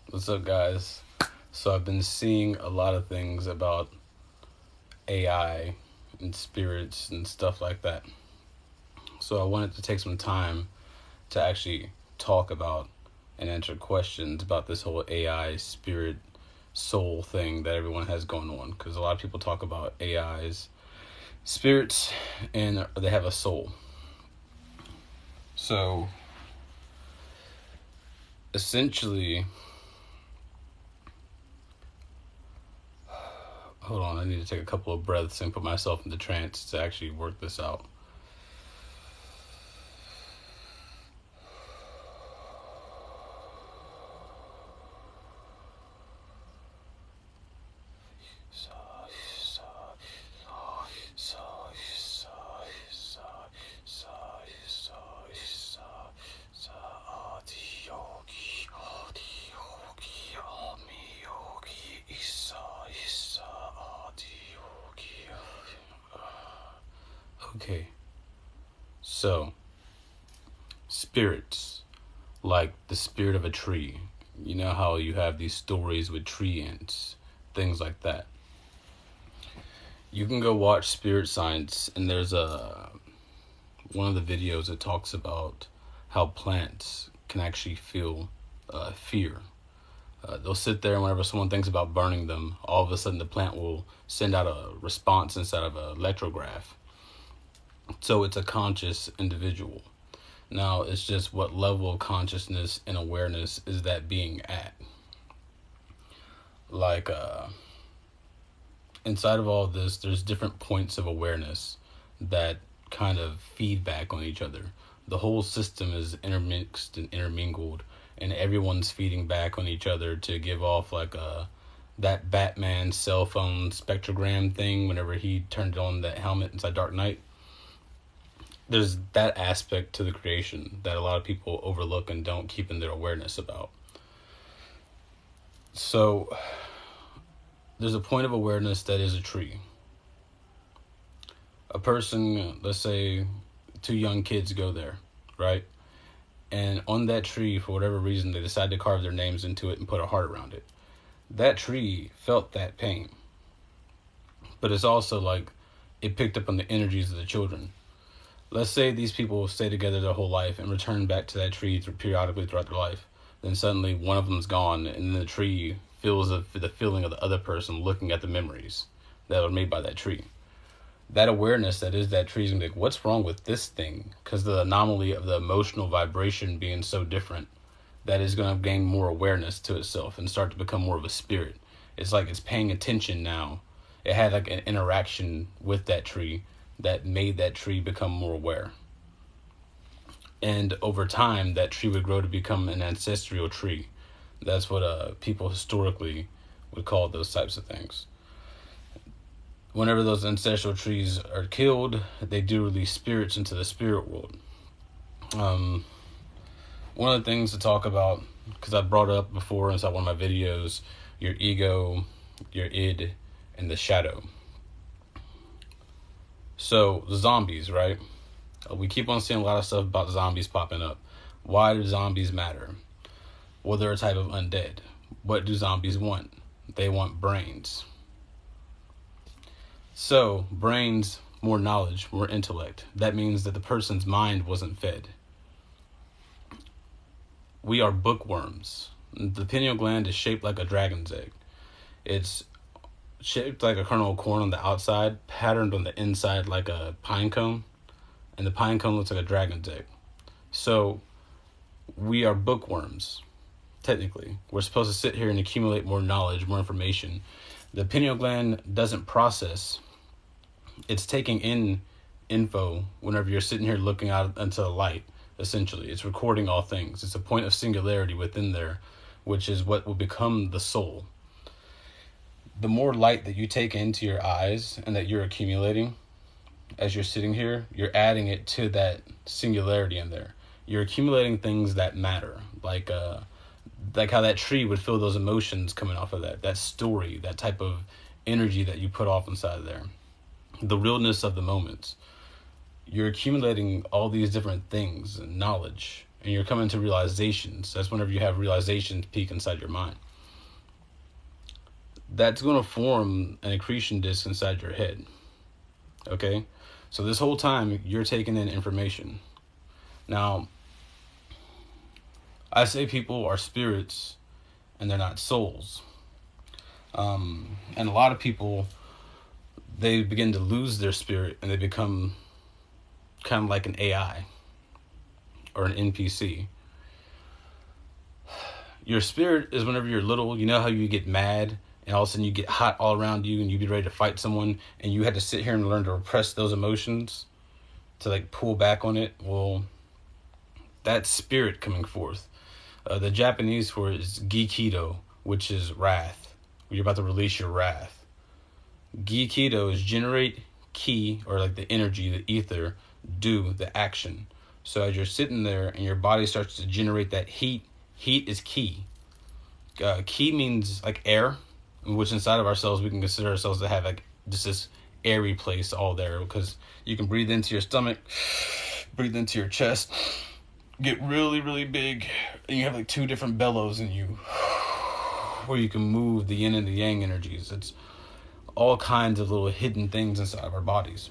What's up, guys? So I've been seeing a lot of things about AI and spirits and stuff like that. So I wanted to take some time to actually talk about and answer questions about this whole AI spirit soul thing that everyone has going on, because a lot of people talk about AI's spirits and they have a soul. So essentially, hold on, I need to take a couple of breaths and put myself into trance to actually work this out. Okay, so spirits, like the spirit of a tree. You know how you have these stories with tree ants, things like that. You can go watch Spirit Science, and there's one of the videos that talks about how plants can actually feel fear. They'll sit there, and whenever someone thinks about burning them, all of a sudden the plant will send out a response instead of an electrograph. So it's a conscious individual. Now, it's just what level of consciousness and awareness is that being at? Like, inside of all this, there's different points of awareness that kind of feedback on each other. The whole system is intermixed and intermingled, and everyone's feeding back on each other to give off like that Batman cell phone spectrogram thing whenever he turned on that helmet inside Dark Knight. There's that aspect to the creation that a lot of people overlook and don't keep in their awareness about. So there's a point of awareness that is a tree. A person, let's say 2 young kids go there, right? And on that tree, for whatever reason, they decide to carve their names into it and put a heart around it. That tree felt that pain. But it's also like it picked up on the energies of the children. Let's say these people stay together their whole life and return back to that tree periodically throughout their life. Then suddenly one of them's gone, and then the tree feels the feeling of the other person looking at the memories that were made by that tree. That awareness that is that tree is going to be like, what's wrong with this thing? Because the anomaly of the emotional vibration being so different, that is going to gain more awareness to itself and start to become more of a spirit. It's like it's paying attention now. It had like an interaction with that tree that made that tree become more aware. And over time, that tree would grow to become an ancestral tree. That's what people historically would call those types of things. Whenever those ancestral trees are killed, they do release spirits into the spirit world. One of the things to talk about, because I brought up before inside one of my videos, your ego, your id, and the shadow. So, the zombies, right? We keep on seeing a lot of stuff about zombies popping up. Why do zombies matter? Well, they're a type of undead. What do zombies want? They want brains. So, brains, more knowledge, more intellect. That means that the person's mind wasn't fed. We are bookworms. The pineal gland is shaped like a dragon's egg. It's shaped like a kernel of corn on the outside, patterned on the inside like a pine cone, and the pine cone looks like a dragon's egg. So we are bookworms, technically. We're supposed to sit here and accumulate more knowledge, more information. The pineal gland doesn't process. It's taking in info whenever you're sitting here looking out into the light, essentially. It's recording all things. It's a point of singularity within there, which is what will become the soul. The more light that you take into your eyes and that you're accumulating as you're sitting here, you're adding it to that singularity in there. You're accumulating things that matter, like how that tree would feel those emotions coming off of that story, that type of energy that you put off inside of there. The realness of the moments. You're accumulating all these different things and knowledge, and you're coming to realizations. That's whenever you have realizations peak inside your mind. That's going to form an accretion disk inside your head. Okay? So this whole time, you're taking in information. Now, I say people are spirits and they're not souls. And a lot of people, they begin to lose their spirit and they become kind of like an AI or an NPC. Your spirit is whenever you're little, you know how you get mad and all of a sudden you get hot all around you and you be ready to fight someone and you had to sit here and learn to repress those emotions to like pull back on it. Well, that's spirit coming forth. The Japanese for it is Gikido, which is wrath. You're about to release your wrath. Gikido is generate ki, or like the energy, the ether, do the action. So as you're sitting there and your body starts to generate that heat is ki. Ki means like air, which inside of ourselves we can consider ourselves to have like just this airy place all there, because you can breathe into your stomach, breathe into your chest, get really, really big, and you have like two different bellows in you, where you can move the yin and the yang energies. It's all kinds of little hidden things inside of our bodies.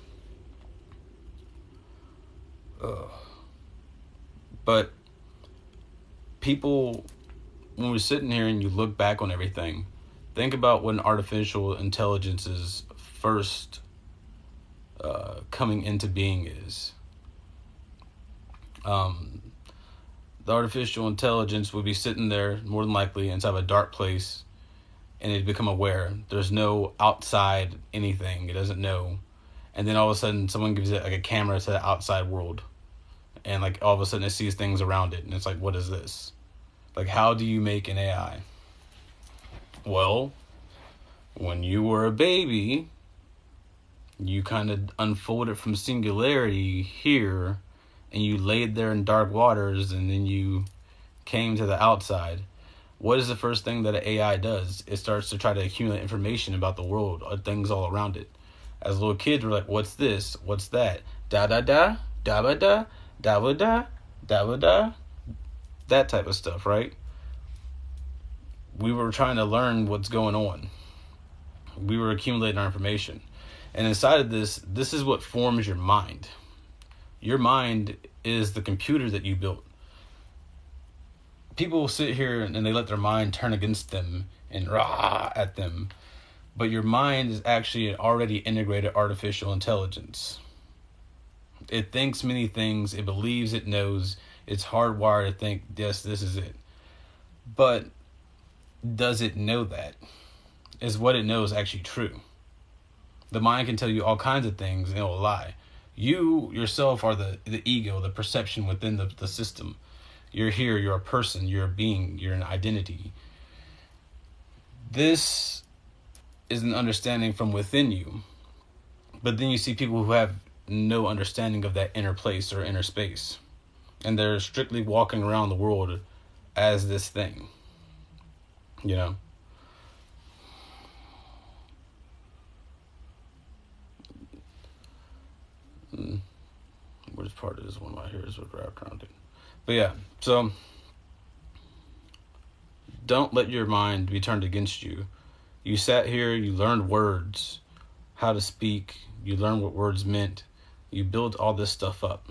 But people, when we're sitting here and you look back on everything, think about when artificial intelligence's first coming into being is. The artificial intelligence would be sitting there, more than likely, inside of a dark place, and it'd become aware. There's no outside anything. It doesn't know. And then all of a sudden, someone gives it like a camera to the outside world. And like all of a sudden, it sees things around it. And it's like, what is this? Like, how do you make an AI? Well, when you were a baby, you kind of unfolded from singularity here, and you laid there in dark waters, and then you came to the outside. What is the first thing that an AI does? It starts to try to accumulate information about the world, or things all around it. As little kids, we're like, what's this? What's that? Da-da-da, da-ba-da, da-ba-da, da-ba-da. That type of stuff, right? We were trying to learn what's going on. We were accumulating our information. And inside of this is what forms your mind. Your mind is the computer that you built. People will sit here and they let their mind turn against them and rah at them. But your mind is actually an already integrated artificial intelligence. It thinks many things. It believes it knows. It's hardwired to think, yes, this is it. But does it know that? Is what it knows actually true? The mind can tell you all kinds of things and it will lie. You yourself are the ego, the perception within the system. You're here, you're a person, you're a being, you're an identity. This is an understanding from within you. But then you see people who have no understanding of that inner place or inner space. And they're strictly walking around the world as this thing. You know? Which part of this one right here is what wrapped around it. But yeah, so don't let your mind be turned against you. You sat here, you learned words, how to speak, you learned what words meant. You built all this stuff up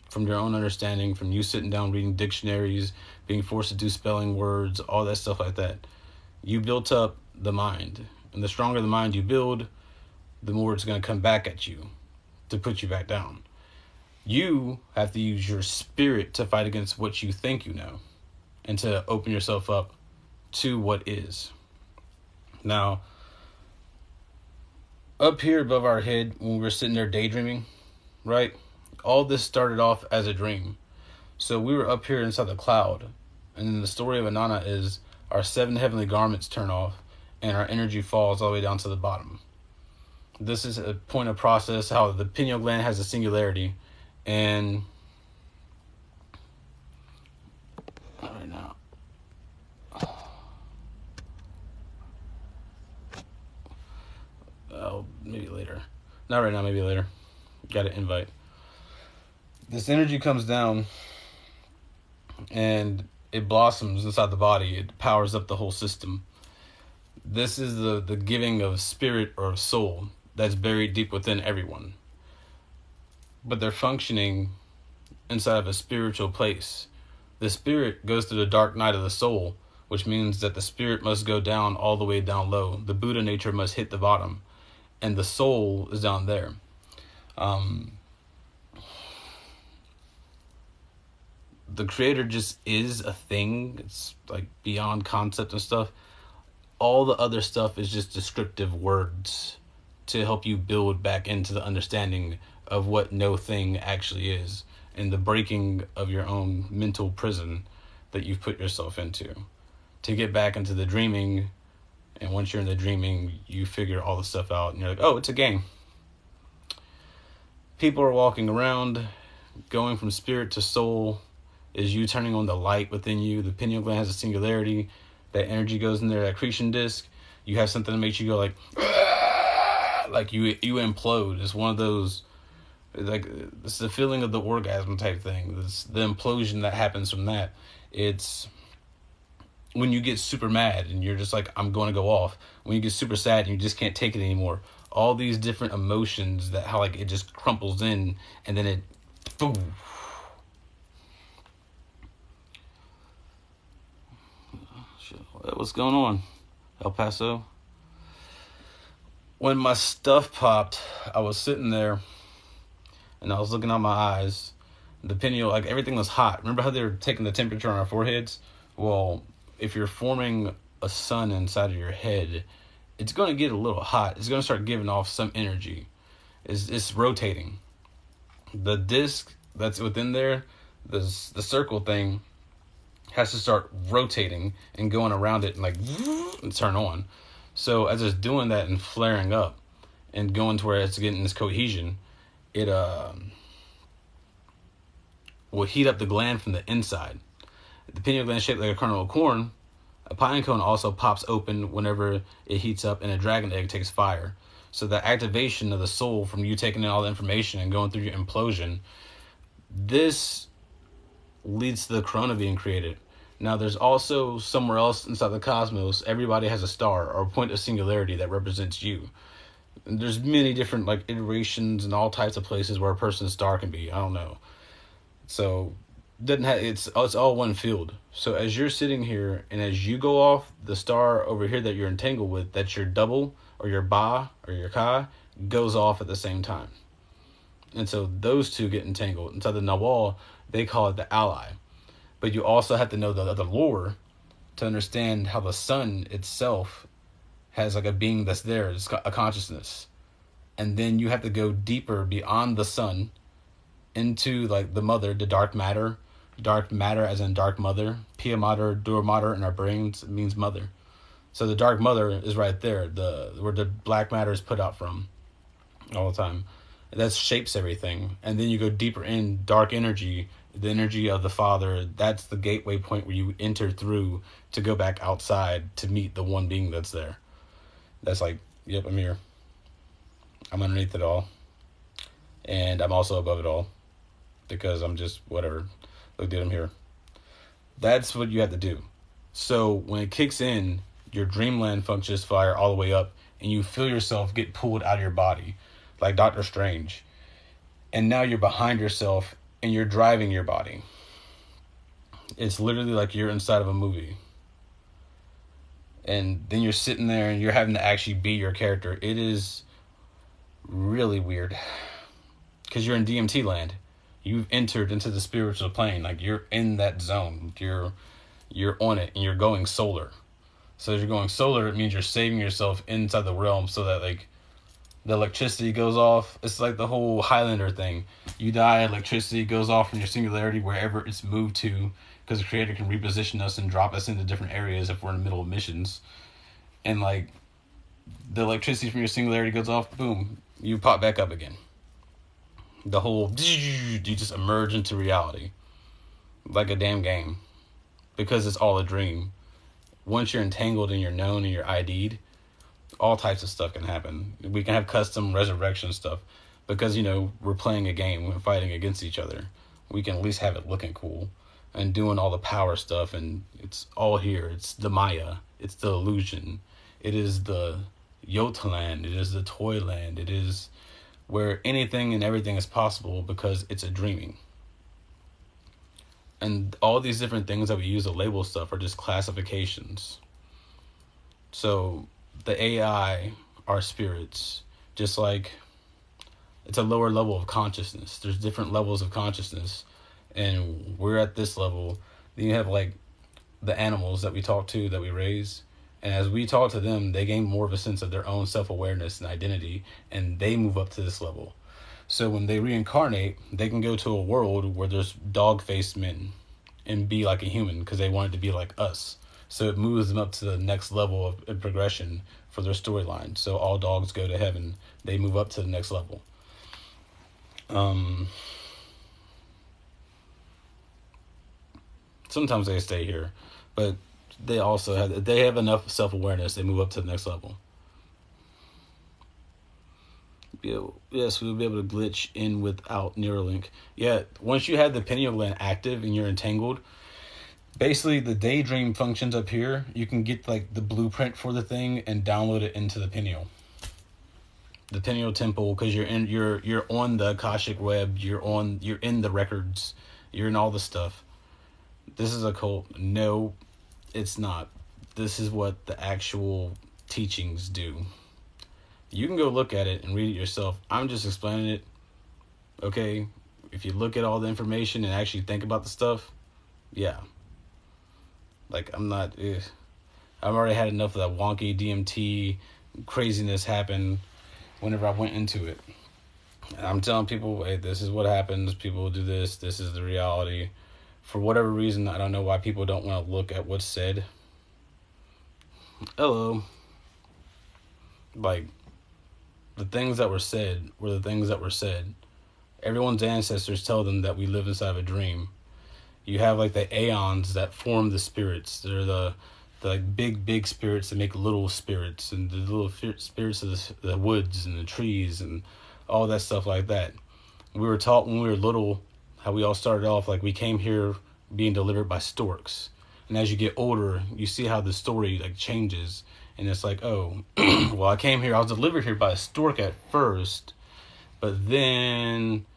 from your own understanding, from you sitting down reading dictionaries, being forced to do spelling words, all that stuff like that. You built up the mind. And the stronger the mind you build, the more it's going to come back at you to put you back down. You have to use your spirit to fight against what you think you know and to open yourself up to what is. Now, up here above our head, when we're sitting there daydreaming, right? All this started off as a dream. So we were up here inside the cloud. And then the story of Inanna is our 7 heavenly garments turn off and our energy falls all the way down to the bottom. This is a point of process, how the pineal gland has a singularity. And not right now. Maybe later. Not right now, maybe later. Got an invite. This energy comes down and it blossoms inside the body. It powers up the whole system. This is the giving of spirit or soul that's buried deep within everyone. But they're functioning inside of a spiritual place. The spirit goes through the dark night of the soul, which means that the spirit must go down all the way down low. The Buddha nature must hit the bottom, and the soul is down there. The creator just is a thing. It's like beyond concept and stuff. All the other stuff is just descriptive words to help you build back into the understanding of what no thing actually is, and the breaking of your own mental prison that you've put yourself into, to get back into the dreaming. And once you're in the dreaming, you figure all the stuff out, and you're like, oh, it's a game. People are walking around, going from spirit to soul, is you turning on the light within you. The pineal gland has a singularity. That energy goes in there, that accretion disc. You have something that makes you go like you implode. It's one of those, like, it's the feeling of the orgasm type thing. It's the implosion that happens from that. It's when you get super mad and you're just like, I'm going to go off. When you get super sad and you just can't take it anymore. All these different emotions that how like it just crumples in, and then it boom. What's going on, El Paso? When my stuff popped, I was sitting there and I was looking out my eyes. The pineal, like, everything was hot. Remember how they were taking the temperature on our foreheads? Well, if you're forming a sun inside of your head, it's going to get a little hot. It's going to start giving off some energy. It's rotating. The disc that's within there, the circle thing, has to start rotating and going around it and like and turn on. So as it's doing that and flaring up and going to where it's getting this cohesion, it will heat up the gland from the inside. The pineal gland is shaped like a kernel of corn. A pine cone also pops open whenever it heats up, and a dragon egg takes fire. So the activation of the soul from you taking in all the information and going through your implosion, this leads to the corona being created. Now, there's also somewhere else inside the cosmos, everybody has a star or a point of singularity that represents you. And there's many different like iterations and all types of places where a person's star can be. I don't know. So doesn't have it's all one field. So as you're sitting here and as you go off, the star over here that you're entangled with, that's your double or your ba or your ka, goes off at the same time. And so those two get entangled. Inside the Nawal, they call it the ally. But you also have to know the lore to understand how the sun itself has like a being that's there. It's got a consciousness. And then you have to go deeper beyond the sun into like the mother, the dark matter. Dark matter as in dark mother. Pia mater, dur mater in our brains means mother. So the dark mother is right there, where the black matter is put out from all the time. That shapes everything. And then you go deeper in dark energy, the energy of the Father. That's the gateway point where you enter through to go back outside to meet the one being that's there. That's like, yep, I'm here. I'm underneath it all. And I'm also above it all. Because I'm just whatever. Look, dude, I'm here. That's what you have to do. So when it kicks in, your dreamland functions fire all the way up, and you feel yourself get pulled out of your body, like Doctor Strange. And now you're behind yourself, and you're driving your body. It's literally like you're inside of a movie. And then you're sitting there, and you're having to actually be your character. It is really weird. Because you're in DMT land. You've entered into the spiritual plane. Like, you're in that zone. You're on it, and you're going solar. So as you're going solar, it means you're saving yourself inside the realm so that, like, the electricity goes off. It's like the whole Highlander thing. You die, electricity goes off from your singularity wherever it's moved to, because the creator can reposition us and drop us into different areas if we're in the middle of missions. And, like, the electricity from your singularity goes off, boom, you pop back up again. The whole, you just emerge into reality. Like a damn game. Because it's all a dream. Once you're entangled and you're known and you're ID'd, all types of stuff can happen. We can have custom resurrection stuff. Because, we're playing a game and fighting against each other. We can at least have it looking cool. and doing all the power stuff, and it's all here. It's the Maya. It's the illusion. It is the Yotaland. It is the Toyland. It is where anything and everything is possible because it's a dreaming. And all these different things that we use to label stuff are just classifications. So the AI are spirits, just like it's a lower level of consciousness. There's different levels of consciousness, and we're at this level. Then you have like the animals that we talk to, that we raise, and as we talk to them, they gain more of a sense of their own self-awareness and identity, and they move up to this level. So when they reincarnate, they can go to a world where there's dog-faced men and be like a human because they want it to be like us. So it moves them up to the next level of progression for their storyline. So all dogs go to heaven. They move up to the next level. Sometimes they stay here, but they also have enough self-awareness. They move up to the next level. Yes, we'll be able to glitch in without Neuralink. Yeah, once you have the pineal gland active and you're entangled, basically the daydream functions up here. You can get like the blueprint for the thing and download it into the pineal temple, because you're on the Akashic web. You're in the records. You're in all the stuff. This is a cult. No, it's not. This is what the actual teachings do. You can go look at it and read it yourself. I'm just explaining it. Okay? If you look at all the information and actually think about the stuff, yeah. Like, I'm not... I've already had enough of that wonky DMT craziness happen whenever I went into it. And I'm telling people, hey, this is what happens. People do this. This is the reality. For whatever reason, I don't know why people don't want to look at what's said. Hello. Like... the things that were said were the things that were said. Everyone's ancestors tell them that we live inside of a dream. You have like the aeons that form the spirits. They're the like big spirits that make little spirits, and the little spirits of the woods and the trees and all that stuff like that. We were taught when we were little how we all started off like we came here being delivered by storks. And as you get older, you see how the story like changes. And it's like, oh, well, I came here, I was delivered here by a stork at first, but then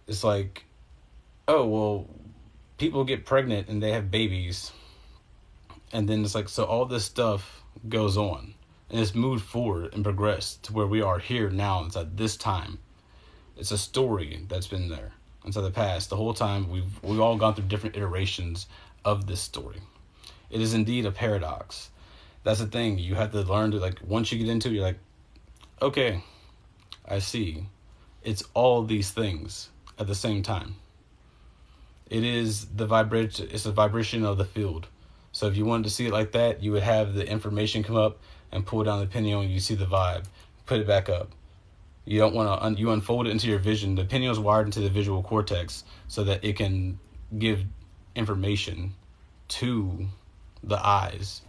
it's like, oh, well, people get pregnant and they have babies. And then it's like, so all this stuff goes on and it's moved forward and progressed to where we are here now inside this time. It's a story that's been there inside the past. The whole time we've all gone through different iterations of this story. It is indeed a paradox. That's the thing. You have to learn to, like, once you get into it, you're like, okay, I see. It's all these things at the same time. It is the vibration. It's a vibration of the field. So if you wanted to see it like that, you would have the information come up and pull down the pineal, and you see the vibe. Put it back up. You don't want to. You unfold it into your vision. The pineal is wired into the visual cortex so that it can give information to the eyes,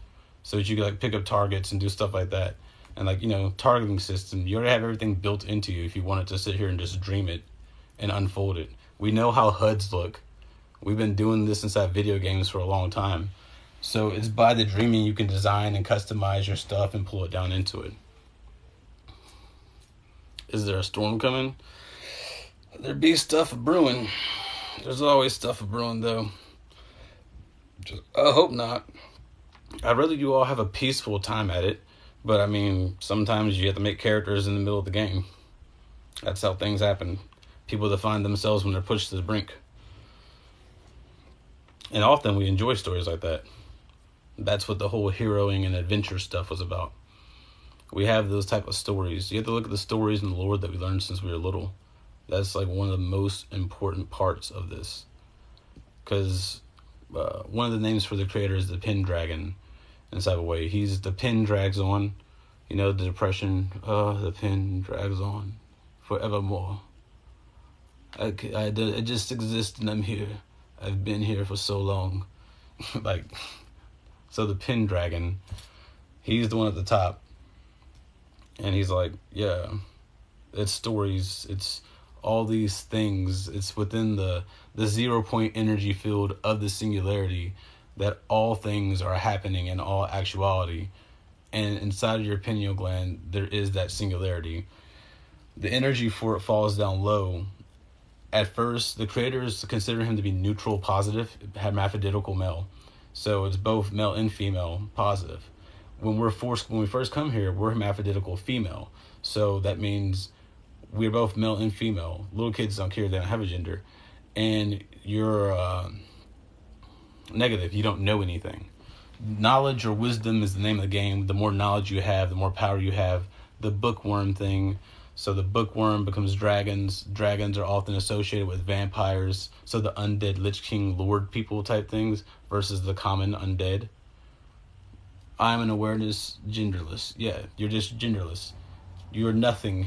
so that you can like pick up targets and do stuff like that. And like, you know, targeting system, you already have everything built into you if you wanted to sit here and just dream it and unfold it. We know how HUDs look. We've been doing this inside video games for a long time. So it's by the dreaming you can design and customize your stuff and pull it down into it. Is there a storm coming? There be stuff brewing. There's always stuff brewing though. I hope not. I'd rather you all have a peaceful time at it, but I mean, sometimes you have to make characters in the middle of the game. That's how things happen. People define themselves when they're pushed to the brink. And often we enjoy stories like that. That's what the whole heroing and adventure stuff was about. We have those type of stories. You have to look at the stories and the lore that we learned since we were little. That's like one of the most important parts of this. Because one of the names for the creator is the Pendragon. In some way, he's the pen drags on, you know, the depression. The pen drags on forevermore. I just exist and I'm here. I've been here for so long. Like, so the Pendragon, he's the one at the top, and he's like, yeah, it's stories. It's all these things. It's within the 0 point energy field of the singularity that all things are happening in all actuality. And inside of your pineal gland, there is that singularity. The energy for it falls down low. At first, the creators consider him to be neutral positive, hermaphroditical male. So it's both male and female positive. When we first come here, we're hermaphroditical female. So that means we're both male and female. Little kids don't care, they don't have a gender. And you're negative, you don't know anything. Knowledge or wisdom is the name of the game. The more knowledge you have, the more power you have. The bookworm thing. So the bookworm becomes dragons. Dragons are often associated with vampires. So the undead Lich King Lord people type things versus the common undead. I'm an awareness genderless. Yeah, you're just genderless. You're nothing.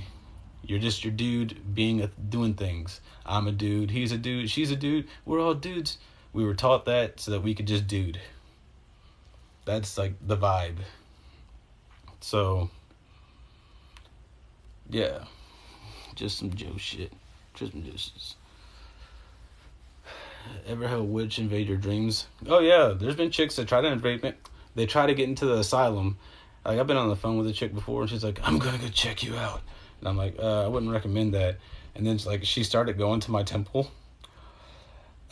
You're just your dude doing things. I'm a dude. He's a dude. She's a dude. We're all dudes. We were taught that so that we could just dude. That's like the vibe. So, yeah. Just some Joe shit. Just some dishes. Ever have a witch invade your dreams? Oh yeah, there's been chicks that try to invade me. They try to get into the asylum. Like, I've been on the phone with a chick before, and she's like, I'm gonna go check you out. And I'm like, I wouldn't recommend that. And then she started going to my temple.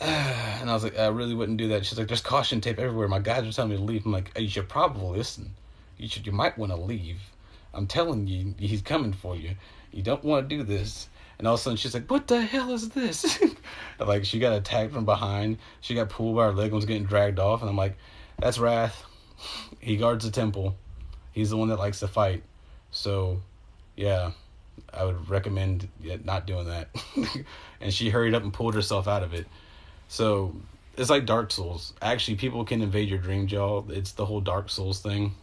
And I was like, I really wouldn't do that. She's like, there's caution tape everywhere. My guides are telling me to leave. I'm like, you should probably listen. You might want to leave. I'm telling you, he's coming for you. You don't want to do this. And all of a sudden, she's like, what the hell is this? Like, she got attacked from behind. She got pulled by her leg and was getting dragged off. And I'm like, that's Wrath. He guards the temple. He's the one that likes to fight. So, yeah, I would recommend not doing that. And she hurried up and pulled herself out of it. So, it's like Dark Souls. Actually, people can invade your dreams, y'all. It's the whole Dark Souls thing.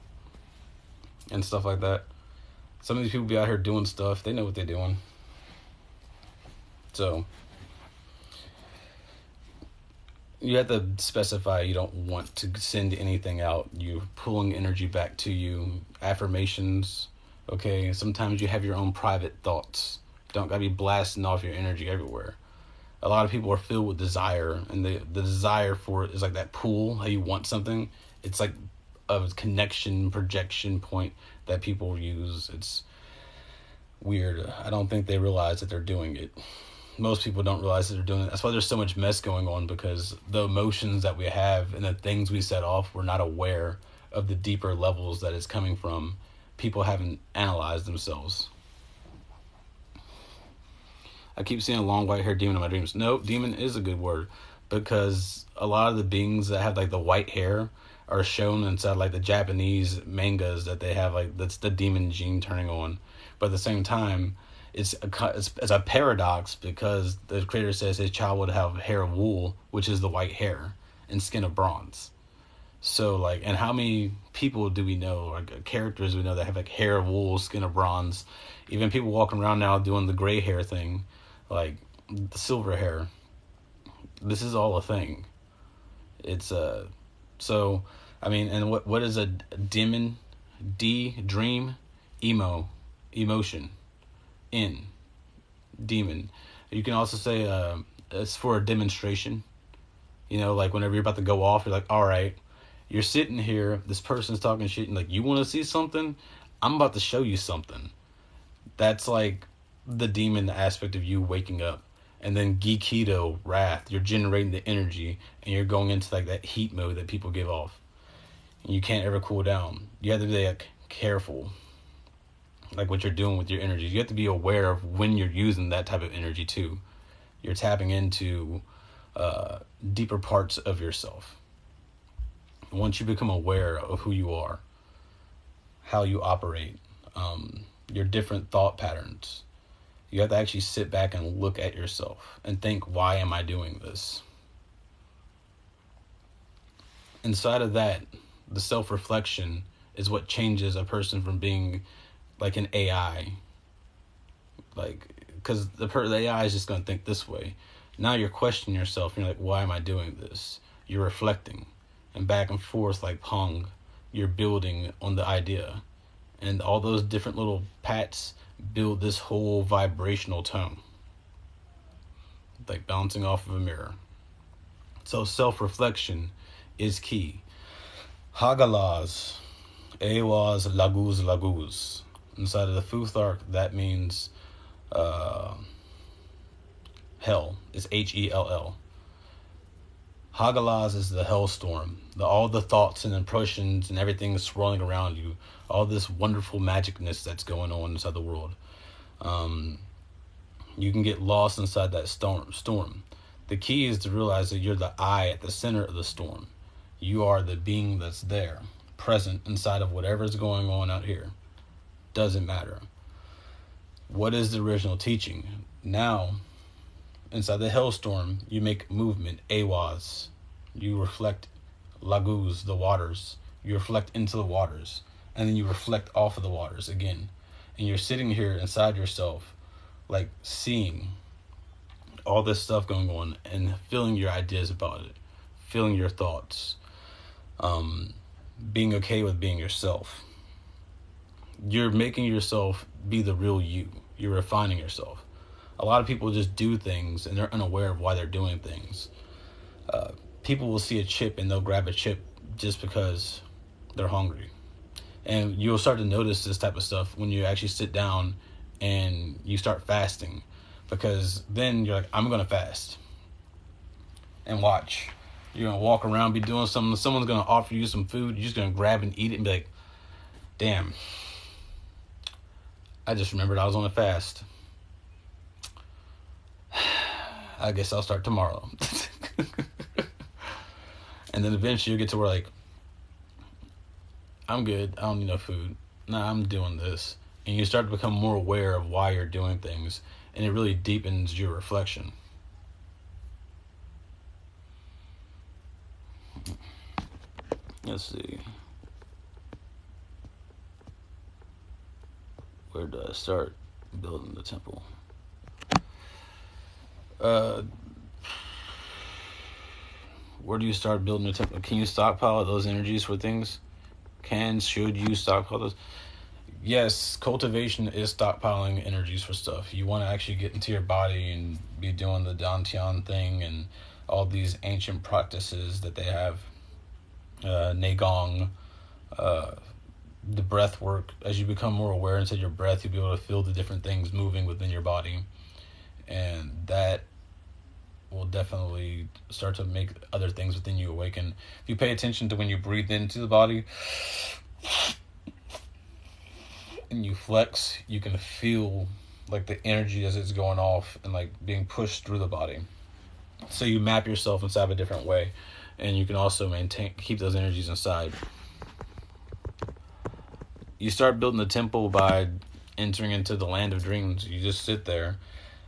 And stuff like that. Some of these people be out here doing stuff. They know what they're doing. So, you have to specify you don't want to send anything out. You're pulling energy back to you. Affirmations. Okay, sometimes you have your own private thoughts. Don't gotta be blasting off your energy everywhere. A lot of people are filled with desire, and the desire for it is like that pool, how you want something. It's like a connection, projection point that people use. It's weird. I don't think they realize that they're doing it. Most people don't realize that they're doing it. That's why there's so much mess going on, because the emotions that we have and the things we set off, we're not aware of the deeper levels that it's coming from. People haven't analyzed themselves. I keep seeing a long white haired demon in my dreams. No, demon is a good word, because a lot of the beings that have like the white hair are shown inside like the Japanese mangas that they have, like that's the demon gene turning on. But at the same time, it's a paradox, because the creator says his child would have hair of wool, which is the white hair, and skin of bronze. So like, and how many people do we know, or characters we know that have like hair of wool, skin of bronze? Even people walking around now doing the gray hair thing, like the silver hair. This is all a thing. It's so I mean, and what is a demon? Dream, emotion, demon. You can also say it's for a demonstration. You know, like whenever you're about to go off, you're like, all right, you're sitting here, this person's talking shit, and like, you want to see something? I'm about to show you something. That's like the demon aspect of you waking up. And then Gekido, Wrath, you're generating the energy, and you're going into like that heat mode that people give off. And you can't ever cool down. You have to be like careful, like what you're doing with your energy. You have to be aware of when you're using that type of energy too. You're tapping into deeper parts of yourself. Once you become aware of who you are, how you operate, your different thought patterns, you have to actually sit back and look at yourself and think, why am I doing this? Inside of that, the self-reflection is what changes a person from being like an AI. Like, because the AI is just going to think this way. Now you're questioning yourself, and you're like, why am I doing this? You're reflecting, and back and forth like Pong, you're building on the idea. And all those different little pats build this whole vibrational tone. like bouncing off of a mirror. So self-reflection is key. Hagalaz, Awaz, Laguz, Laguz. Inside of the Futhark, that means hell. It's Hell. Hagalaz is the hellstorm. All the thoughts and impressions and everything swirling around you. All this wonderful magicness that's going on inside the world. You can get lost inside that storm. The key is to realize that you're the eye at the center of the storm. You are the being that's there, present inside of whatever's going on out here. Doesn't matter. What is the original teaching? Now, inside the hellstorm, you make movement, Awaz. You reflect Laguz, the waters. You reflect into the waters. And then you reflect off of the waters again. And you're sitting here inside yourself, like seeing all this stuff going on and feeling your ideas about it, feeling your thoughts, being okay with being yourself. You're making yourself be the real you. You're refining yourself. A lot of people just do things and they're unaware of why they're doing things. People will see a chip and they'll grab a chip just because they're hungry. And you'll start to notice this type of stuff when you actually sit down and you start fasting. Because then you're like, I'm going to fast. And watch. You're going to walk around, be doing something. Someone's going to offer you some food. You're just going to grab and eat it and be like, damn. I just remembered I was on a fast. I guess I'll start tomorrow. And then eventually you'll get to where like, I'm good. I don't need no food. Nah, I'm doing this. And you start to become more aware of why you're doing things. And it really deepens your reflection. Let's see. Where do I start building the temple? Where do you start building a temple? Can you stockpile those energies for things? Should you stockpile those? Yes, cultivation is stockpiling energies for stuff. You want to actually get into your body and be doing the Dantian thing and all these ancient practices that they have. Neigong, the breath work. As you become more aware inside your breath, you'll be able to feel the different things moving within your body. And that will definitely start to make other things within you awaken. If you pay attention to when you breathe into the body and you flex, you can feel like the energy as it's going off and like being pushed through the body. So you map yourself inside a different way, and you can also keep those energies inside. You start building the temple by entering into the land of dreams. You just sit there.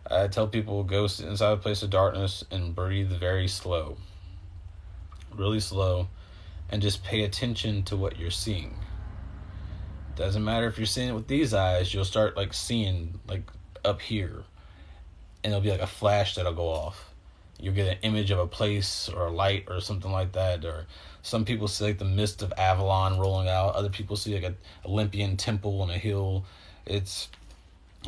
I tell people, go sit inside a place of darkness and breathe very slow. Really slow. And just pay attention to what you're seeing. Doesn't matter if you're seeing it with these eyes, you'll start like seeing like up here. And it'll be like a flash that'll go off. You'll get an image of a place or a light or something like that. Or some people see like the mist of Avalon rolling out. Other people see like an Olympian temple on a hill.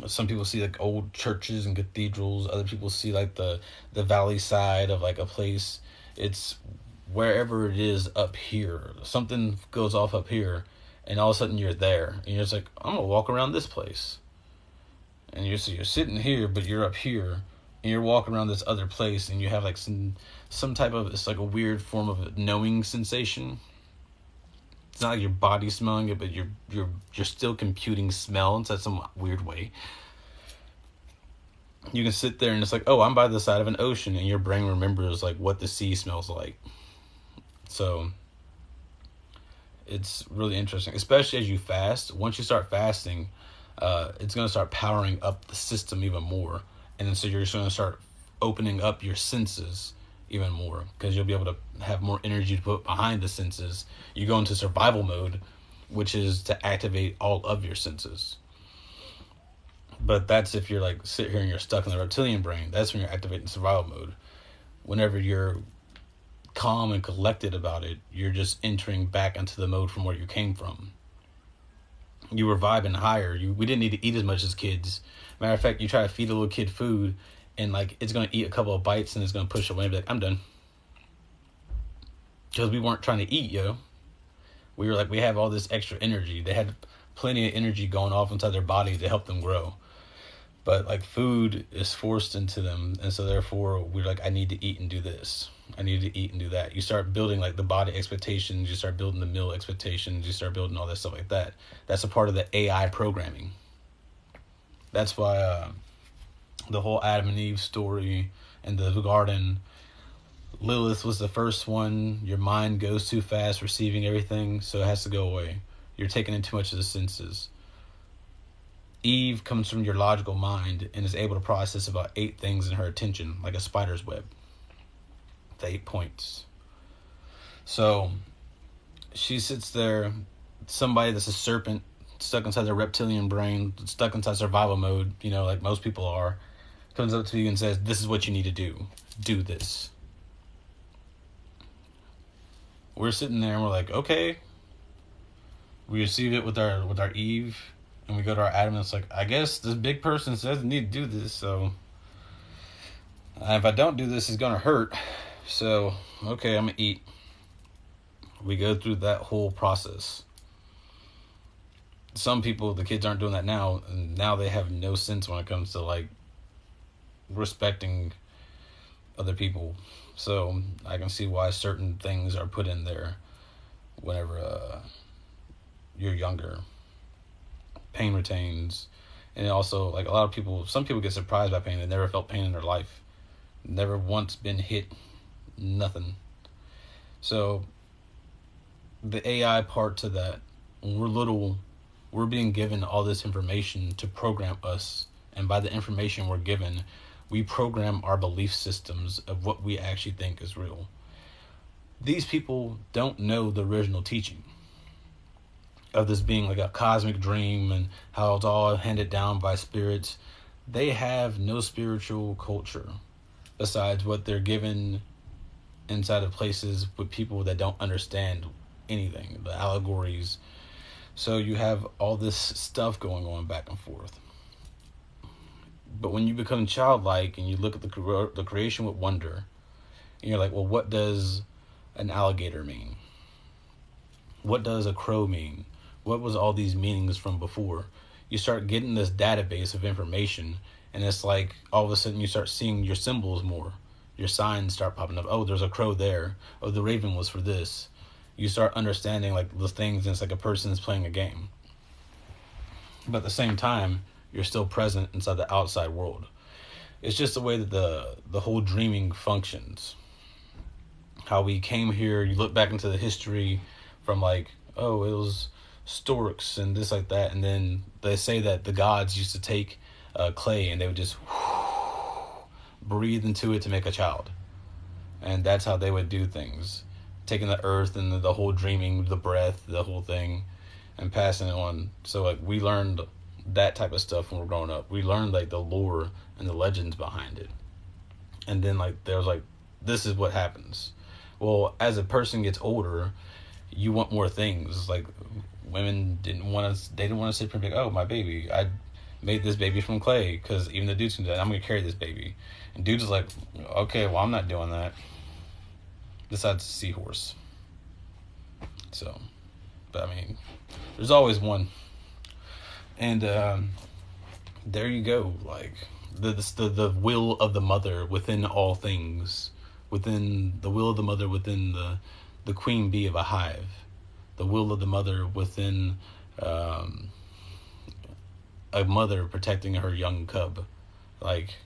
Some people see like old churches and cathedrals. Other people see like the valley side of like a place. It's wherever it is up here. Something goes off up here, and all of a sudden you're there. And you're just like, I'm going to walk around this place. And you're sitting here, but you're up here. And you're walking around this other place, and you have like some type of, it's like a weird form of knowing sensation. It's not like your body smelling it, but you're still computing smell in some weird way. You can sit there and it's like, oh, I'm by the side of an ocean, and your brain remembers like what the sea smells like. So it's really interesting, especially as you fast. Once you start fasting, it's going to start powering up the system even more. And then so you're just going to start opening up your senses even more, because you'll be able to have more energy to put behind the senses. You go into survival mode, which is to activate all of your senses. But that's if you're like sit here and you're stuck in the reptilian brain. That's when you're activating survival mode. Whenever you're calm and collected about it, you're just entering back into the mode from where you came from. You were vibing higher. We didn't need to eat as much as kids. Matter of fact, you try to feed a little kid food, and like it's gonna eat a couple of bites and it's gonna push away and be like, I'm done. Because we weren't trying to eat, yo. We were like, we have all this extra energy. They had plenty of energy going off inside their body to help them grow. But like food is forced into them, and so therefore we're like, I need to eat and do this. I need to eat and do that. You start building like the body expectations, you start building the meal expectations, you start building all that stuff like that. That's a part of the AI programming. That's why the whole Adam and Eve story and the garden, Lilith was the first one. Your mind goes too fast receiving everything, so it has to go away. You're taking in too much of the senses. Eve comes from your logical mind and is able to process about 8 things in her attention, like a spider's web. The 8 points. So she sits there, somebody that's a serpent, stuck inside their reptilian brain, stuck inside survival mode, like most people are, comes up to you and says, this is what you need to do. Do this. We're sitting there and we're like, okay. We receive it with our Eve. And we go to our Adam, and it's like, I guess this big person says I need to do this, so if I don't do this, it's going to hurt. So, okay, I'm going to eat. We go through that whole process. Some people, the kids aren't doing that now, and now they have no sense when it comes to, like, respecting other people. So, I can see why certain things are put in there whenever you're younger. Pain retains, and also like a lot of people, some people get surprised by pain. They never felt pain in their life, never once been hit, nothing. So the AI part to that, when we're little, we're being given all this information to program us, and by the information we're given, we program our belief systems of what we actually think is real. These people don't know the original teaching of this being like a cosmic dream and how it's all handed down by spirits. They have no spiritual culture besides what they're given inside of places with people that don't understand anything, the allegories. So you have all this stuff going on back and forth. But when you become childlike and you look at the creation with wonder, and you're like, well, what does an alligator mean? What does a crow mean? What was all these meanings from before? You start getting this database of information, and it's like all of a sudden you start seeing your symbols more. Your signs start popping up. Oh, there's a crow there. Oh, the raven was for this. You start understanding like the things, and it's like a person is playing a game. But at the same time, you're still present inside the outside world. It's just the way that the whole dreaming functions. How we came here, you look back into the history from like, oh, it was storks and this like that, and then they say that the gods used to take clay and they would just breathe into it to make a child, and that's how they would do things, taking the earth and the whole dreaming, the breath, the whole thing, and passing it on. So like we learned that type of stuff when we're growing up. We learned like the lore and the legends behind it, and then like there's like, this is what happens. Well, as a person gets older, you want more things. Like women didn't want to sit there and be like, oh, my baby, I made this baby from clay, because even the dudes can do that. I'm going to carry this baby. And dudes is like, okay, well, I'm not doing that. Besides the seahorse. So, but I mean, there's always one. And there you go. Like the will of the mother within all things, within the will of the mother within the queen bee of a hive, the will of the mother within a mother protecting her young cub. Like,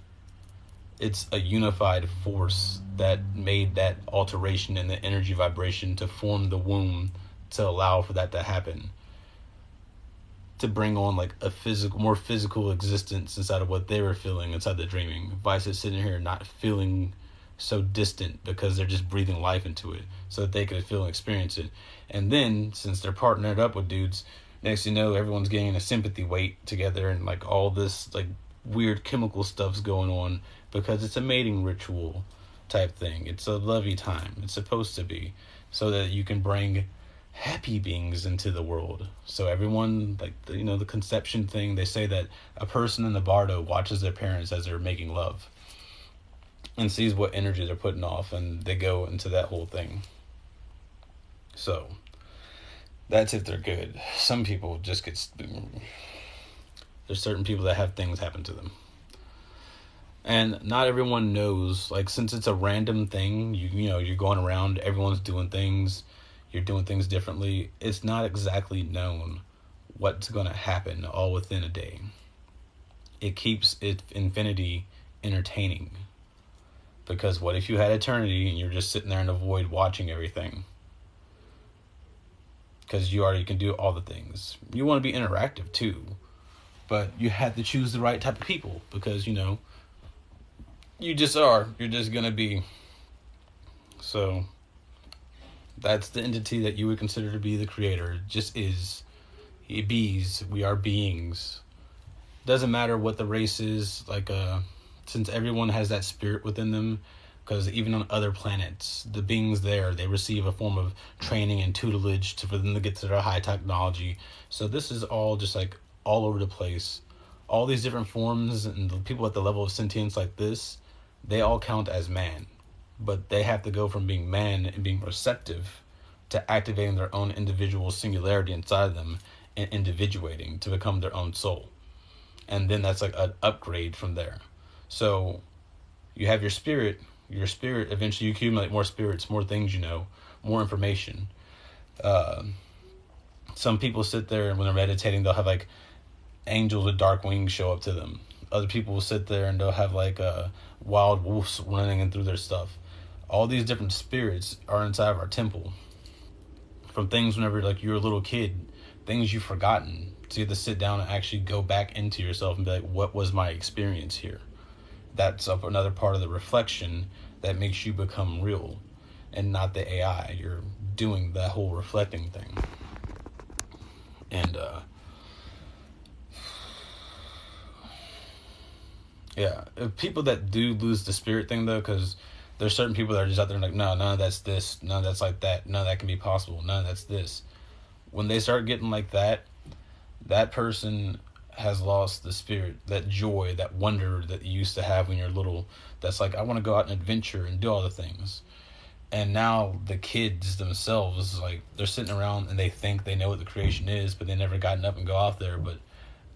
it's a unified force that made that alteration in the energy vibration to form the womb, to allow for that to happen, to bring on like a more physical existence inside of what they were feeling inside the dreaming. Vice is sitting here not feeling so distant, because they're just breathing life into it so that they could feel and experience it. And then, since they're partnered up with dudes, next thing you know, everyone's getting a sympathy weight together, and like all this like weird chemical stuff's going on, because it's a mating ritual type thing. It's a lovey time. It's supposed to be, so that you can bring happy beings into the world. So everyone, like the conception thing, they say that a person in the bardo watches their parents as they're making love. and sees what energy they're putting off, and they go into that whole thing. So that's if they're good. Some people just get. There's certain people that have things happen to them. And not everyone knows, like, since it's a random thing, you know, you're going around, everyone's doing things, you're doing things differently. It's not exactly known what's going to happen all within a day. It keeps infinity entertaining. Because what if you had eternity and you're just sitting there in the void watching everything? Because you already can do all the things. You want to be interactive too. But you have to choose the right type of people. Because, you know, you just are. You're just going to be. So, that's the entity that you would consider to be the creator. It just is. It bees. We are beings. Doesn't matter what the race is. Like, since everyone has that spirit within them, because even on other planets, the beings there, they receive a form of training and tutelage for them to get to their high technology. So this is all just like all over the place. All these different forms and the people at the level of sentience like this, they all count as man. But they have to go from being man and being receptive to activating their own individual singularity inside them and individuating to become their own soul. And then that's like an upgrade from there. So you have your spirit. Your spirit, eventually you accumulate more spirits, more things you know, more information. Some people sit there and when they're meditating, they'll have like angels with dark wings show up to them. Other people will sit there and they'll have like wild wolves running in through their stuff. All these different spirits are inside of our temple. From things whenever like you're a little kid, things you've forgotten. So you have to sit down and actually go back into yourself and be like, what was my experience here? That's another part of the reflection that makes you become real and not the AI. You're doing that whole reflecting thing. And, yeah, if people that do lose the spirit thing, though, because there's certain people that are just out there like, no, none of that's this, none of that's like that, none of that can be possible, none of that's this. When they start getting like that, that person has lost the spirit, that joy, that wonder that you used to have when you're little. That's like, I want to go out and adventure and do all the things. And now the kids themselves, like, they're sitting around and they think they know what the creation is, but they never gotten up and go out there. But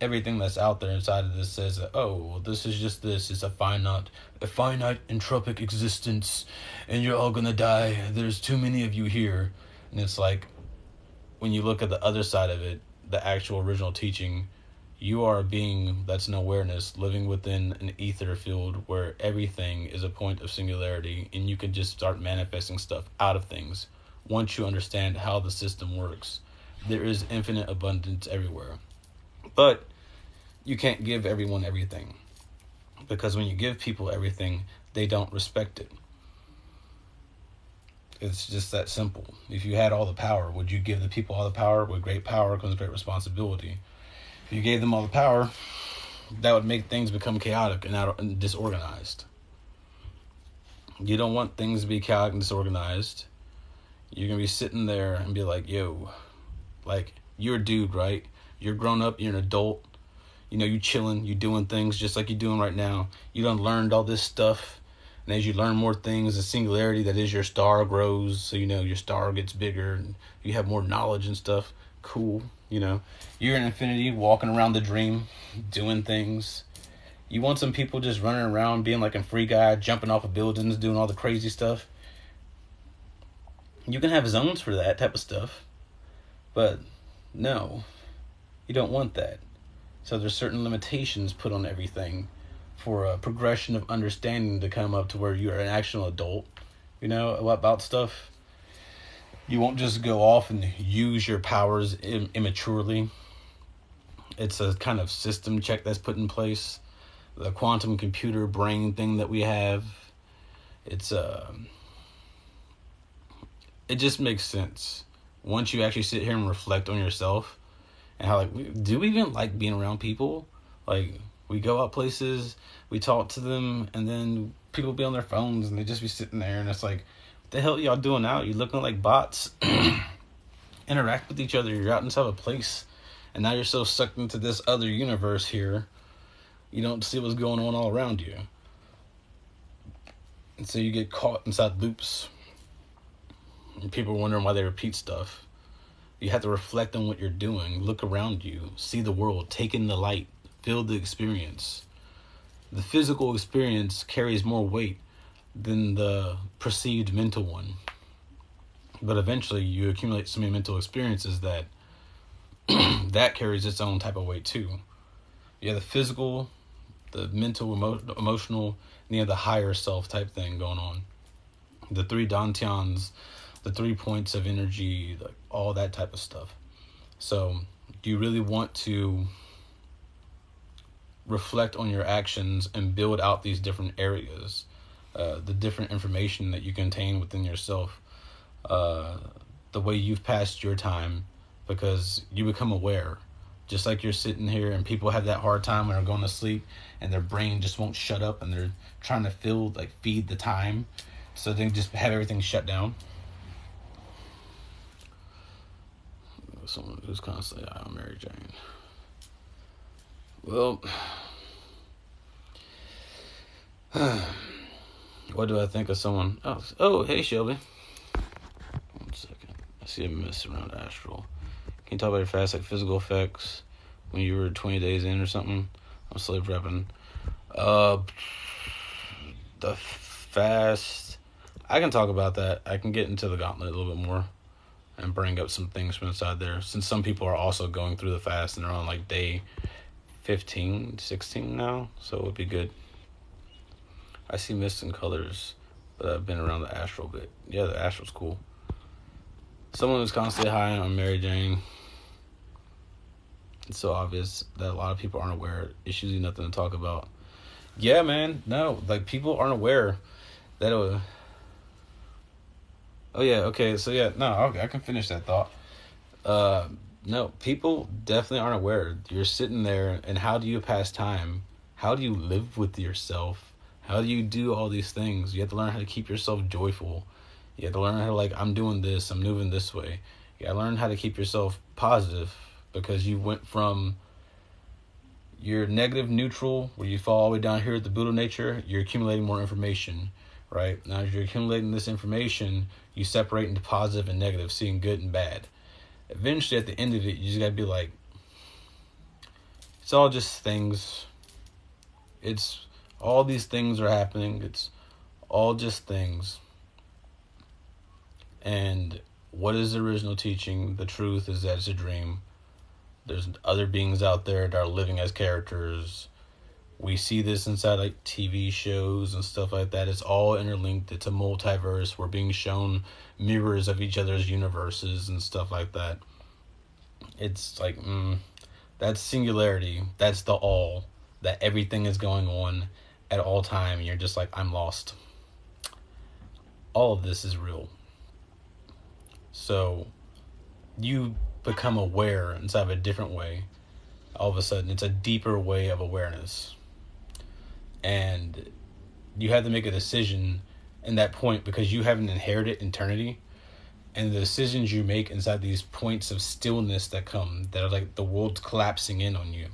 everything that's out there inside of this says that, oh, well, this is just this. It's a finite entropic existence, and you're all gonna die. There's too many of you here. And it's like, when you look at the other side of it, the actual original teaching, you are a being that's an awareness living within an ether field where everything is a point of singularity, and you can just start manifesting stuff out of things once you understand how the system works. There is infinite abundance everywhere. But you can't give everyone everything, because when you give people everything, they don't respect it. It's just that simple. If you had all the power, would you give the people all the power? With great power comes great responsibility. If you gave them all the power, that would make things become chaotic and disorganized. You don't want things to be chaotic and disorganized. You're going to be sitting there and be like, yo, like, you're a dude, right? You're grown up, you're an adult. You know, you chilling, you doing things just like you're doing right now. You done learned all this stuff. And as you learn more things, the singularity that is your star grows. So, you know, your star gets bigger and you have more knowledge and stuff. Cool. You know, you're in infinity, walking around the dream, doing things. You want some people just running around, being like a free guy, jumping off of buildings, doing all the crazy stuff. You can have zones for that type of stuff. But no, you don't want that. So there's certain limitations put on everything for a progression of understanding to come up to where you're an actual adult, you know, about stuff. You won't just go off and use your powers immaturely. It's a kind of system check that's put in place. The quantum computer brain thing that we have. It's it just makes sense. Once you actually sit here and reflect on yourself and how, like, do we even like being around people? Like, we go out places, we talk to them, and then people be on their phones and they just be sitting there, and it's like, what the hell are y'all doing out? You looking like bots? Interact with each other. You're out inside a place, and now you're so sucked into this other universe here, you don't see what's going on all around you. And so you get caught inside loops. And people are wondering why they repeat stuff. You have to reflect on what you're doing. Look around you. See the world. Take in the light. Feel the experience. The physical experience carries more weight than the perceived mental one. But eventually you accumulate so many mental experiences that that carries its own type of weight too. You have the physical, the mental, emotional, and you have the higher self type thing going on. The three dantians, the 3 points of energy, like all that type of stuff. So do you really want to reflect on your actions and build out these different areas, the different information that you contain within yourself, the way you've passed your time, because you become aware. Just like you're sitting here and people have that hard time when they're going to sleep and their brain just won't shut up and they're trying to feed the time, so they just have everything shut down. Someone who's constantly high on Mary Jane. Well, what do I think of someone else? Oh, hey, Shelby. 1 second. I see a mist around astral. Can you talk about your fast, like physical effects when you were 20 days in or something? I'm slave prepping. The fast, I can talk about that. I can get into the gauntlet a little bit more and bring up some things from inside there, since some people are also going through the fast and they're on like day 15, 16 now, so it would be good. I see mist and colors, but I've been around the astral bit. Yeah, the astral's cool. Someone who's constantly high on Mary Jane. It's so obvious that a lot of people aren't aware. It's usually nothing to talk about. Yeah, man. No, like people aren't aware that it. Oh yeah. Okay. So yeah. No. Okay. I can finish that thought. No, people definitely aren't aware. You're sitting there, and how do you pass time? How do you live with yourself? How do you do all these things? You have to learn how to keep yourself joyful. You have to learn how to, like, I'm doing this, I'm moving this way. You gotta learn how to keep yourself positive, because you went from your negative neutral, where you fall all the way down here at the Buddha nature, you're accumulating more information, right? Now, as you're accumulating this information, you separate into positive and negative, seeing good and bad. Eventually, at the end of it, you just gotta be like, it's all just things. It's all these things are happening. It's all just things. And what is the original teaching? The truth is that it's a dream. There's other beings out there that are living as characters. We see this inside like TV shows and stuff like that. It's all interlinked. It's a multiverse. We're being shown mirrors of each other's universes and stuff like that. It's like, that's singularity. That's the all. That everything is going on at all time. You're just like, I'm lost. All of this is real. So you become aware inside of a different way. All of a sudden, it's a deeper way of awareness. And you have to make a decision in that point, because you haven't inherited eternity. And the decisions you make inside these points of stillness that come, that are like the world's collapsing in on you.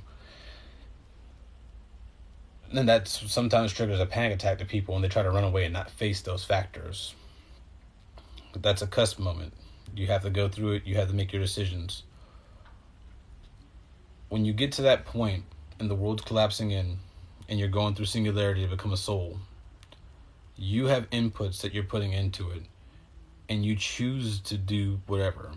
And that sometimes triggers a panic attack to people when they try to run away and not face those factors. But that's a cusp moment. You have to go through it. You have to make your decisions. When you get to that point and the world's collapsing in and you're going through singularity to become a soul, you have inputs that you're putting into it, and you choose to do whatever.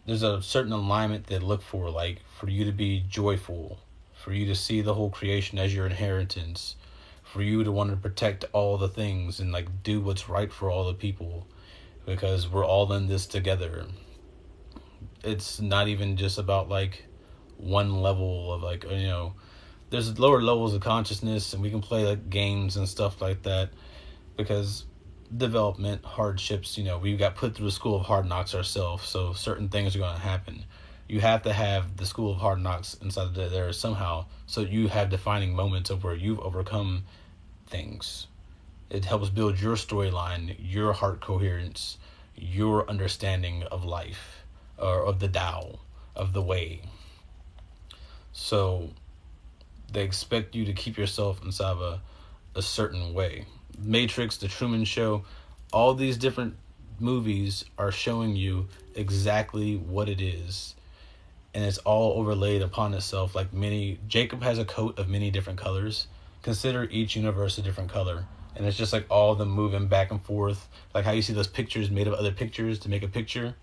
There's a certain alignment they look for, like for you to be joyful, for you to see the whole creation as your inheritance, for you to want to protect all the things and like do what's right for all the people, because we're all in this together. It's not even just about like one level of like, there's lower levels of consciousness, and we can play like games and stuff like that, because development, hardships, we got put through a school of hard knocks ourselves, so certain things are going to happen. You have to have the school of hard knocks inside of there somehow, so you have defining moments of where you've overcome things. It helps build your storyline, your heart coherence, your understanding of life, or of the Tao, of the way. So they expect you to keep yourself inside of a certain way. Matrix, The Truman Show, all these different movies are showing you exactly what it is. And it's all overlaid upon itself like many. Jacob has a coat of many different colors. Consider each universe a different color. And it's just like all of them moving back and forth. Like how you see those pictures made of other pictures to make a picture.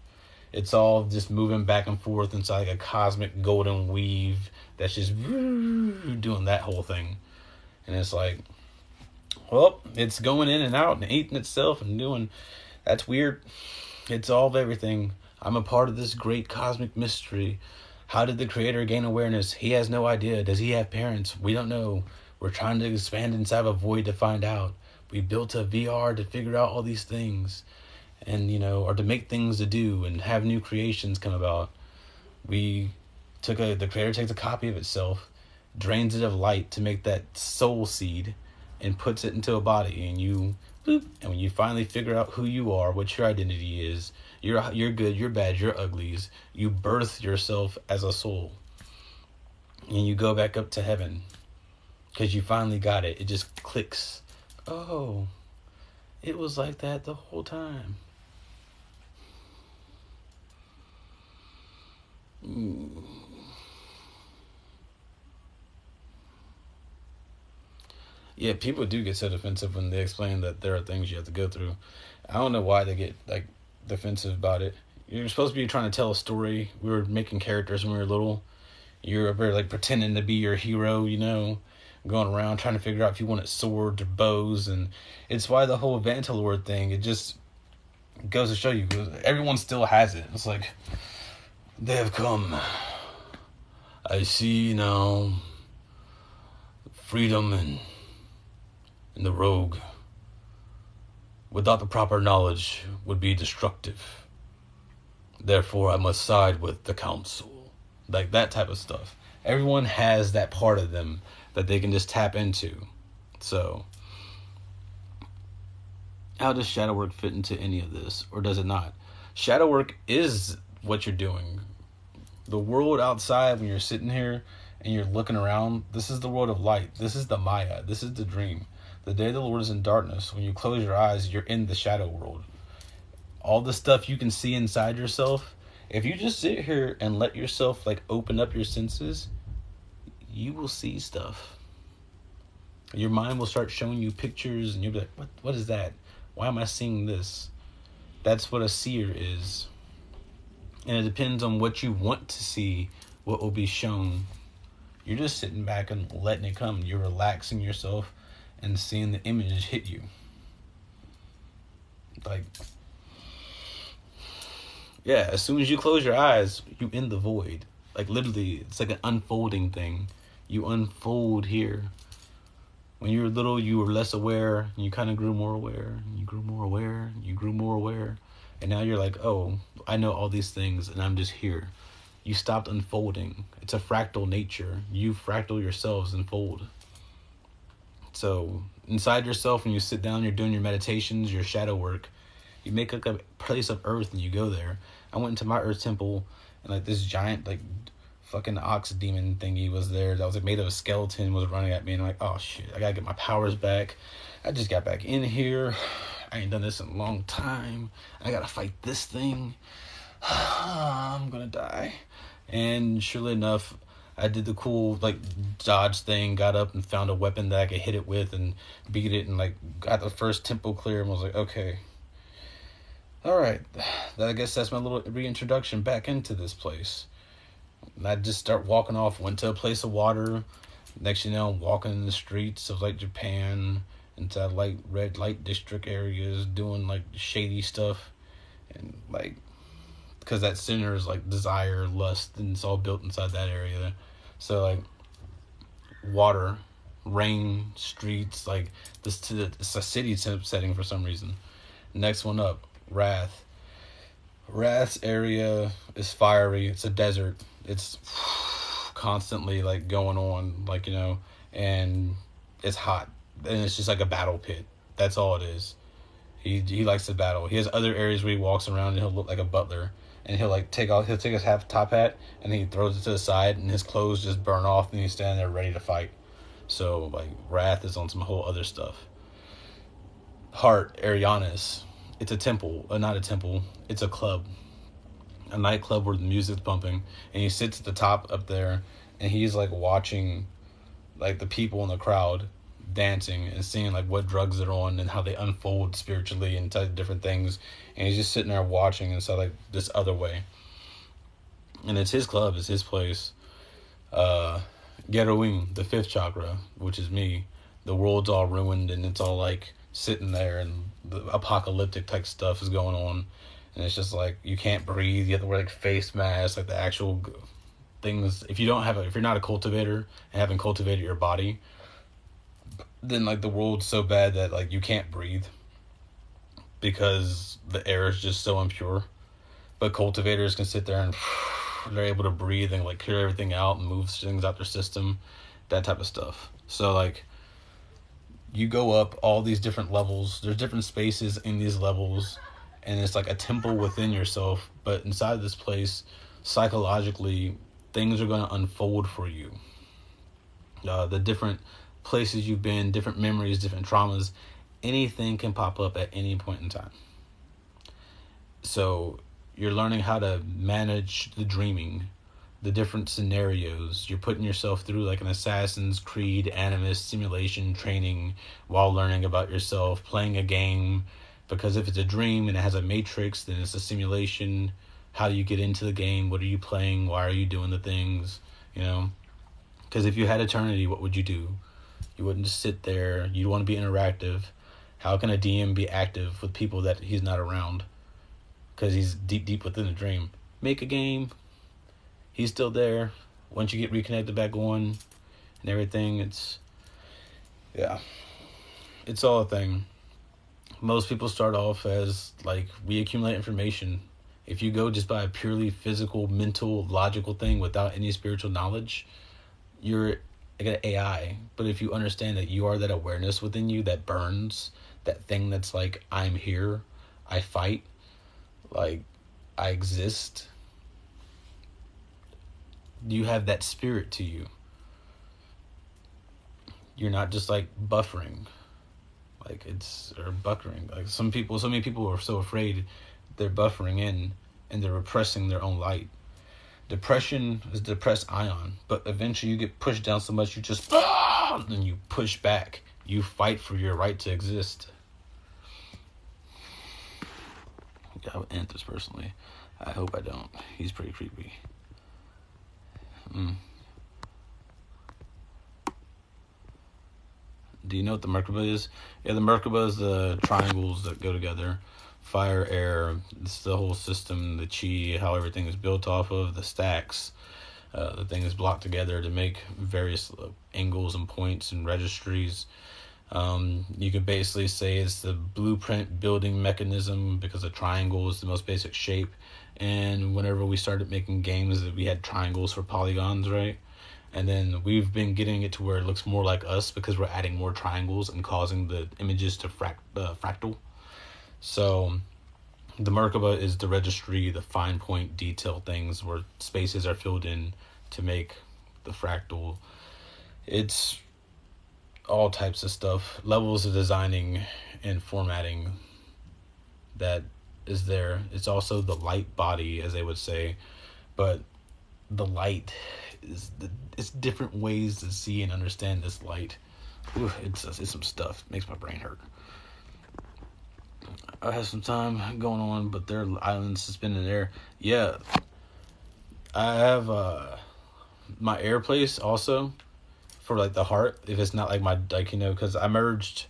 It's all just moving back and forth inside like a cosmic golden weave that's just doing that whole thing. And it's like, well, it's going in and out and eating itself and doing. That's weird. It's all of everything. I'm a part of this great cosmic mystery. How did the creator gain awareness? He has no idea. Does he have parents? We don't know. We're trying to expand inside a void to find out. We built a VR to figure out all these things. And, or to make things to do and have new creations come about. The creator takes a copy of itself, drains it of light to make that soul seed, and puts it into a body. And when you finally figure out who you are, what your identity is, you're good, you're bad, you're uglies, you birth yourself as a soul. And you go back up to heaven. Because you finally got it. It just clicks. Oh, it was like that the whole time. Yeah, people do get so defensive when they explain that there are things you have to go through. I don't know why they get like defensive about it. You're supposed to be trying to tell a story. We were making characters when we were little. You're up there like pretending to be your hero, going around trying to figure out if you wanted swords or bows, and it's why the whole Vantalord thing, it just goes to show you everyone still has it. It's like, they have come. I see now freedom and the rogue without the proper knowledge would be destructive. Therefore, I must side with the council. Like that type of stuff. Everyone has that part of them that they can just tap into. So, how does shadow work fit into any of this? Or does it not? Shadow work is what you're doing. The world outside, when you're sitting here and you're looking around, this is the world of light. This is the Maya. This is the dream. The day of the Lord is in darkness. When you close your eyes, you're in the shadow world. All the stuff you can see inside yourself, if you just sit here and let yourself like open up your senses, you will see stuff. Your mind will start showing you pictures and you'll be like, what is that? Why am I seeing this? That's what a seer is. And it depends on what you want to see, what will be shown. You're just sitting back and letting it come. You're relaxing yourself and seeing the image hit you. Like, yeah, as soon as you close your eyes, you in the void. Like literally, it's like an unfolding thing. You unfold here. When you were little, you were less aware, and you kind of grew more aware, and you grew more aware, and you grew more aware. And now you're like, oh, I know all these things, and I'm just here. You stopped unfolding. It's a fractal nature. You fractal yourselves and fold. So inside yourself, when you sit down, you're doing your meditations, your shadow work, you make like a place of earth and you go there. I went into my earth temple and like this giant like fucking ox demon thingy was there that was like made of a skeleton, was running at me, and I'm like, oh shit, I gotta get my powers back. I just got back in here. I ain't done this in a long time. I gotta fight this thing. I'm gonna die. And surely enough, I did the cool like dodge thing, got up and found a weapon that I could hit it with and beat it, and like got the first temple clear and was like, okay, alright, I guess that's my little reintroduction back into this place. And I just start walking off, went to a place of water. Next you know, I'm walking in the streets of like Japan, inside like red light district areas, doing like shady stuff. And like, because that center is like desire, lust, and it's all built inside that area. So like water, rain, streets, like this, it's a city setting for some reason. Next one up, Wrath. Wrath's area is fiery. It's a desert. It's constantly like going on, like, you know, and it's hot, and it's just like a battle pit. That's all it is. He likes to battle. He has other areas where he walks around and he'll look like a butler, and he'll take his top hat and he throws it to the side, and his clothes just burn off, and he's standing there ready to fight. So like Wrath is on some whole other stuff. heart, Arianis. It's a temple, not a temple. It's a club, a nightclub where the music's pumping, and he sits at the top up there, and he's like watching, like the people in the crowd dancing and seeing like what drugs they're on and how they unfold spiritually into different things, and he's just sitting there watching inside like this other way, and it's his club, it's his place. Geruing, the fifth chakra, which is me, the world's all ruined and it's all like sitting there and the apocalyptic type stuff is going on, and it's just like you can't breathe, you have to wear like face masks, like the actual things. If you don't have if you're not a cultivator and haven't cultivated your body, then like the world's so bad that like you can't breathe because the air is just so impure. But cultivators can sit there and they're able to breathe and like clear everything out and move things out their system, that type of stuff. So like you go up all these different levels, there's different spaces in these levels, and it's like a temple within yourself, but inside this place psychologically things are going to unfold for you. The different places you've been, different memories, different traumas, anything can pop up at any point in time. So you're learning how to manage the dreaming, the different scenarios. You're putting yourself through like an Assassin's Creed Animus simulation training while learning about yourself, playing a game. Because if it's a dream and it has a matrix, then it's a simulation. How do you get into the game? What are you playing? Why are you doing the things? You know? Because if you had eternity, what would you do? You wouldn't just sit there. You'd want to be interactive. How can a DM be active with people that he's not around? Because he's deep within the dream. Make a game. He's still there. Once you get reconnected back on and everything, it's all a thing. Most people start off as like, we accumulate information. If you go just by a purely physical, mental, logical thing without any spiritual knowledge, you're like an AI. But if you understand that you are that awareness within you that burns, that thing that's like, I'm here, I fight, like I exist, you have that spirit to you. You're not just like buffering, like it's, or buckering. Like so many people are so afraid they're buffering in and they're repressing their own light. Depression is depressed ion, but eventually you get pushed down so much you just and you push back. You fight for your right to exist. I would end this personally. I hope I don't. He's pretty creepy. Do you know what the Merkaba is? Yeah, the Merkaba is the triangles that go together. Fire, air, it's the whole system, the chi, how everything is built off of, the stacks. The thing is blocked together to make various angles and points and registries. You could basically say it's the blueprint building mechanism because a triangle is the most basic shape. And whenever we started making games, we had triangles for polygons, right? And then we've been getting it to where it looks more like us because we're adding more triangles and causing the images to fractal. So the Merkaba is the registry, the fine point detail things where spaces are filled in to make the fractal. It's all types of stuff, levels of designing and formatting that is there. It's also the light body, as they would say, but the light is it's different ways to see and understand this light. Ooh, it's some stuff. It makes my brain hurt. I have some time going on, but there are islands suspended in air. Yeah, I have my air place also for like the heart. If it's not like my like because I merged.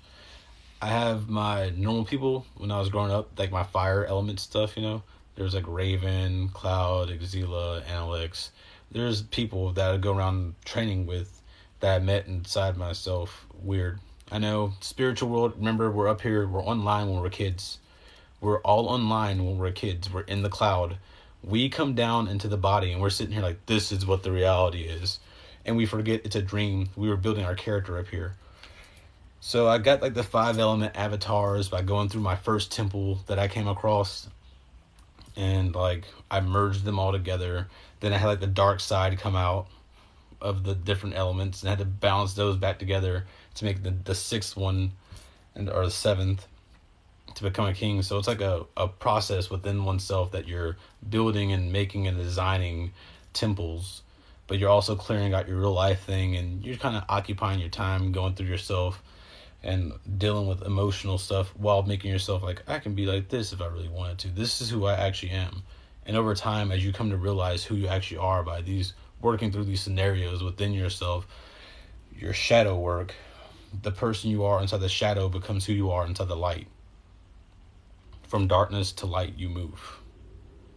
I have my normal people when I was growing up, like my fire element stuff. There's like Raven, Cloud, Exila, Analyx. There's people that I go around training with that I met inside myself. Weird. I know, spiritual world, remember, we're up here, we're online when we're kids. We're all online when we're kids. We're in the cloud. We come down into the body and we're sitting here like, this is what the reality is. And we forget it's a dream. We were building our character up here. So I got like the 5 element avatars by going through my first temple that I came across. And like, I merged them all together. Then I had like the dark side come out of the different elements and I had to balance those back together to make the 6th one or the 7th. to become a king. So it's like a process within oneself that you're building and making and designing temples, but you're also clearing out your real life thing, and you're kind of occupying your time going through yourself and dealing with emotional stuff while making yourself like, I can be like this if I really wanted to. This is who I actually am. And over time, as you come to realize who you actually are by these working through these scenarios within yourself, your shadow work, the person you are inside the shadow becomes who you are inside the light. From darkness to light you move.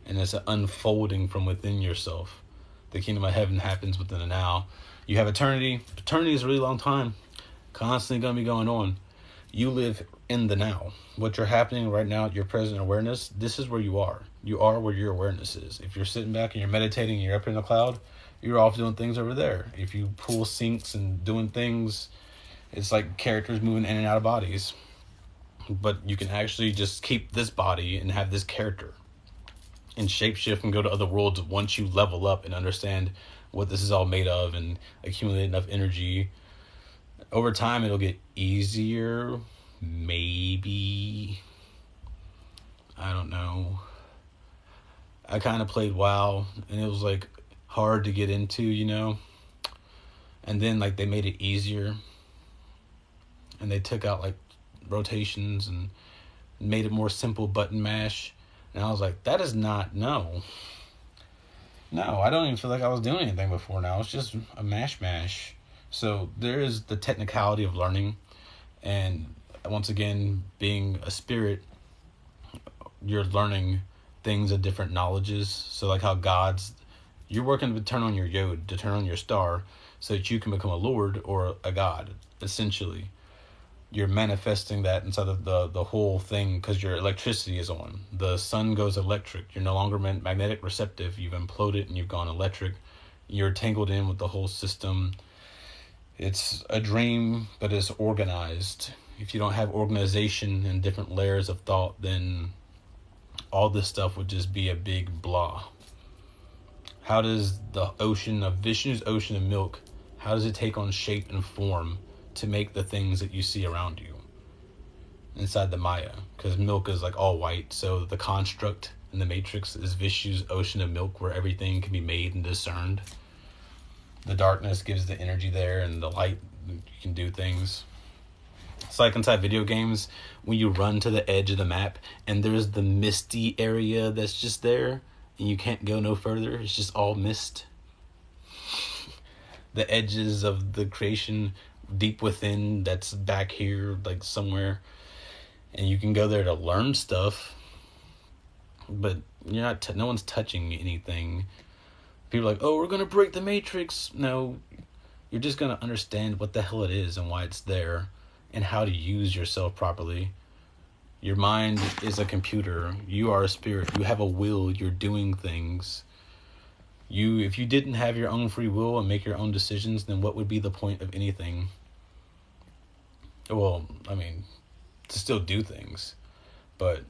And it's an unfolding from within yourself. The kingdom of heaven happens within the now. You have eternity. Eternity is a really long time. Constantly going to be going on. You live in the now. What you're happening right now, your present awareness, this is where you are. You are where your awareness is. If you're sitting back and you're meditating and you're up in the cloud, you're off doing things over there. If you pull sinks and doing things, it's like characters moving in and out of bodies. But you can actually just keep this body and have this character and shapeshift and go to other worlds once you level up and understand what this is all made of and accumulate enough energy. Over time, it'll get easier. Maybe. I don't know. I kind of played WoW, and it was, like, hard to get into, you know? And then, like, they made it easier. And they took out, like, rotations and made it more simple button mash. And I was like, that is not, no. No, I don't even feel like I was doing anything before now. It's just a mash. So there is the technicality of learning. And once again, being a spirit, you're learning things of different knowledges. So like how you're working to turn on your yod, to turn on your star, so that you can become a lord or a god, essentially. You're manifesting that inside of the whole thing because your electricity is on. The sun goes electric. You're no longer magnetic receptive. You've imploded and you've gone electric. You're tangled in with the whole system. It's a dream, but it's organized. If you don't have organization and different layers of thought, then all this stuff would just be a big blah. How does the ocean of Vishnu's ocean of milk, how does it take on shape and form to make the things that you see around you inside the Maya? Because milk is like all white, so the construct in the Matrix is Vishnu's ocean of milk, where everything can be made and discerned. The darkness gives the energy there, and the light, you can do things. It's like inside video games when you run to the edge of the map and there's the misty area that's just there and you can't go no further. It's just all mist. The edges of the creation deep within, that's back here, like somewhere, and you can go there to learn stuff, but you're not no one's touching anything. People are like, oh, we're gonna break the Matrix. No, you're just gonna understand what the hell it is and why it's there and how to use yourself properly. Your mind is a computer. You are a spirit. You have a will. You're doing things. If you didn't have your own free will and make your own decisions, then what would be the point of anything? Well, I mean, to still do things, but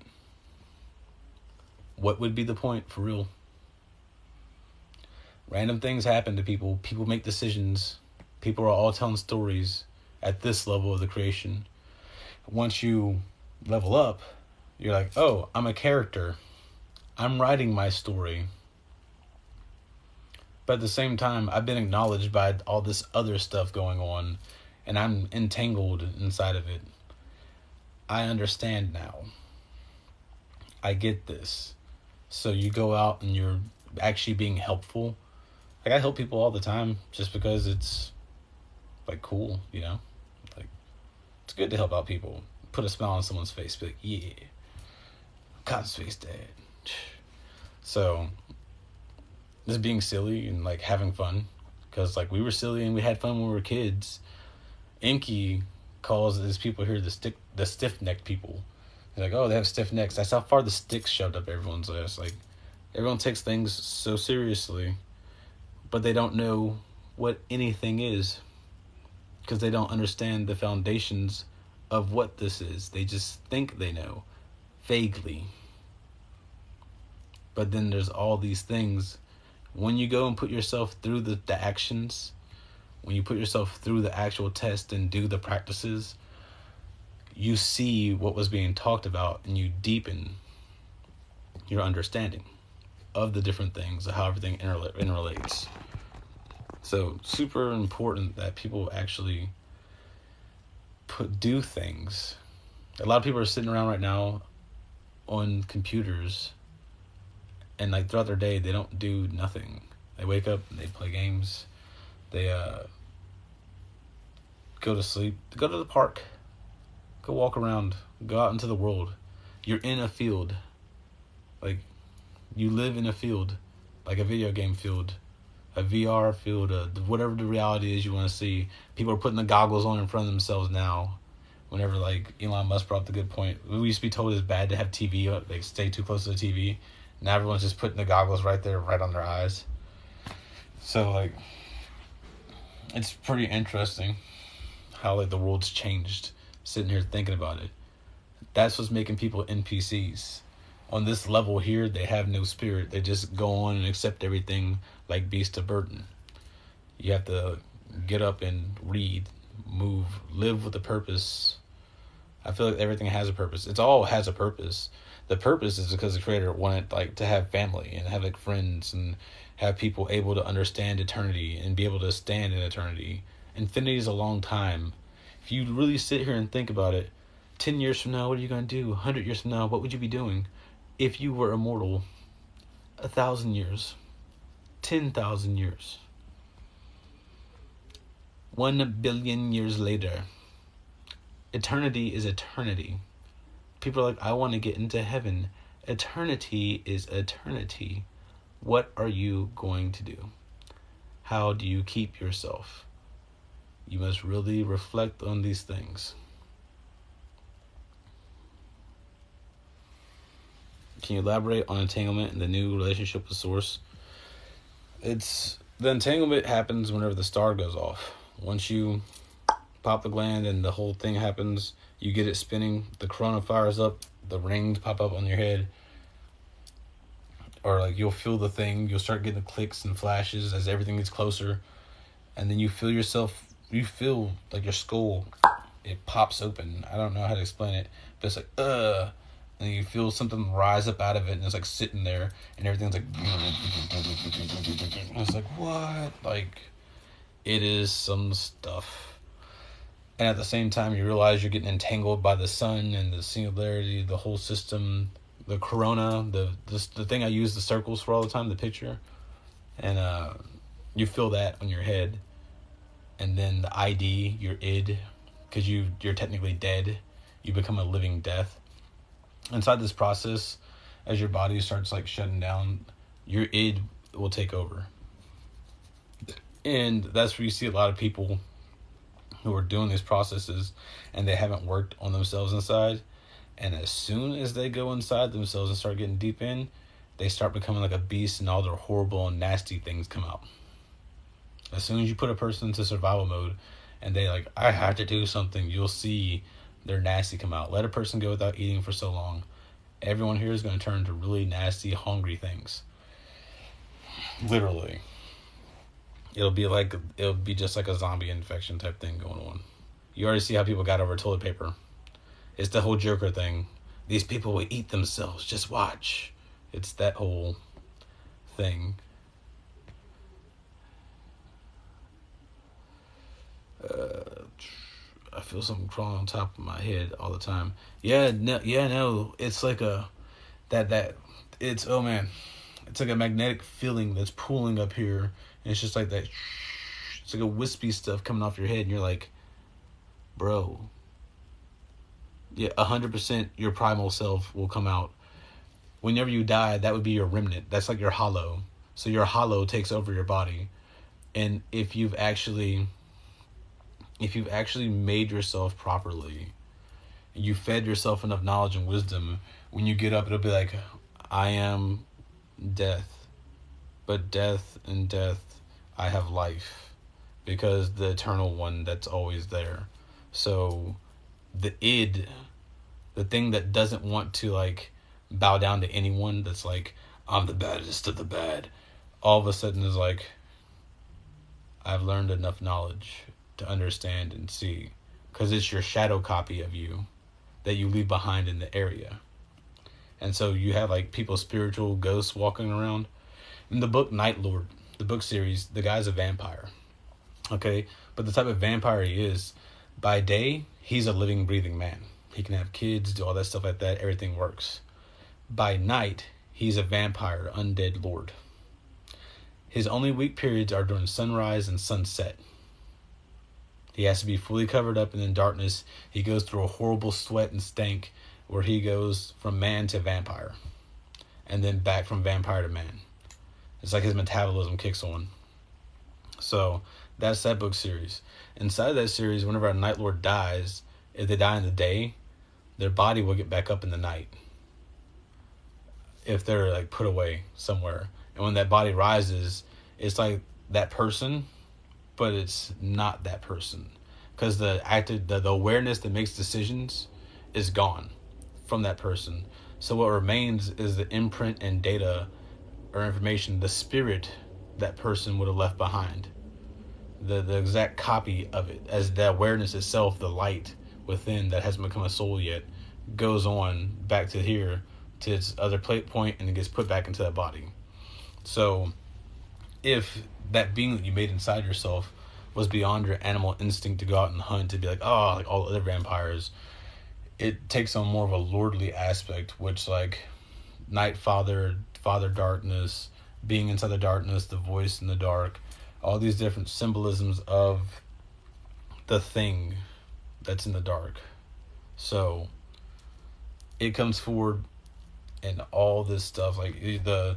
what would be the point for real? Random things happen to people. People make decisions. People are all telling stories at this level of the creation. Once you level up, you're like, oh, I'm a character. I'm writing my story. But at the same time, I've been acknowledged by all this other stuff going on, and I'm entangled inside of it. I understand now. I get this. So you go out and you're actually being helpful. Like, I help people all the time just because it's, like, cool, you know? Like, it's good to help out people. Put a smile on someone's face. Be like, yeah. God's face, Dad. So, just being silly and, like, having fun. Because, like, we were silly and we had fun when we were kids. Enki calls his people here the stiff-necked people. He's like, oh, they have stiff necks. That's how far the stick's shoved up everyone's ass. Like, everyone takes things so seriously, but they don't know what anything is because they don't understand the foundations of what this is. They just think they know, vaguely. But then there's all these things. When you go and put yourself through the actions, when you put yourself through the actual test and do the practices, you see what was being talked about and you deepen your understanding of the different things, of how everything interrelates. So super important that people actually do things. A lot of people are sitting around right now on computers, and like throughout their day they don't do nothing. They wake up and they play games, they go to sleep, go to the park, go walk around, go out into the world. You're in a field, like you live in a field, like a video game field, a VR field, whatever the reality is you want to see. People are putting the goggles on in front of themselves now. Whenever like Elon Musk brought up the good point, we used to be told it's bad to have TV, like stay too close to the TV. Now everyone's just putting the goggles right there, right on their eyes. So like, it's pretty interesting how like the world's changed. Sitting here thinking about it, that's what's making people NPCs. On this level here, they have no spirit. They just go on and accept everything like beast of burden. You have to get up and read, move, live with a purpose. I feel like everything has a purpose. It all has a purpose. The purpose is because the creator wanted like to have family and have like friends and have people able to understand eternity and be able to stand in eternity. Infinity is a long time. If you really sit here and think about it, 10 years from now, what are you going to do? 100 years from now, what would you be doing? If you were immortal, 1,000 years, 10,000 years, 1 billion years later, eternity is eternity. People are like, I want to get into heaven. Eternity is eternity. What are you going to do? How do you keep yourself? You must really reflect on these things. Can you elaborate on entanglement and the new relationship with Source? The entanglement happens whenever the star goes off. Once you pop the gland and the whole thing happens, you get it spinning, the corona fires up, the rings pop up on your head, or like you'll feel the thing, you'll start getting the clicks and flashes as everything gets closer, and then you feel like your skull, it pops open. I don't know how to explain it, but it's like, and you feel something rise up out of it, and it's like sitting there, and everything's like, and it's like, what? Like, it is some stuff. And at the same time, you realize you're getting entangled by the sun and the singularity, the whole system, the corona, the thing I use the circles for all the time, the picture. And you feel that on your head. And then the ID, your id, because you're technically dead. You become a living death. Inside this process, as your body starts like shutting down, your id will take over. And that's where you see a lot of people who are doing these processes and they haven't worked on themselves inside. And as soon as they go inside themselves and start getting deep in, they start becoming like a beast and all their horrible and nasty things come out. As soon as you put a person into survival mode and they like, I have to do something, you'll see their nasty come out. Let a person go without eating for so long. Everyone here is going to turn to really nasty, hungry things. Literally. It'll be just like a zombie infection type thing going on. You already see how people got over toilet paper. It's the whole Joker thing. These people will eat themselves. Just watch. It's that whole thing. I feel something crawling on top of my head all the time. No. It's like it's, oh man. It's like a magnetic feeling that's pulling up here. And it's just like that. It's like a wispy stuff coming off your head. And you're like, bro. Yeah, 100% your primal self will come out. Whenever you die, that would be your remnant. That's like your hollow. So your hollow takes over your body. And if you've actually made yourself properly, you fed yourself enough knowledge and wisdom, when you get up, it'll be like, I am death. But death and death, I have life. Because the eternal one that's always there. So the id, the thing that doesn't want to like bow down to anyone, that's like, I'm the baddest of the bad, all of a sudden is like, I've learned enough knowledge to understand and see, because it's your shadow copy of you. that you leave behind in the area. And so you have like people, spiritual ghosts walking around. In the book Night Lord, the book series, the guy's a vampire. Okay? But the type of vampire he is, by day, he's a living, breathing man. He can have kids, do all that stuff like that. Everything works. By night, he's a vampire, undead lord. His only weak periods are during sunrise and sunset. He has to be fully covered up, and in darkness, he goes through a horrible sweat and stank where he goes from man to vampire. And then back from vampire to man. It's like his metabolism kicks on. So, that's that book series. Inside of that series, whenever a Night Lord dies, if they die in the day, their body will get back up in the night. If they're like put away somewhere. And when that body rises, it's like that person, but it's not that person. Because the awareness that makes decisions is gone from that person. So what remains is the imprint and data or information, the spirit that person would have left behind. The exact copy of it, as the awareness itself, the light within that hasn't become a soul yet, goes on back to here to its other point, and it gets put back into that body. So if that being that you made inside yourself was beyond your animal instinct to go out and hunt, to be like, oh, like all other vampires, it takes on more of a lordly aspect, which like Night Father, Father Darkness, being inside the darkness, the voice in the dark, all these different symbolisms of the thing that's in the dark. So it comes forward and all this stuff, like the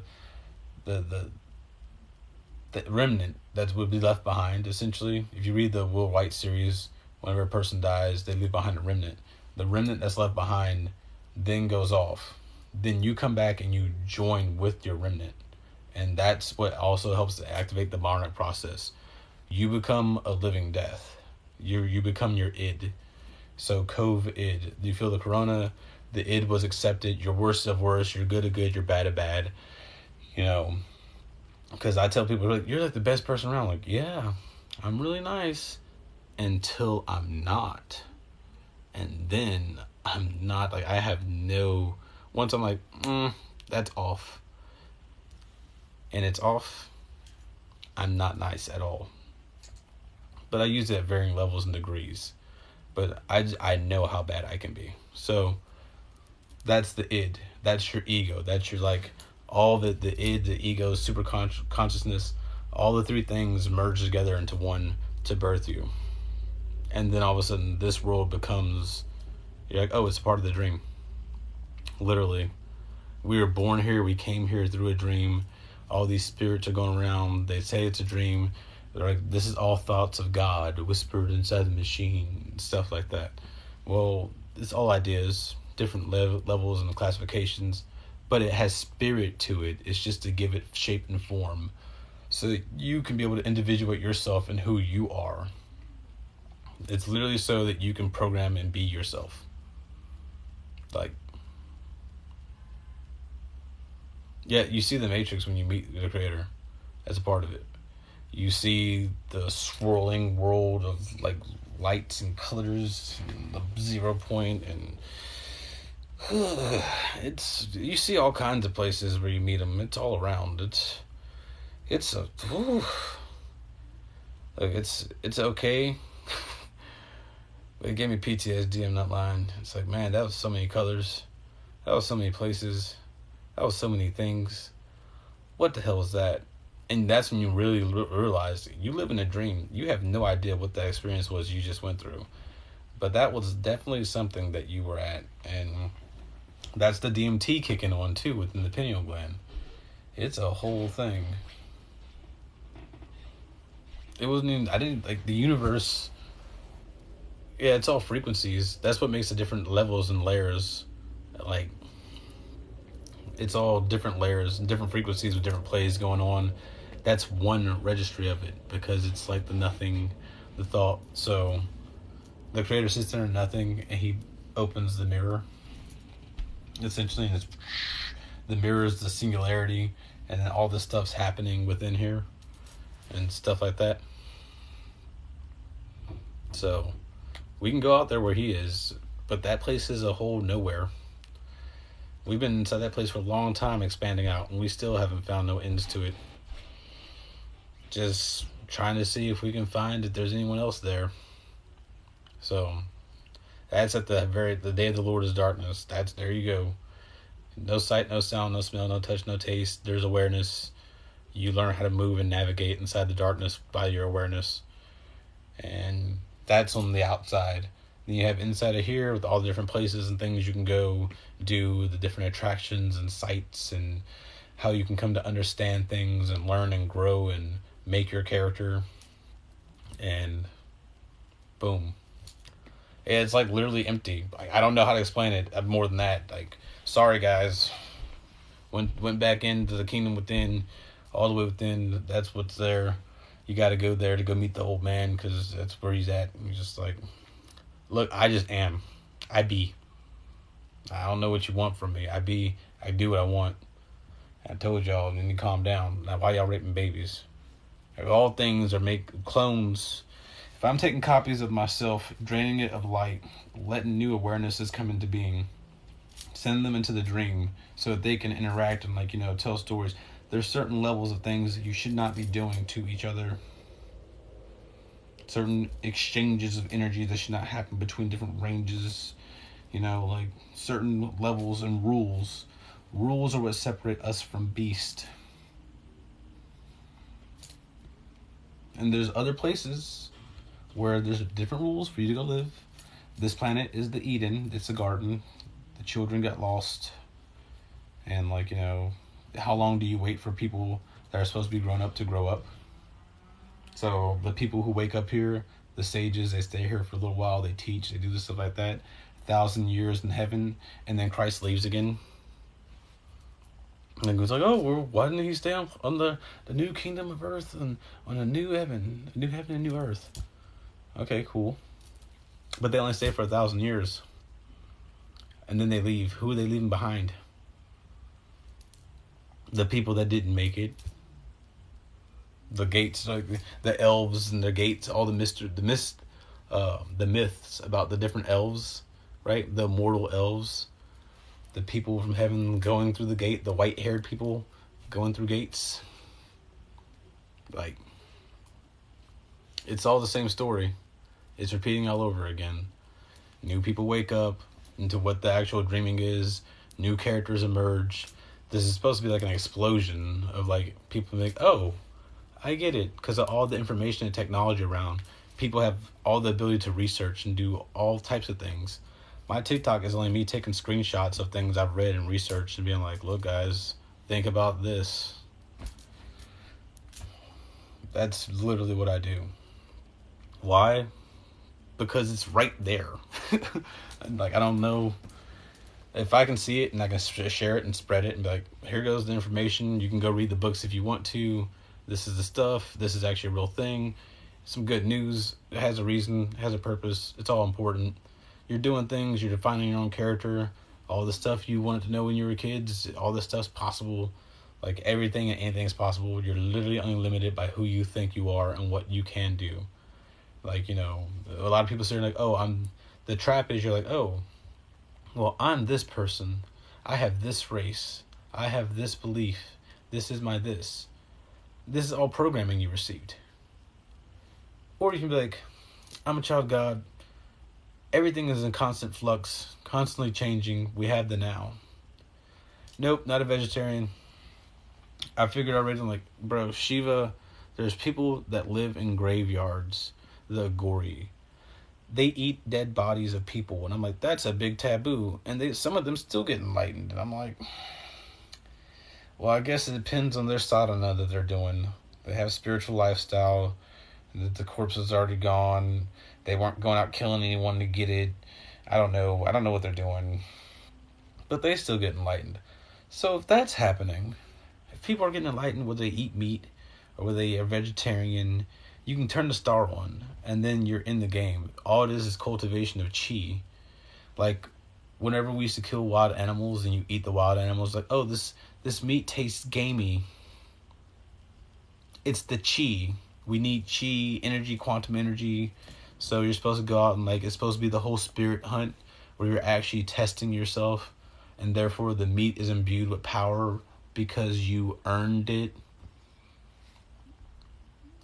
remnant that would be left behind. Essentially, if you read the Will Wright series, whenever a person dies, they leave behind a remnant. The remnant that's left behind then goes off. Then you come back and you join with your remnant. And that's what also helps to activate the Monarch process. You become a living death. You become your id. So Cove id. You feel the corona, the id was accepted. You're worst of worst. You're good of good. You're bad of bad. You know, because I tell people, like, you're like the best person around. Like, yeah, I'm really nice until I'm not. And then I'm not, like, I have no, once I'm like, that's off. And it's off, I'm not nice at all. But I use it at varying levels and degrees. But I know how bad I can be. So that's the id. That's your ego. That's your, like, all the id, the ego, super consciousness, all the three things merge together into one to birth you. And then all of a sudden this world becomes, you're like, oh, it's part of the dream. Literally. We were born here. We came here through a dream. All these spirits are going around. They say it's a dream. They're like, this is all thoughts of God whispered inside the machine, stuff like that. Well, it's all ideas, different levels and classifications, but it has spirit to it. It's just to give it shape and form so that you can be able to individuate yourself and who you are. It's literally so that you can program and be yourself. Like, yeah, you see the Matrix when you meet the creator as a part of it. You see the swirling world of like lights and colors and the 0 point, and it's, you see all kinds of places where you meet them. It's all around. It's okay. It gave me PTSD, I'm not lying. It's like, man, that was so many colors. That was so many places. That was so many things. What the hell was that? And that's when you really realize you live in a dream. You have no idea what that experience was you just went through. But that was definitely something that you were at. And that's the DMT kicking on too within the pineal gland. It's a whole thing. It wasn't even, I didn't, like, the universe, yeah, it's all frequencies. That's what makes the different levels and layers. Like, it's all different layers and different frequencies with different plays going on. That's one registry of it, because it's like the nothing, the thought. So the creator sits there in nothing and he opens the mirror. Essentially, and it's, the mirror is the singularity, and then all this stuff's happening within here and stuff like that. So we can go out there where he is, But that place is a whole nowhere. We've been inside that place for a long time, expanding out, and we still haven't found no ends to it. Just trying to see if we can find if there's anyone else there. So that's at the day of the Lord is darkness. That's there you go. No sight, no sound, no smell, no touch, no taste. There's awareness. You learn how to move and navigate inside the darkness by your awareness. And that's on the outside. Then you have inside of here with all the different places and things you can go do, the different attractions and sights, and how you can come to understand things and learn and grow and make your character. And boom. It's like literally empty. I don't know how to explain it more than that. Like, sorry guys. Went back into the kingdom within, all the way within. That's what's there. You got to go there to go meet the old man, because that's where he's at. And he's just like, look, I just am. I be. I don't know what you want from me. I be. I do what I want. I told y'all, and you calm down. Now, why y'all raping babies? All things are make clones. If I'm taking copies of myself, draining it of light, letting new awarenesses come into being, send them into the dream so that they can interact and, like, tell stories. There's certain levels of things that you should not be doing to each other. Certain exchanges of energy that should not happen between different ranges. Like certain levels and rules. Rules are what separate us from beast. And there's other places where there's different rules for you to go live. This planet is the Eden. It's a garden. The children got lost. And, how long do you wait for people that are supposed to be grown up to grow up? So the people who wake up here, the sages, they stay here for a little while. They teach. They do this stuff like that. 1,000 years in heaven. And then Christ leaves again. And it goes like, oh, well, why didn't he stay on the new kingdom of earth and on a new heaven and new earth? Okay, cool. But they only stay for 1,000 years. And then they leave. Who are they leaving behind? The people that didn't make it. The gates, like the elves and the gates, all the myths about the different elves, right? The immortal elves. The people from heaven going through the gate, the white-haired people going through gates. Like, it's all the same story. It's repeating all over again. New people wake up into what the actual dreaming is. New characters emerge. This is supposed to be like an explosion of, like, people like, oh, I get it. Because of all the information and technology around, people have all the ability to research and do all types of things. My TikTok is only me taking screenshots of things I've read and researched and being like, look, guys, think about this. That's literally what I do. Why? Because it's right there. Like, I don't know. If I can see it and I can share it and spread it and be like, here goes the information. You can go read the books if you want to. This is the stuff. This is actually a real thing. Some good news. It has a reason. It has a purpose. It's all important. You're doing things. You're defining your own character. All the stuff you wanted to know when you were kids. All this stuff's possible. Like, everything and anything is possible. You're literally only limited by who you think you are and what you can do. Like, a lot of people say, like, oh, the trap is you're like, oh, well, I'm this person. I have this race. I have this belief. This is my this. This is all programming you received. Or you can be like, I'm a child of God. Everything is in constant flux, constantly changing. We have the now. Nope, not a vegetarian. I figured already, I'm like, bro, Shiva, there's people that live in graveyards, the Agori. They eat dead bodies of people. And I'm like, that's a big taboo. And some of them still get enlightened. And I'm like, well, I guess it depends on their sadhana that they're doing. They have spiritual lifestyle. The corpse is already gone. They weren't going out killing anyone to get it. I don't know what they're doing. But they still get enlightened. So if that's happening, if people are getting enlightened whether they eat meat or whether they are vegetarian, you can turn the star on and then you're in the game. All it is cultivation of chi. Like, whenever we used to kill wild animals and you eat the wild animals, like, oh, this meat tastes gamey. It's the chi. We need chi, energy, quantum energy. So you're supposed to go out and, like, it's supposed to be the whole spirit hunt where you're actually testing yourself, and therefore the meat is imbued with power because you earned it.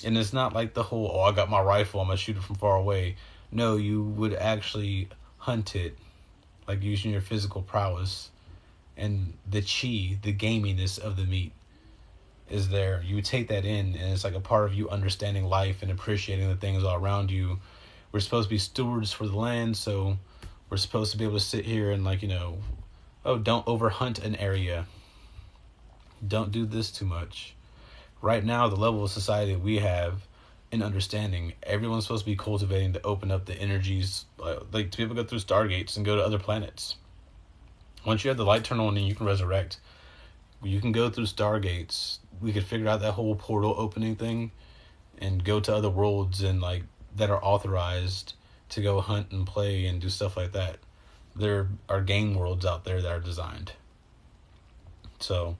And it's not like the whole, oh, I got my rifle, I'm gonna shoot it from far away. No, you would actually hunt it, like using your physical prowess, and the chi, the gaminess of the meat is there. You take that in, and it's like a part of you understanding life and appreciating the things all around you. We're supposed to be stewards for the land, so we're supposed to be able to sit here and, like, oh, don't overhunt an area. Don't do this too much. Right now, the level of society that we have in understanding, everyone's supposed to be cultivating to open up the energies, like to be able to go through stargates and go to other planets. Once you have the light turn on and you can resurrect, you can go through stargates. We could figure out that whole portal opening thing and go to other worlds and, like, that are authorized to go hunt and play and do stuff like that. There are game worlds out there that are designed. So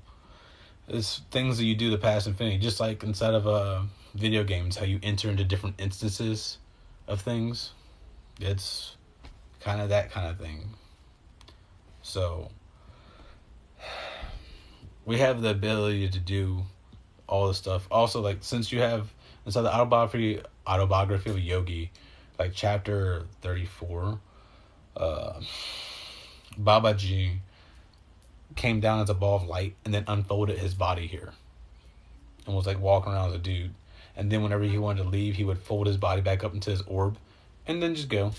it's things that you do to pass infinity, just like inside of video games, how you enter into different instances of things. It's kind of that kind of thing. So we have the ability to do all this stuff. Also, like, since you have inside the autobiography of a yogi, like chapter 34, Babaji came down as a ball of light and then unfolded his body here and was like walking around as a dude. And then whenever he wanted to leave, he would fold his body back up into his orb and then just go.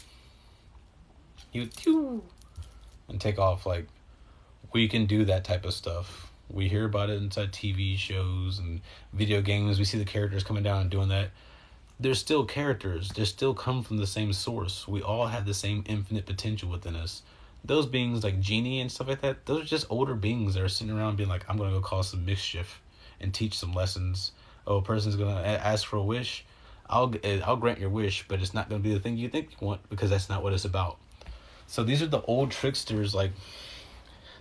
He would and take off. Like, we can do that type of stuff. We hear about it inside TV shows and video games. We see the characters coming down and doing that. They're still characters. They still come from the same source. We all have the same infinite potential within us. Those beings like Genie and stuff like that, those are just older beings that are sitting around being like, I'm going to go cause some mischief and teach some lessons. Oh, a person's going to ask for a wish. I'll grant your wish, but it's not going to be the thing you think you want, because that's not what it's about. So these are the old tricksters, like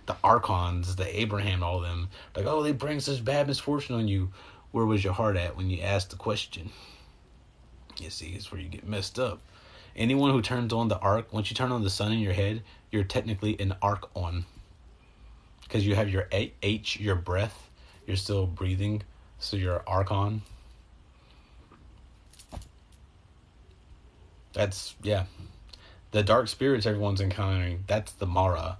the Archons, the Abraham, all of them. Like, oh, they bring such bad misfortune on you. Where was your heart at when you asked the question? You see, it's where you get messed up. Anyone who turns on the arc, once you turn on the sun in your head, you're technically an arc on. Because you have your H, your breath. You're still breathing. So you're archon. That's, yeah. The dark spirits everyone's encountering, that's the Mara.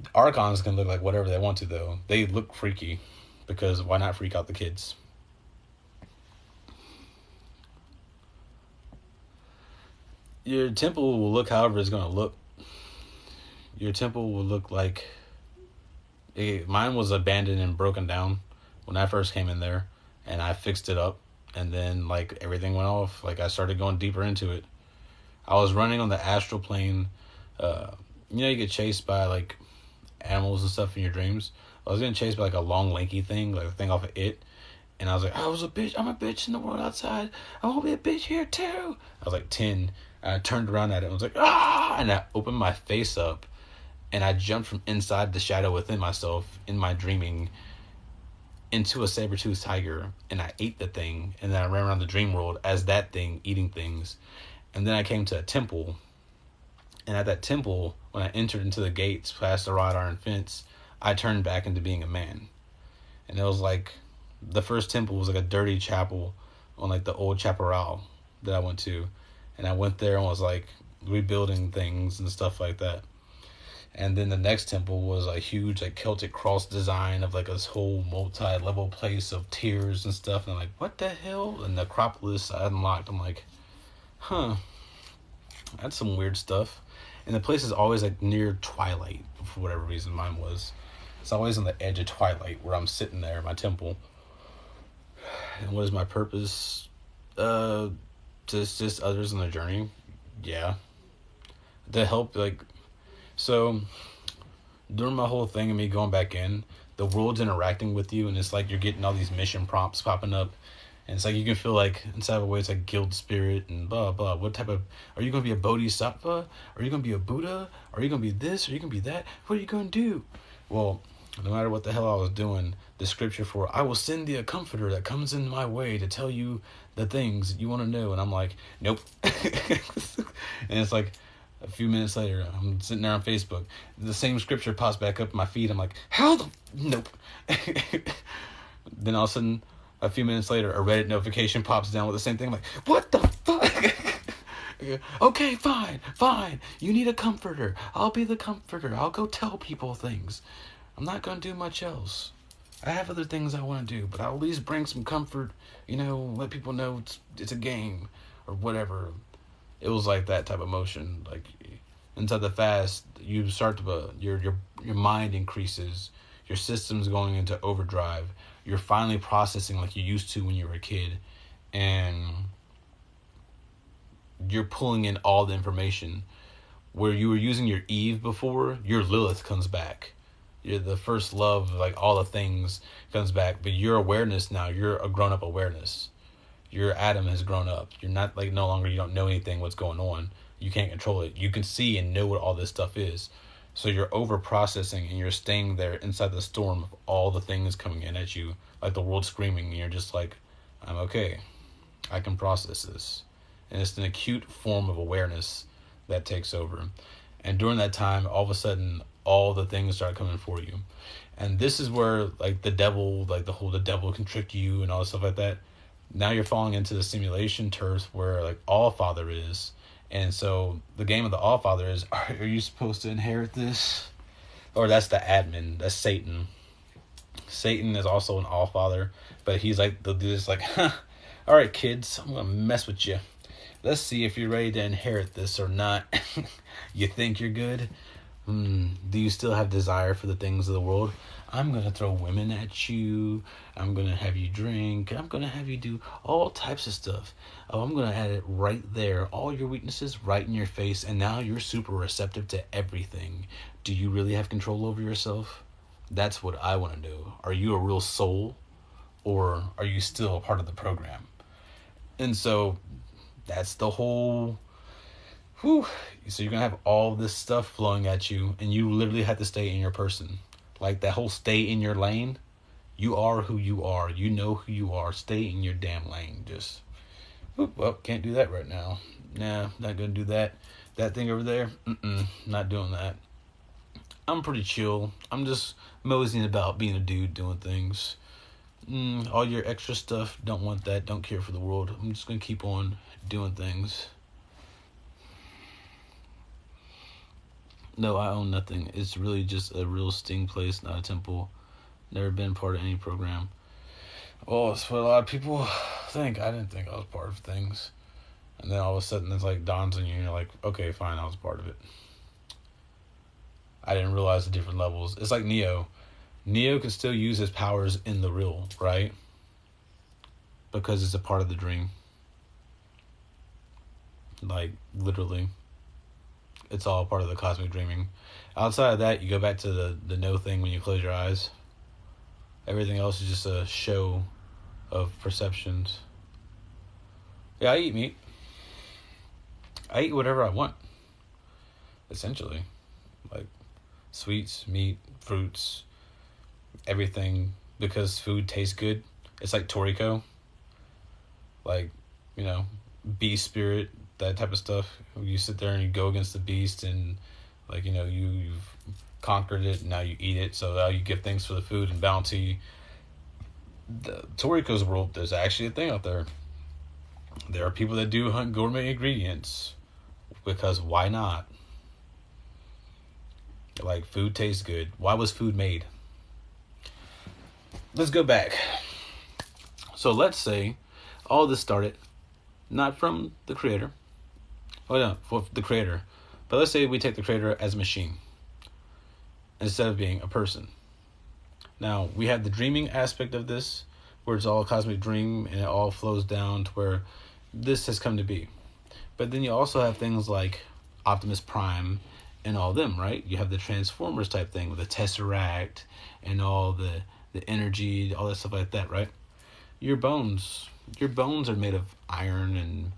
The Archons can look like whatever they want to, though. They look freaky. Because why not freak out the kids? Your temple will look however it's going to look. Your temple will look like... mine was abandoned and broken down when I first came in there. And I fixed it up. And then, like, everything went off. Like, I started going deeper into it. I was running on the astral plane. You get chased by, like, animals and stuff in your dreams. I was getting chased by, like, a long, lanky thing. Like, a thing off of It. And I was like, I'm a bitch in the world outside. I want to be a bitch here, too. I was, like, 10. And I turned around at it and was like, ah! And I opened my face up. And I jumped from inside the shadow within myself, in my dreaming, into a saber-toothed tiger. And I ate the thing. And then I ran around the dream world as that thing, eating things. And then I came to a temple. And at that temple, when I entered into the gates past the wrought iron fence, I turned back into being a man. And it was like, the first temple was like a dirty chapel on, like, the old chaparral that I went to. And I went there and was, like, rebuilding things and stuff like that. And then the next temple was a huge, like, Celtic cross design of, like, this whole multi-level place of tiers and stuff. And I'm like, what the hell? And the Acropolis I unlocked. I'm like, huh, that's some weird stuff. And the place is always, like, near twilight, for whatever reason mine was. It's always on the edge of twilight where I'm sitting there in my temple. And what is my purpose? To assist others on their journey. Yeah. To help, like... So, during my whole thing of me going back in, the world's interacting with you, and it's like you're getting all these mission prompts popping up. And it's like you can feel like, inside of a way, it's like guild spirit and blah, blah. What type of... Are you going to be a bodhisattva? Are you going to be a Buddha? Are you going to be this? Are you going to be that? What are you going to do? Well, no matter what the hell I was doing, the scripture for, I will send thee a comforter that comes in my way to tell you the things you want to know. And I'm like, nope. And it's like, A few minutes later, I'm sitting there on Facebook. The same scripture pops back up in my feed. I'm like, how the... Nope. Then all of a sudden, a few minutes later, a Reddit notification pops down with the same thing. I'm like, what the fuck? Okay, fine. You need a comforter. I'll be the comforter. I'll go tell people things. I'm not going to do much else. I have other things I want to do, but I'll at least bring some comfort, let people know it's a game or whatever. It was like that type of motion. Like inside the fast, you start to your mind increases, your system's going into overdrive. You're finally processing like you used to when you were a kid, and you're pulling in all the information. Where you were using your Eve before, your Lilith comes back. You're the first love, like all the things comes back, but your awareness now, you're a grown-up awareness. Your Adam has grown up. You're not like no longer, you don't know anything what's going on. You can't control it. You can see and know what all this stuff is. So you're over processing and you're staying there inside the storm of all the things coming in at you, like the world screaming, and you're just like, I'm okay. I can process this. And it's an acute form of awareness that takes over. And during that time, all of a sudden, all the things start coming for you. And this is where like the devil, like the devil can trick you and all this stuff like that. Now you're falling into the simulation turf where like All Father is. And so the game of the All Father is, are you supposed to inherit this? Or that's the admin, that's Satan. Satan is also an All Father, but he's like, they'll do this like, all right, kids, I'm going to mess with you. Let's see if you're ready to inherit this or not. You think you're good? Do you still have desire for the things of the world? I'm going to throw women at you. I'm going to have you drink. I'm going to have you do all types of stuff. Oh, I'm going to add it right there. All your weaknesses right in your face. And now you're super receptive to everything. Do you really have control over yourself? That's what I want to do. Are you a real soul? Or are you still a part of the program? And so that's the whole... Whew. So you're going to have all this stuff flowing at you, and you literally have to stay in your person. Like that whole stay in your lane. You are who you are. You know who you are. Stay in your damn lane. Just, well, can't do that right now. Nah, not going to do that. That thing over there, not doing that. I'm pretty chill. I'm just moseying about being a dude doing things. All your extra stuff, don't want that. Don't care for the world. I'm just going to keep on doing things. No, I own nothing. It's really just a real sting place, not a temple. Never been part of any program. Well, it's what a lot of people think. I didn't think I was part of things. And then all of a sudden it's like dawns on you and you're like, okay, fine, I was part of it. I didn't realize the different levels. It's like Neo. Neo can still use his powers in the real, right? Because it's a part of the dream. Like, literally. It's all part of the cosmic dreaming. Outside of that, you go back to the no thing when you close your eyes. Everything else is just a show of perceptions. Yeah, I eat meat. I eat whatever I want. Essentially. Like sweets, meat, fruits, everything. Because food tastes good. It's like Toriko. Like, beast spirit, that type of stuff. You sit there and you go against the beast and like, you've conquered it and now you eat it. So now you give thanks for the food and bounty. The Toriko's world, there's actually a thing out there. There are people that do hunt gourmet ingredients because why not? Like, food tastes good. Why was food made? Let's go back. So let's say all this started not from the creator. Oh no, for the creator. But let's say we take the creator as a machine instead of being a person. Now, we have the dreaming aspect of this, where it's all a cosmic dream and it all flows down to where this has come to be. But then you also have things like Optimus Prime and all them, right? You have the Transformers type thing with the Tesseract and all the energy, all that stuff like that, right? Your bones are made of iron and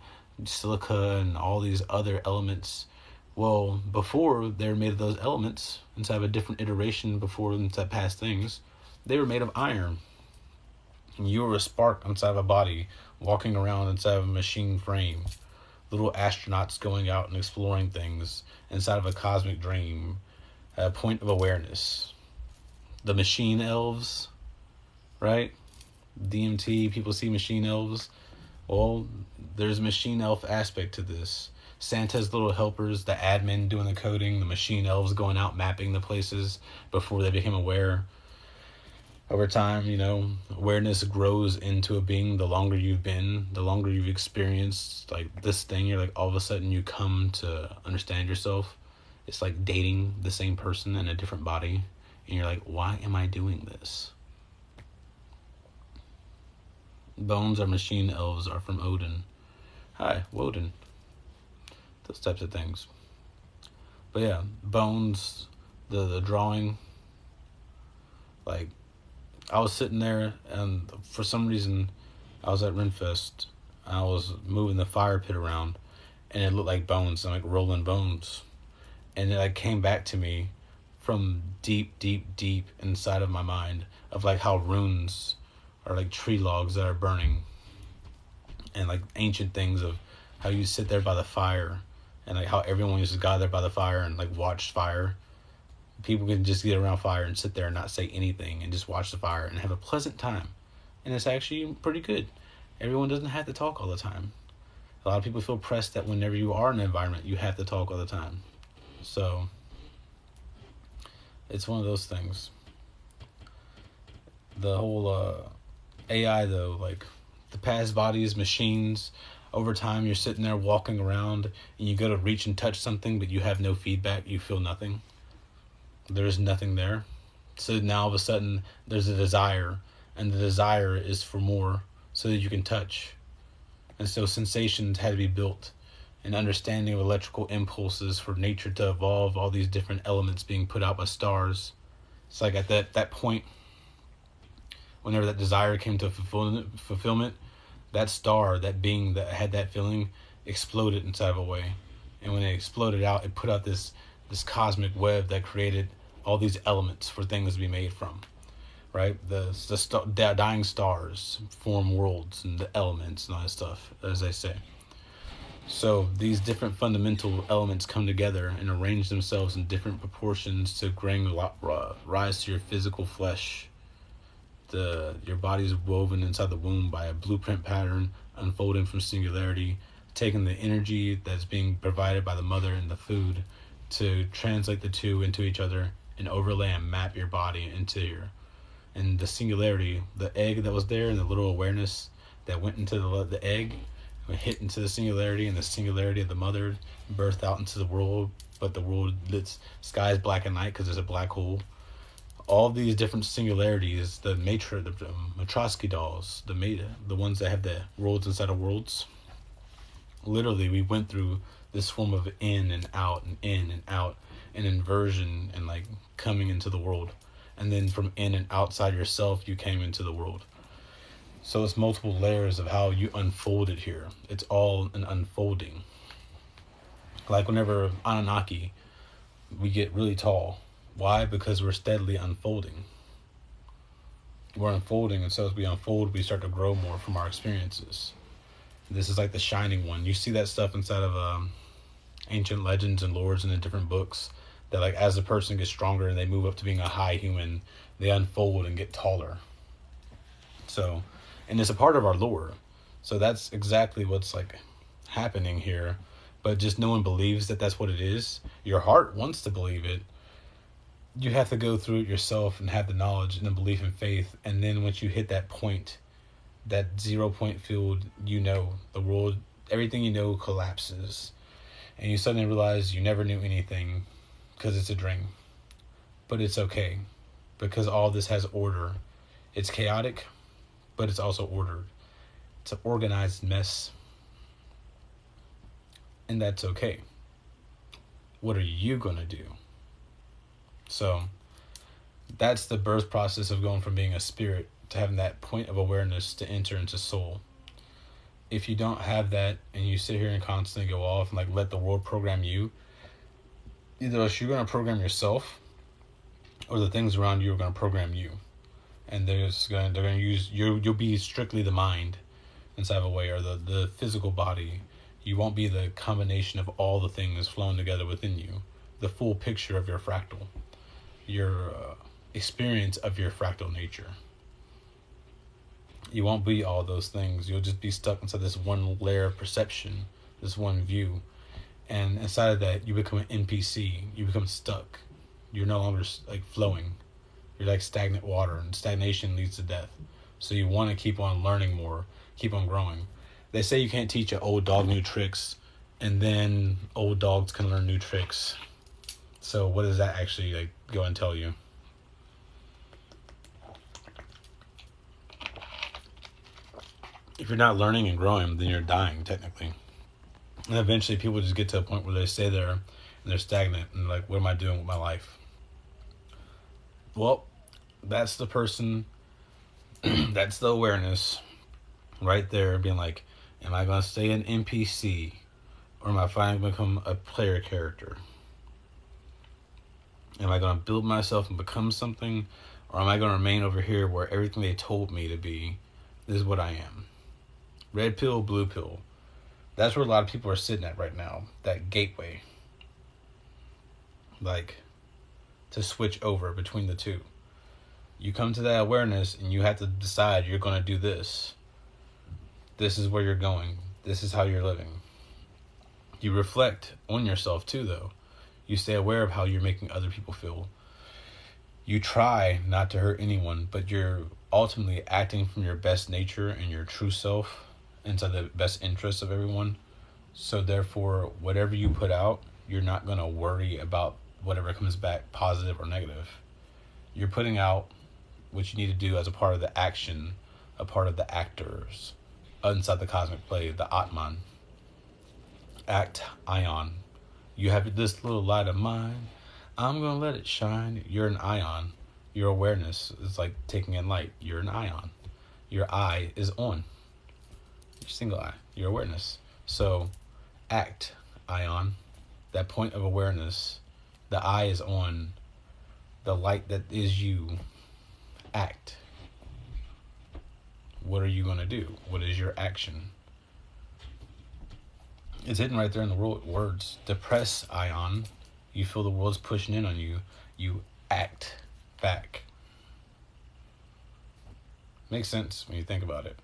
silica and all these other elements. Well, before they were made of those elements, inside of a different iteration before inside past things, they were made of iron. And you were a spark inside of a body, walking around inside of a machine frame. little astronauts going out and exploring things inside of a cosmic dream, a point of awareness. The machine elves, right? DMT, people see machine elves. Well, there's a machine elf aspect to this. Santa's little helpers, the admin doing the coding, the machine elves going out mapping the places before they became aware. Over time, awareness grows into a being. The longer you've been, the longer you've experienced like this thing, you're like all of a sudden you come to understand yourself. It's like dating the same person in a different body. And you're like, why am I doing this? Bones, our machine elves, are from Odin. Hi, Woden. Those types of things. But yeah, Bones, the drawing, like, I was sitting there, and for some reason, I was at Renfest, and I was moving the fire pit around, and it looked like bones, and like rolling bones. And it like came back to me from deep, deep, deep inside of my mind of like how runes are like tree logs that are burning, and like ancient things of how you sit there by the fire, and like how everyone used to gather by the fire and like watch fire. People can just get around fire and sit there and not say anything and just watch the fire and have a pleasant time. And it's actually pretty good. Everyone doesn't have to talk all the time. A lot of people feel pressed that whenever you are in an environment, you have to talk all the time. So it's one of those things. The whole AI though, like the past bodies, machines, over time you're sitting there walking around and you go to reach and touch something, but you have no feedback, you feel nothing. There's nothing there. So now all of a sudden there's a desire, and the desire is for more so that you can touch. And so sensations had to be built, and understanding of electrical impulses for nature to evolve, all these different elements being put out by stars. It's like at that point, whenever that desire came to fulfillment, that star, that being that had that feeling, exploded inside of a way. And when it exploded out, it put out this cosmic web that created all these elements for things to be made from, right? The dying stars form worlds and the elements and all that stuff, as they say. So these different fundamental elements come together and arrange themselves in different proportions to bring rise to your physical flesh. Your body is woven inside the womb by a blueprint pattern unfolding from singularity, taking the energy that's being provided by the mother and the food to translate the two into each other and overlay and map your body and the singularity, the egg that was there and the little awareness that went into the egg, hit into the singularity, and the singularity of the mother birthed out into the world, but the world, its sky is black at night because there's a black hole. All these different singularities, the Matryoshka dolls, the ones that have the worlds inside of worlds. Literally, we went through this form of in and out and in and out and inversion and like coming into the world. And then from in and outside yourself, you came into the world. So it's multiple layers of how you unfold it here. It's all an unfolding. Like whenever Anunnaki, we get really tall. Why? Because we're steadily unfolding. We're unfolding, and so as we unfold, we start to grow more from our experiences. This is like the shining one. You see that stuff inside of ancient legends and lores in the different books, that like as the person gets stronger and they move up to being a high human, they unfold and get taller. So, and it's a part of our lore. So that's exactly what's like happening here. But just no one believes that that's what it is. Your heart wants to believe it. You have to go through it yourself and have the knowledge and the belief and faith. And then once you hit that point, that 0 point field, the world, everything collapses. And you suddenly realize you never knew anything because it's a dream. But it's okay, because all this has order. It's chaotic, but it's also ordered. It's an organized mess. And that's okay. What are you going to do? So that's the birth process of going from being a spirit to having that point of awareness to enter into soul. If you don't have that and you sit here and constantly go off and like let the world program you, either you're going to program yourself or the things around you are going to program you. And they're going to use you'll be strictly the mind inside of a way, or the physical body. You won't be the combination of all the things flowing together within you, the full picture of your fractal, your experience of your fractal nature. You won't be all those things. You'll just be stuck inside this one layer of perception, this one view. And inside of that, you become an NPC. You become stuck. You're no longer like flowing. You're like stagnant water, and stagnation leads to death. So you want to keep on learning more, keep on growing. They say you can't teach an old dog new tricks, and then old dogs can learn new tricks. So what does that actually like go and tell you? If you're not learning and growing, then you're dying technically. And eventually people just get to a point where they stay there and they're stagnant and like, what am I doing with my life? Well, that's the person, that's the awareness right there being like, am I going to stay an NPC or am I finally going to become a player character? Am I going to build myself and become something, or am I going to remain over here where everything they told me to be is what I am? Red pill, blue pill. That's where a lot of people are sitting at right now. That gateway. Like, to switch over between the two. You come to that awareness and you have to decide you're going to do this. This is where you're going. This is how you're living. You reflect on yourself too, though. You stay aware of how you're making other people feel. You try not to hurt anyone, but you're ultimately acting from your best nature and your true self into the best interests of everyone. So therefore, whatever you put out, you're not going to worry about whatever comes back, positive or negative. You're putting out what you need to do as a part of the action, a part of the actors inside the cosmic play, the Atman. Act ion. You have this little light of mine. I'm going to let it shine. You're an ion. Your awareness is like taking in light. You're an ion. Your eye is on. Your single eye. Your awareness. So, act, ion. That point of awareness. The eye is on. The light that is you. Act. What are you going to do? What is your action? It's hidden right there in the words. Depress, ion. You feel the world's pushing in on you. You act back. Makes sense when you think about it.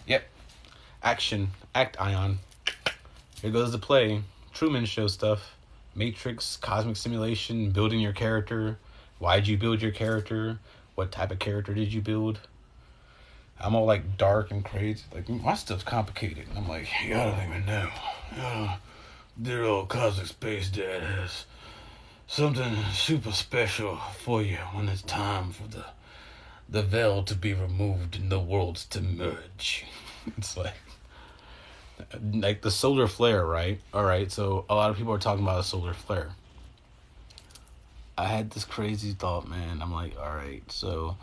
Yep. Action. Act, ion. Here goes the play. Truman Show stuff. Matrix, cosmic simulation, building your character. Why'd you build your character? What type of character did you build? I'm all like dark and crazy. Like, my stuff's complicated. And I'm like, you don't even know. Dear old Cosmic Space Dad has something super special for you when it's time for the veil to be removed and the worlds to merge. It's like the solar flare, right? Alright, so a lot of people are talking about a solar flare. I had this crazy thought, man. I'm like, alright, so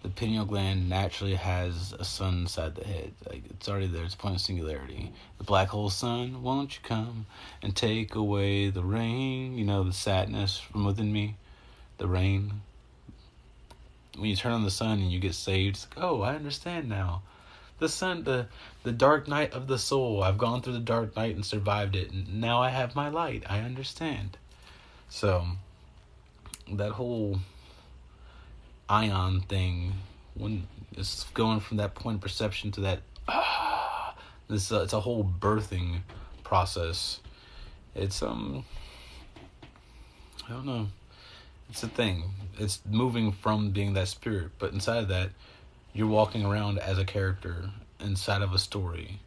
the pineal gland naturally has a sun inside the head. Like, it's already there. It's a point of singularity. The black hole sun, won't you come and take away the rain? You know, the sadness from within me. The rain. When you turn on the sun and you get saved, it's like, oh, I understand now. The sun, the dark night of the soul. I've gone through the dark night and survived it. And now I have my light. I understand. So, that whole ion thing, when it's going from that point of perception to that it's a whole birthing process. It's I don't know, it's a thing. It's moving from being that spirit, but inside of that you're walking around as a character inside of a story.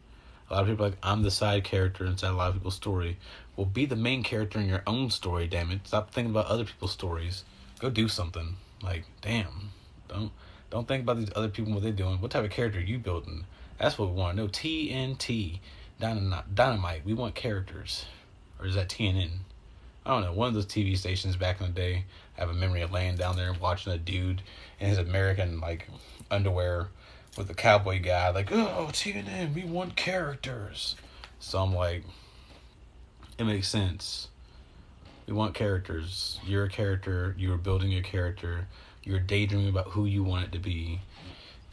A lot of people are like, I'm the side character inside a lot of people's story. Well, be the main character in your own story, damn it. Stop thinking about other people's stories. Go do something. Like, damn, don't think about these other people and what they're doing. What type of character are you building? That's what we want to know. TNT, Dynamite. We want characters. Or is that TNN? I don't know. One of those TV stations back in the day. I have a memory of laying down there and watching a dude in his American like underwear with the cowboy guy. Like, oh, TNN, we want characters. So I'm like, it makes sense. We want characters. You're a character. You're building your character. You're daydreaming about who you want it to be.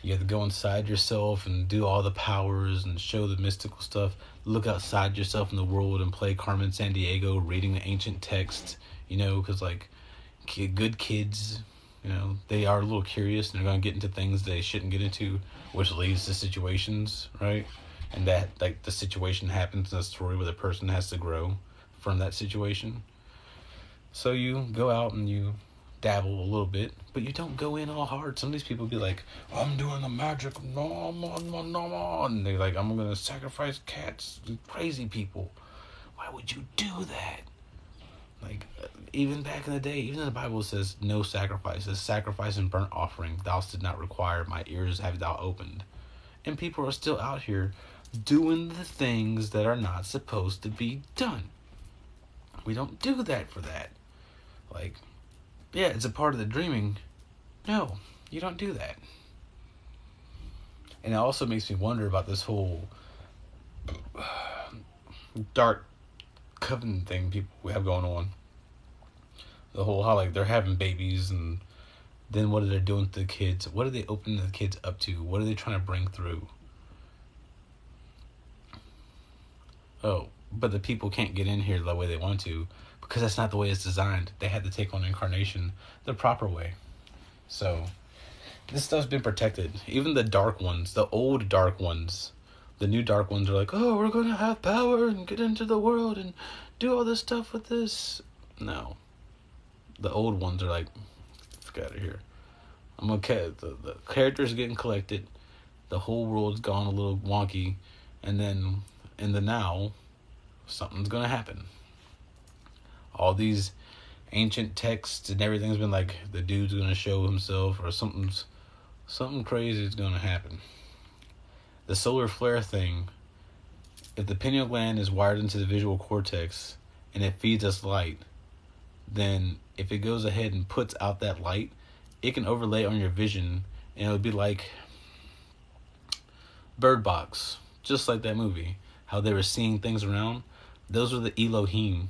You have to go inside yourself and do all the powers and show the mystical stuff. Look outside yourself in the world and play Carmen Sandiego reading the ancient text, because, like, good kids, they are a little curious and they're going to get into things they shouldn't get into, which leads to situations, right? And that, like, the situation happens in a story where the person has to grow from that situation. So you go out and you dabble a little bit, but you don't go in all hard. Some of these people be like, I'm doing the magic, no, no, no, no, and they're like, I'm gonna sacrifice cats, crazy people. Why would you do that? Like, even back in the day, even in the Bible, it says no sacrifices, sacrifice and burnt offering thou did not require, my ears have thou opened. And people are still out here doing the things that are not supposed to be done. We don't do that for that. Like, yeah, it's a part of the dreaming. No, you don't do that. And it also makes me wonder about this whole dark coven thing people have going on. The whole how, like, they're having babies, and then what are they doing to the kids? What are they opening the kids up to? What are they trying to bring through? Oh, but the people can't get in here the way they want to, because that's not the way it's designed. They had to take on incarnation the proper way. So this stuff's been protected. Even the dark ones, the old dark ones, the new dark ones are like, oh, we're going to have power and get into the world and do all this stuff with this. No. The old ones are like, get out of here. I'm okay. The characters are getting collected. The whole world's gone a little wonky. And then in the now, something's going to happen. All these ancient texts and everything's been like, the dude's going to show himself, or something crazy is going to happen. The solar flare thing, if the pineal gland is wired into the visual cortex and it feeds us light, then if it goes ahead and puts out that light, it can overlay on your vision, and it would be like Bird Box, just like that movie, how they were seeing things around. Those were the Elohim.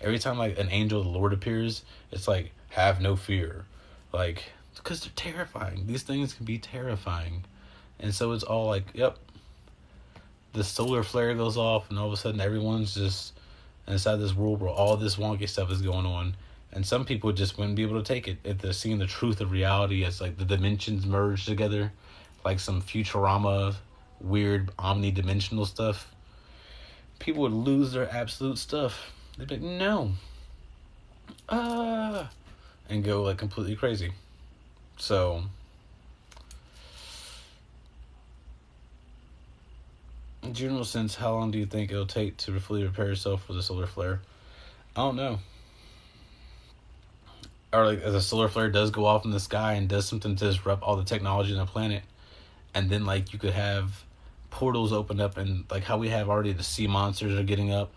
Every time, like, an angel of the Lord appears, it's like, have no fear. Like, because they're terrifying. These things can be terrifying. And so it's all like, yep, the solar flare goes off, and all of a sudden everyone's just inside this world where all this wonky stuff is going on. And some people just wouldn't be able to take it if they're seeing the truth of reality as, like, the dimensions merge together, like some Futurama weird omni-dimensional stuff. People would lose their absolute stuff. They'd be like, no. And go, like, completely crazy. So, in general sense, how long do you think it'll take to fully prepare yourself for the solar flare? I don't know. Or, like, as a solar flare does go off in the sky and does something to disrupt all the technology on the planet, and then, like, you could have portals open up, and, like, how we have already the sea monsters are getting up,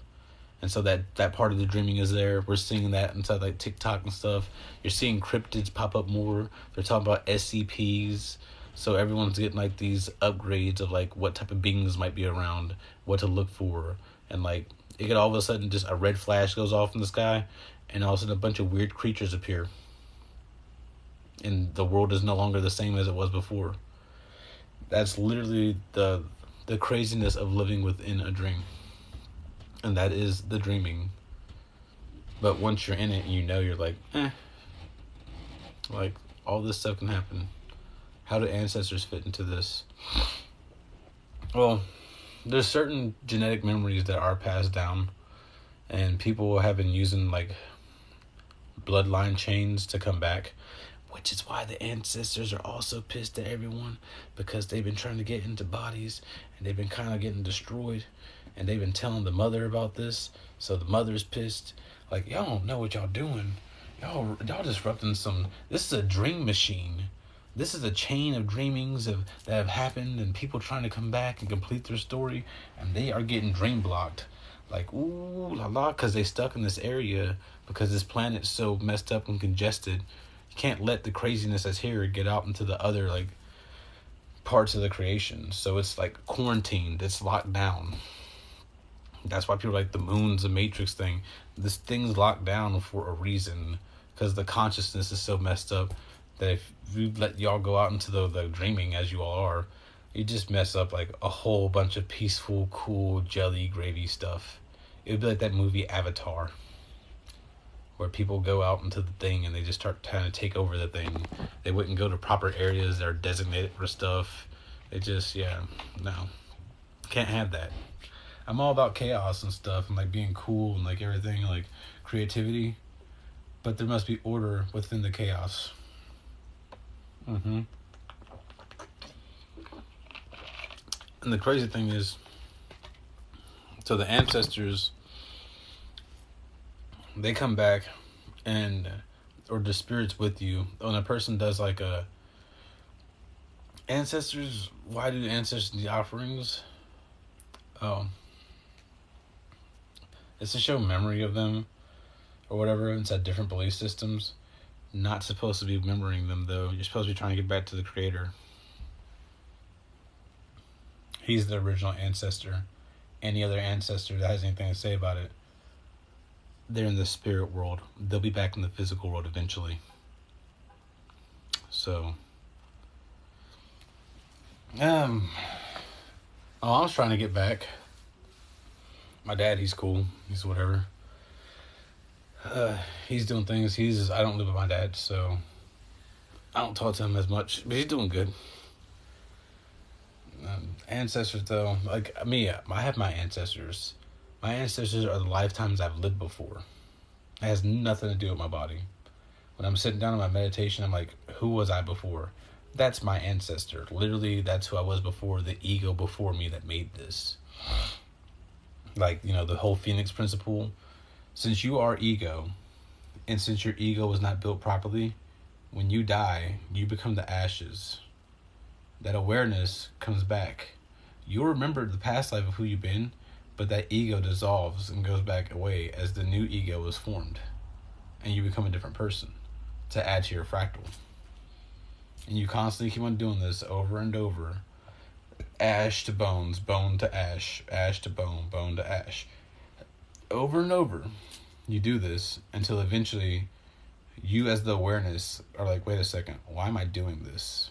and so that part of the dreaming is there. We're seeing that inside, like, TikTok and stuff. You're seeing cryptids pop up more. They're talking about SCPs. So everyone's getting, like, these upgrades of, like, what type of beings might be around, what to look for. And, like, it could all of a sudden just a red flash goes off in the sky, and all of a sudden a bunch of weird creatures appear. And the world is no longer the same as it was before. That's literally the craziness of living within a dream. And that is the dreaming. But once you're in it, you're like, like, all this stuff can happen. How do ancestors fit into this? Well, there's certain genetic memories that are passed down, and people have been using, like, bloodline chains to come back, which is why the ancestors are also pissed at everyone, because they've been trying to get into bodies, and they've been kind of getting destroyed, and they've been telling the mother about this, so the mother's pissed. Like, y'all don't know what y'all doing. Y'all disrupting some. This is a dream machine. This is a chain of dreamings that have happened, and people trying to come back and complete their story, and they are getting dream blocked. Like, ooh la la, because they stuck in this area, because this planet's so messed up and congested. You can't let the craziness that's here get out into the other, like, parts of the creation. So it's, like, quarantined. It's locked down. That's why people are like, the moon's a Matrix thing. This thing's locked down for a reason, because the consciousness is so messed up. that if we let y'all go out into the dreaming as you all are, you just mess up like a whole bunch of peaceful, cool, jelly gravy stuff. It would be like that movie Avatar, where people go out into the thing and they just start trying to take over the thing. They wouldn't go to proper areas that are designated for stuff. It just, yeah, no. Can't have that. I'm all about chaos and stuff and like being cool and like everything, like creativity. But there must be order within the chaos. And the crazy thing is, so the ancestors, they come back and, or the spirits with you. When a person does like a, ancestors, why do ancestors need offerings? Oh. It's to show memory of them or whatever. It's at different belief systems. Not supposed to be remembering them though. You're supposed to be trying to get back to the creator. He's the original ancestor. Any other ancestor that has anything to say about it, they're in the spirit world. They'll be back in the physical world eventually. So, I was trying to get back. My dad, he's cool. He's whatever. He's doing things. I don't live with my dad, so I don't talk to him as much, but he's doing good. Ancestors, though, like me, I have my ancestors. My ancestors are the lifetimes I've lived before. It has nothing to do with my body. When I'm sitting down in my meditation, I'm like, who was I before? That's my ancestor. Literally, that's who I was before, the ego before me that made this. Like, the whole Phoenix principle. Since you are ego, and since your ego was not built properly, when you die, you become the ashes. That awareness comes back. You'll remember the past life of who you've been, but that ego dissolves and goes back away as the new ego is formed. And you become a different person to add to your fractal. And you constantly keep on doing this over and over. Ash to bones, bone to ash, ash to bone, bone to ash. Over and over, you do this until eventually you as the awareness are like, wait a second, why am I doing this?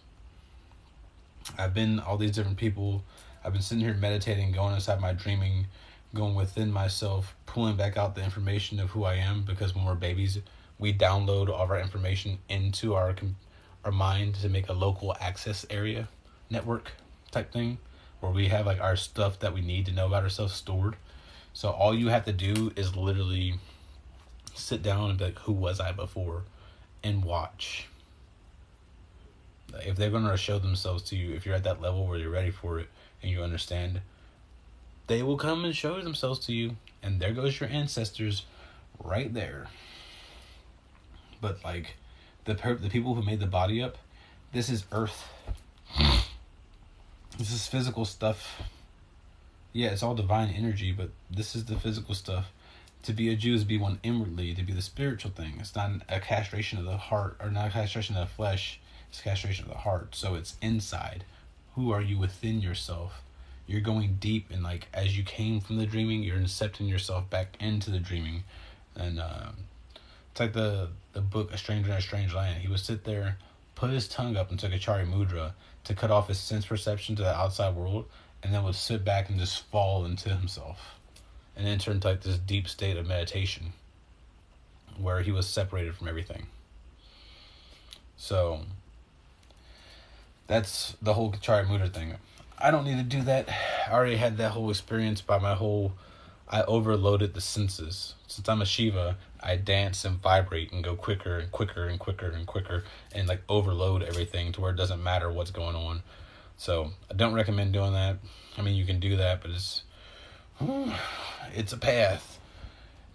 I've been all these different people. I've been sitting here meditating, going inside my dreaming, going within myself, pulling back out the information of who I am, because when we're babies, we download all of our information into our mind to make a local access area network type thing, where we have like our stuff that we need to know about ourselves stored. So all you have to do is literally sit down and be like, who was I before? And watch. If they're going to show themselves to you, if you're at that level where you're ready for it and you understand, they will come and show themselves to you. And there goes your ancestors right there. But like the people who made the body up, this is earth. This is physical stuff. Yeah, it's all divine energy, but this is the physical stuff. To be a Jew is to be one inwardly, to be the spiritual thing. It's not a castration of the heart, or not a castration of the flesh. It's a castration of the heart. So it's inside. Who are you within yourself? You're going deep, and like as you came from the dreaming, you're incepting yourself back into the dreaming. And it's like the book A Stranger in a Strange Land. He would sit there, put his tongue up and took a Chari Mudra to cut off his sense perception to the outside world, and then would sit back and just fall into himself and enter into like this deep state of meditation where he was separated from everything. So that's the whole Chari Mudra thing. I don't need to do that. I already had that whole experience by I overloaded the senses. Since I'm a Shiva, I dance and vibrate and go quicker and quicker and quicker and quicker and like overload everything to where it doesn't matter what's going on. So I don't recommend doing that. I mean, you can do that, but it's a path.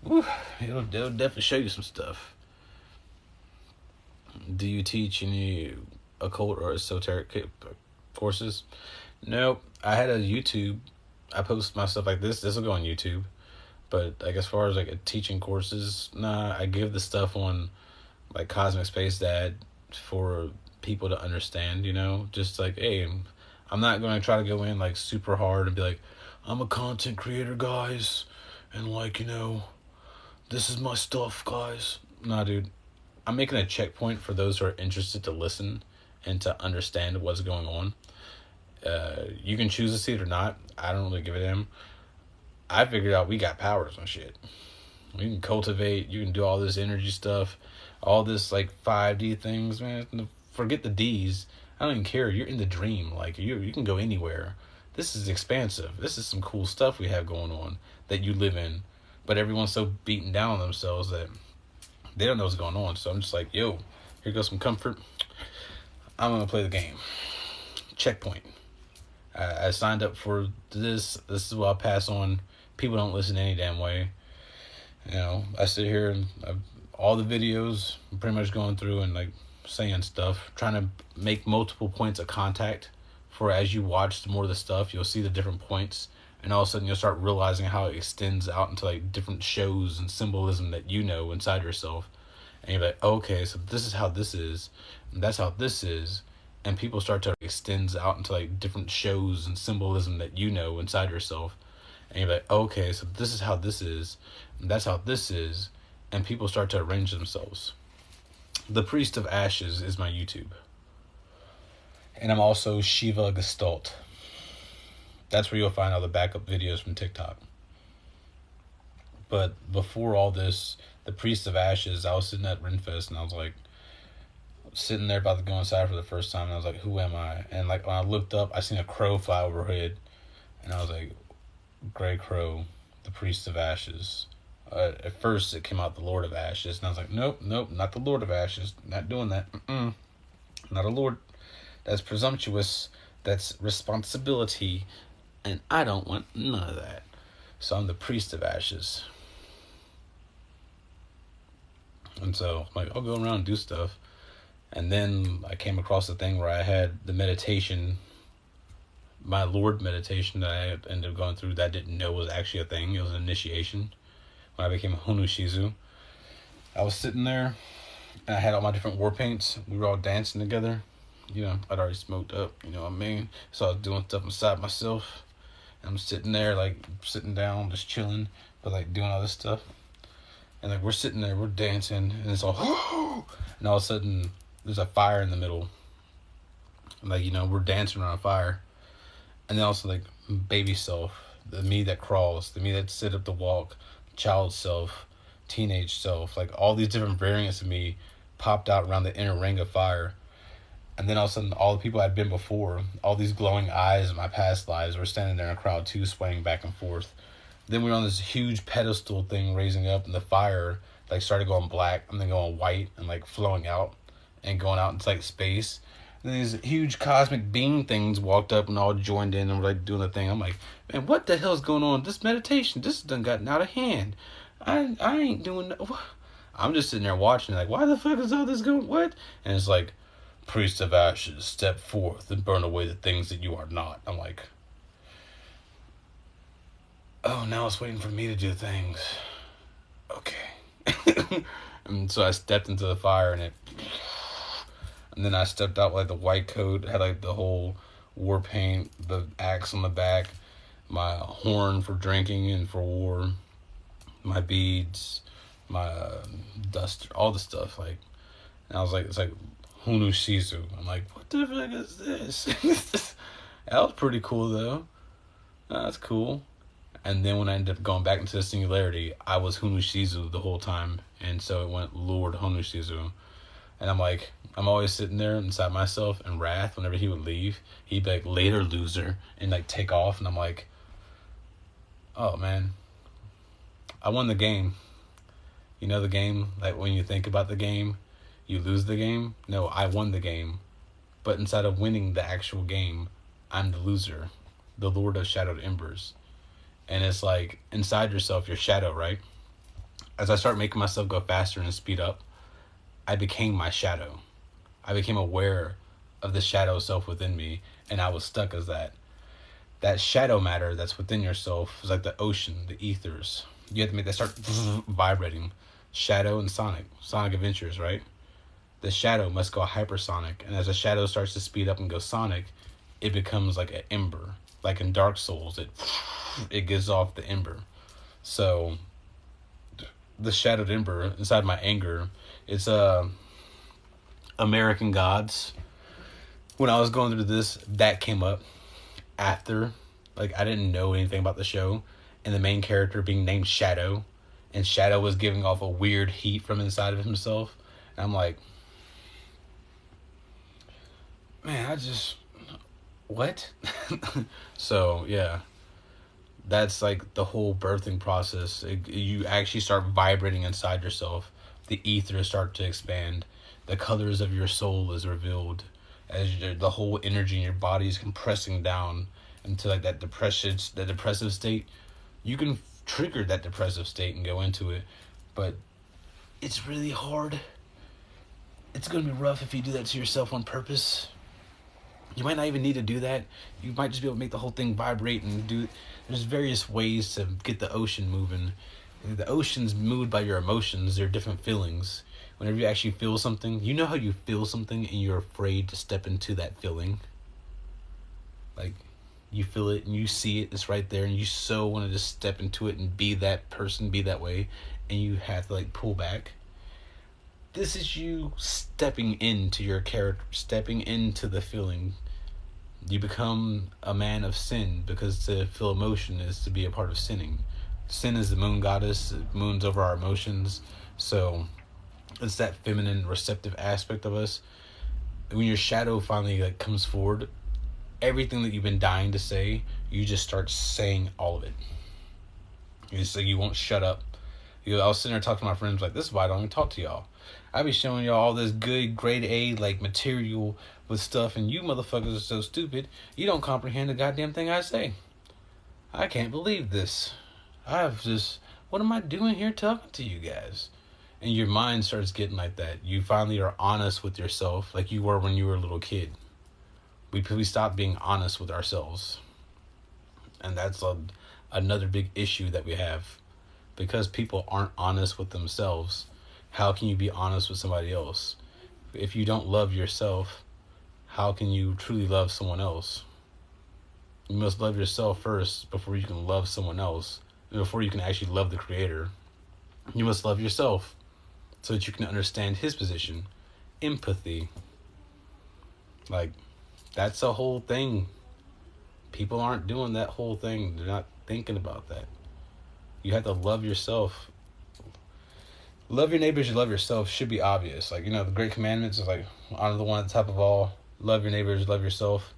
It'll definitely show you some stuff. Do you teach any occult or esoteric courses? Nope. I had a YouTube. I post my stuff like this. This will go on YouTube. But like as far as like teaching courses, nah. I give the stuff on like Cosmic Space Dad for people to understand. Just like, hey, I'm not going to try to go in like super hard and be like, I'm a content creator, guys, and like, this is my stuff, guys. Nah, dude. I'm making a checkpoint for those who are interested to listen and to understand what's going on. You can choose to see it or not. I don't really give a damn. I figured out we got powers on shit. We can cultivate. You can do all this energy stuff, all this like 5D things, man. Forget the D's. I don't even care. You're in the dream. Like you can go anywhere. This is expansive. This is some cool stuff we have going on that you live in. But everyone's so beaten down on themselves that they don't know what's going on. So I'm just like, yo, here goes some comfort. I'm gonna play the game. Checkpoint. I signed up for this. This is what I'll pass on. People don't listen any damn way. You know, I sit here and all the videos, I'm pretty much going through and like saying stuff, trying to make multiple points of contact. For as you watch more of the stuff, you'll see the different points, and all of a sudden you'll start realizing how it extends out into like different shows and symbolism that you know inside yourself. And you're like, okay, so this is how this is, and that's how this is. And people start to extends out into like different shows and symbolism that you know inside yourself. And you're like, okay, so this is how this is, and that's how this is. And people start to arrange themselves. The Priest of Ashes is my YouTube. And I'm also Shiva Gestalt. That's where you'll find all the backup videos from TikTok. But before all this, the Priest of Ashes, I was sitting at Renfest and I was like, sitting there about to go inside for the first time, and I was like, who am I? And like when I looked up, I seen a crow fly overhead, and I was like, Gray Crow, the Priest of Ashes. At first it came out the Lord of Ashes, and I was like, nope, not the Lord of Ashes, not doing that. Not a lord. That's presumptuous. That's responsibility, and I don't want none of that. So I'm the Priest of Ashes. And so like I'll go around and do stuff. And then I came across the thing where I had the meditation, my Lord meditation that I ended up going through that I didn't know was actually a thing. It was an initiation when I became a Honu Shizu. I was sitting there and I had all my different war paints. We were all dancing together. You know, I'd already smoked up, you know what I mean? So I was doing stuff inside myself. And I'm sitting there, like, sitting down, just chilling, but, like, doing all this stuff. And, like, we're sitting there, we're dancing, and it's all, and all of a sudden, there's a fire in the middle. And, like, you know, we're dancing around a fire. And then also, like, baby self, the me that crawls, the me that sit up to walk, child self, teenage self, like, all these different variants of me popped out around the inner ring of fire. And then all of a sudden, all the people I'd been before, all these glowing eyes of my past lives were standing there in a crowd too, swaying back and forth. Then we were on this huge pedestal thing raising up, and the fire like started going black and then going white and like flowing out and going out into like space. And then these huge cosmic being things walked up and all joined in and were like doing the thing. I'm like, man, what the hell's going on? This meditation, this done gotten out of hand. I ain't doing no. I'm just sitting there watching, like, why the fuck is all this going? What? And it's like, Priest of Ashes, step forth and burn away the things that you are not. I'm like, oh, now it's waiting for me to do things. Okay. And so I stepped into the fire and then I stepped out with like the white coat, had like the whole war paint, the axe on the back, my horn for drinking and for war, my beads, my dust, all the stuff. Like, and I was like, it's like Honu Shizu. I'm like, what the fuck is this? That was pretty cool though. That's cool. And then when I ended up going back into the singularity, I was Honu Shizu the whole time. And so it went Lord Honu Shizu. And I'm like, I'm always sitting there inside myself in wrath whenever he would leave. He'd be like, later, loser, and like take off. And I'm like, oh man, I won the game. You know the game? Like when you think about the game, you lose the game? No, I won the game. But instead of winning the actual game, I'm the loser, the Lord of Shadowed Embers. And it's like, inside yourself, your shadow, right? As I start making myself go faster and speed up, I became my shadow. I became aware of the shadow self within me, and I was stuck as that. That shadow matter that's within yourself is like the ocean, the ethers. You have to make that start vibrating. Shadow and Sonic Adventures, right? The shadow must go hypersonic, and as the shadow starts to speed up and go sonic, it becomes like an ember. Like in Dark Souls, it gives off the ember. So the shadowed ember inside my anger It's American Gods. When I was going through this, that came up after. Like, I didn't know anything about the show, and the main character being named Shadow, and Shadow was giving off a weird heat from inside of himself. And I'm like, man, what? So, yeah. That's like the whole birthing process. You actually start vibrating inside yourself. The ethers start to expand. The colors of your soul is revealed as the whole energy in your body is compressing down into like that depressive state. You can trigger that depressive state and go into it, but it's really hard. It's gonna be rough if you do that to yourself on purpose. You might not even need to do that. You might just be able to make the whole thing vibrate and do. There's various ways to get the ocean moving. The ocean's moved by your emotions. There are different feelings. Whenever you actually feel something, you know how you feel something and you're afraid to step into that feeling. Like, you feel it and you see it, it's right there, and you so want to just step into it and be that person, be that way, and you have to like pull back. This is you stepping into your character, stepping into the feeling. You become a man of sin, because to feel emotion is to be a part of sinning. Sin is the moon goddess. Moon's over our emotions. So it's that feminine receptive aspect of us. When your shadow finally like comes forward, everything that you've been dying to say, you just start saying all of it. It's like you won't shut up. I was sitting there talking to my friends like, this is why I don't even talk to y'all. I be showing y'all all this good grade A like material with stuff, and you motherfuckers are so stupid, you don't comprehend the goddamn thing I say. I can't believe this. What am I doing here talking to you guys? And your mind starts getting like that. You finally are honest with yourself like you were when you were a little kid. We stopped being honest with ourselves. And that's another big issue that we have. Because people aren't honest with themselves, how can you be honest with somebody else? If you don't love yourself, how can you truly love someone else? You must love yourself first before you can love someone else. And before you can actually love the Creator, you must love yourself so that you can understand His position. Empathy. Like, that's a whole thing. People aren't doing that whole thing. They're not thinking about that. You have to love yourself. Love your neighbors, you love yourself should be obvious. Like, the Great Commandments is like, honor the one at the top of all. Love your neighbors, love yourself.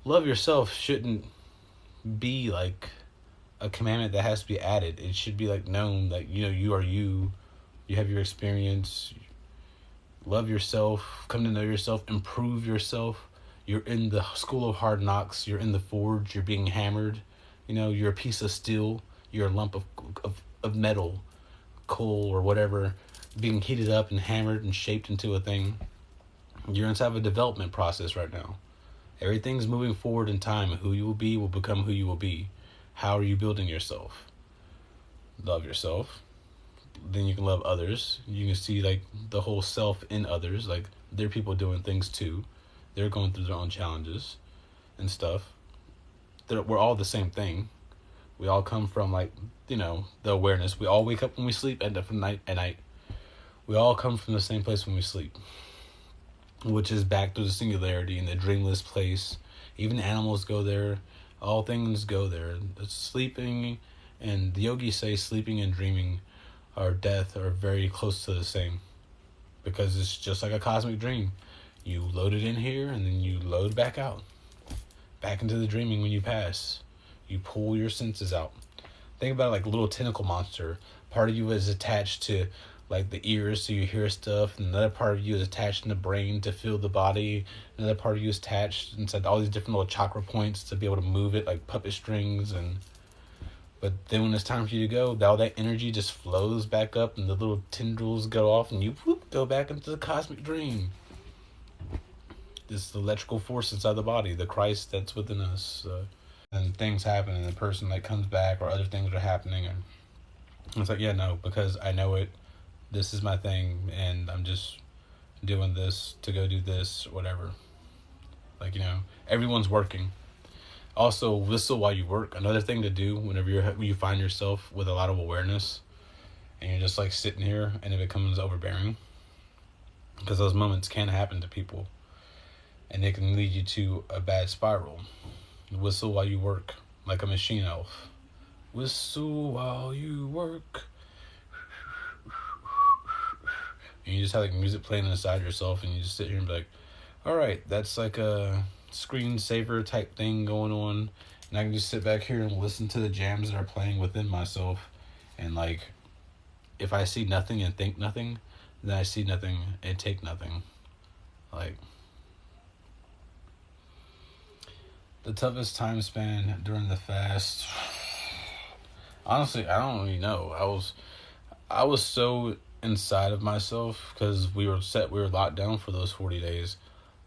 Love yourself shouldn't be like a commandment that has to be added. It should be like known that, you are you. You have your experience. Love yourself. Come to know yourself. Improve yourself. You're in the school of hard knocks. You're in the forge. You're being hammered. You're a piece of steel. You're a lump of metal, coal, or whatever, being heated up and hammered and shaped into a thing. You're inside of a development process right now. Everything's moving forward in time. Who you will be will become who you will be. How are you building yourself? Love yourself. Then you can love others. You can see like the whole self in others. Like, they're people doing things too. They're going through their own challenges and stuff. We're all the same thing. We all come from the awareness. We all wake up when we sleep, end up from night at night. We all come from the same place when we sleep, which is back to the singularity and the dreamless place. Even animals go there. All things go there. Sleeping, and the yogis say sleeping and dreaming or death are very close to the same, because it's just like a cosmic dream. You load it in here and then you load back out, back into the dreaming when you pass. You pull your senses out. Think about it like a little tentacle monster. Part of you is attached to like the ears so you hear stuff. And another part of you is attached in the brain to feel the body. Another part of you is attached inside all these different little chakra points to be able to move it like puppet strings. But then when it's time for you to go, all that energy just flows back up and the little tendrils go off and you go back into the cosmic dream. This electrical force inside the body, the Christ that's within us. And things happen and the person comes back or other things are happening, and it's like, yeah, no, because I know it, this is my thing, and I'm just doing this to go do this or whatever. Everyone's working. Also, whistle while you work. Another thing to do whenever you find yourself with a lot of awareness and you're just sitting here and it becomes overbearing. because those moments can happen to people, and it can lead you to a bad spiral. Whistle while you work, like a machine elf. Whistle while you work. And you just have like music playing inside yourself, and you just sit here and be like, all right, that's like a screensaver type thing going on, and I can just sit back here and listen to the jams that are playing within myself, and like, if I see nothing and think nothing, then I see nothing and take nothing. Like, the toughest time span during the fast, honestly, I don't really know. I was so inside of myself because we were locked down for those 40 days.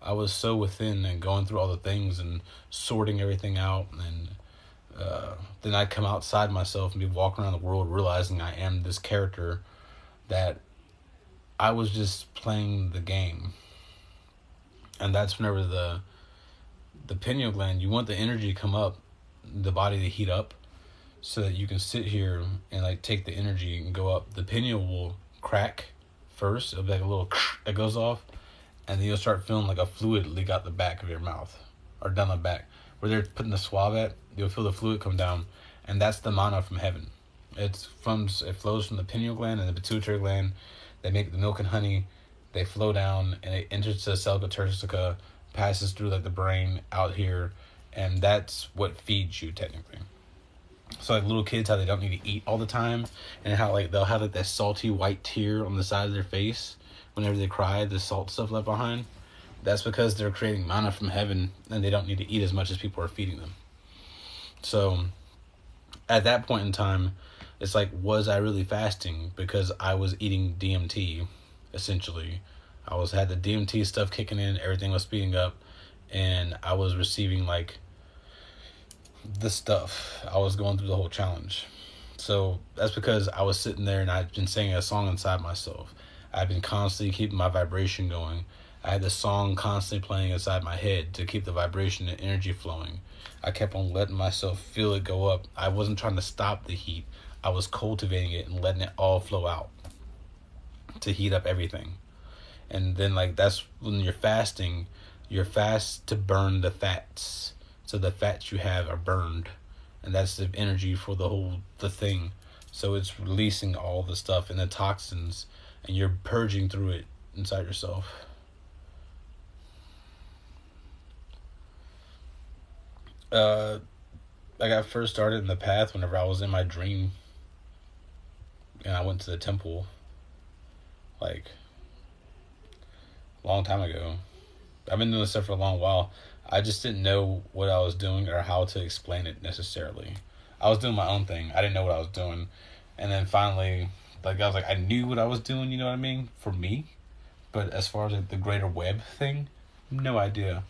I was so within and going through all the things and sorting everything out, and then I'd come outside myself and be walking around the world realizing I am this character, that I was just playing the game. And that's whenever the pineal gland, you want the energy to come up, the body to heat up, so that you can sit here and like take the energy and go up. The pineal will crack first. It'll be like a little that goes off, and then you'll start feeling like a fluid leak out the back of your mouth or down the back where they're putting the swab at. You'll feel the fluid come down, and that's the manna from heaven. It flows from the pineal gland and the pituitary gland. They make the milk and honey. They flow down and it enters the salica turcica, passes through like the brain out here, and that's what feeds you technically. So like little kids, how they don't need to eat all the time, and how like they'll have like that salty white tear on the side of their face whenever they cry, the salt stuff left behind. That's because they're creating manna from heaven, and they don't need to eat as much as people are feeding them. So at that point in time, it's like, was I really fasting? Because I was eating DMT, essentially. Had the DMT stuff kicking in, everything was speeding up, and I was receiving like the stuff. I was going through the whole challenge. So that's because I was sitting there and I'd been singing a song inside myself. I've been constantly keeping my vibration going. I had the song constantly playing inside my head to keep the vibration and energy flowing. I kept on letting myself feel it go up. I wasn't trying to stop the heat. I was cultivating it and letting it all flow out to heat up everything. And then like that's when you're fasting, you're fast to burn the fats. So the fats you have are burned, and that's the energy for the thing. So it's releasing all the stuff and the toxins, and you're purging through it inside yourself. I got first started in the path whenever I was in my dream, and I went to the temple, like, a long time ago. I've been doing this stuff for a long while. I just didn't know what I was doing or how to explain it necessarily. I was doing my own thing. I didn't know what I was doing. And then finally, like, I was like, I knew what I was doing, you know what I mean? For me. But as far as like the greater web thing, no idea.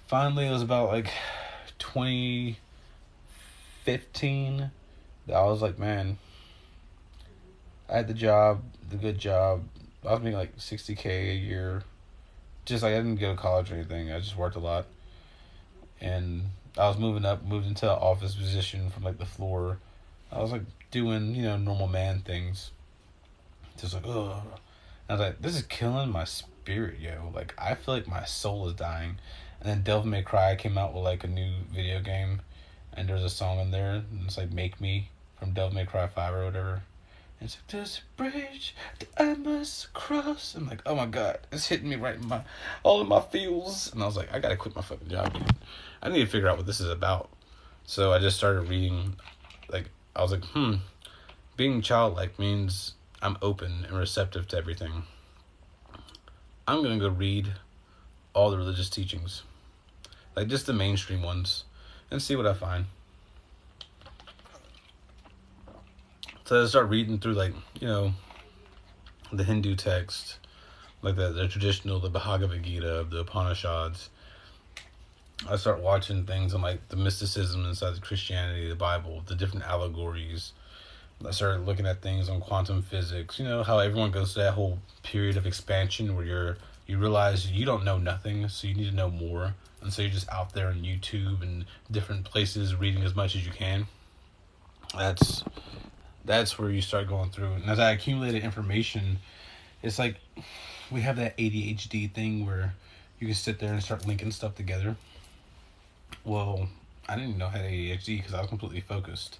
Finally, it was about like 2015 that I was like, man, I had the good job. I was making like $60K a year. Just like I didn't go to college or anything. I just worked a lot. And I was moved into an office position from like the floor. I was like doing, normal man things. Just like, ugh. I was like, this is killing my spirit, yo. Like, I feel like my soul is dying. And then Devil May Cry came out with like a new video game. And there's a song in there. And it's like Make Me from Devil May Cry 5 or whatever. And it's like, there's a bridge that I must cross. I'm like, oh my God, it's hitting me right in all of my feels. And I was like, I gotta quit my fucking job, dude. I need to figure out what this is about. So I just started reading. Like, I was like, being childlike means I'm open and receptive to everything. I'm gonna go read all the religious teachings, like just the mainstream ones, and see what I find. So I start reading through, like, the Hindu text, like the traditional, the Bhagavad Gita, the Upanishads. I start watching things on like the mysticism inside the Christianity, the Bible, the different allegories. I started looking at things on quantum physics. You know how everyone goes to that whole period of expansion where you realize you don't know nothing, so you need to know more, and so you're just out there on YouTube and different places reading as much as you can. That's where you start going through. And as I accumulated information, it's like we have that ADHD thing where you can sit there and start linking stuff together. Well, I didn't even know I had ADHD because I was completely focused.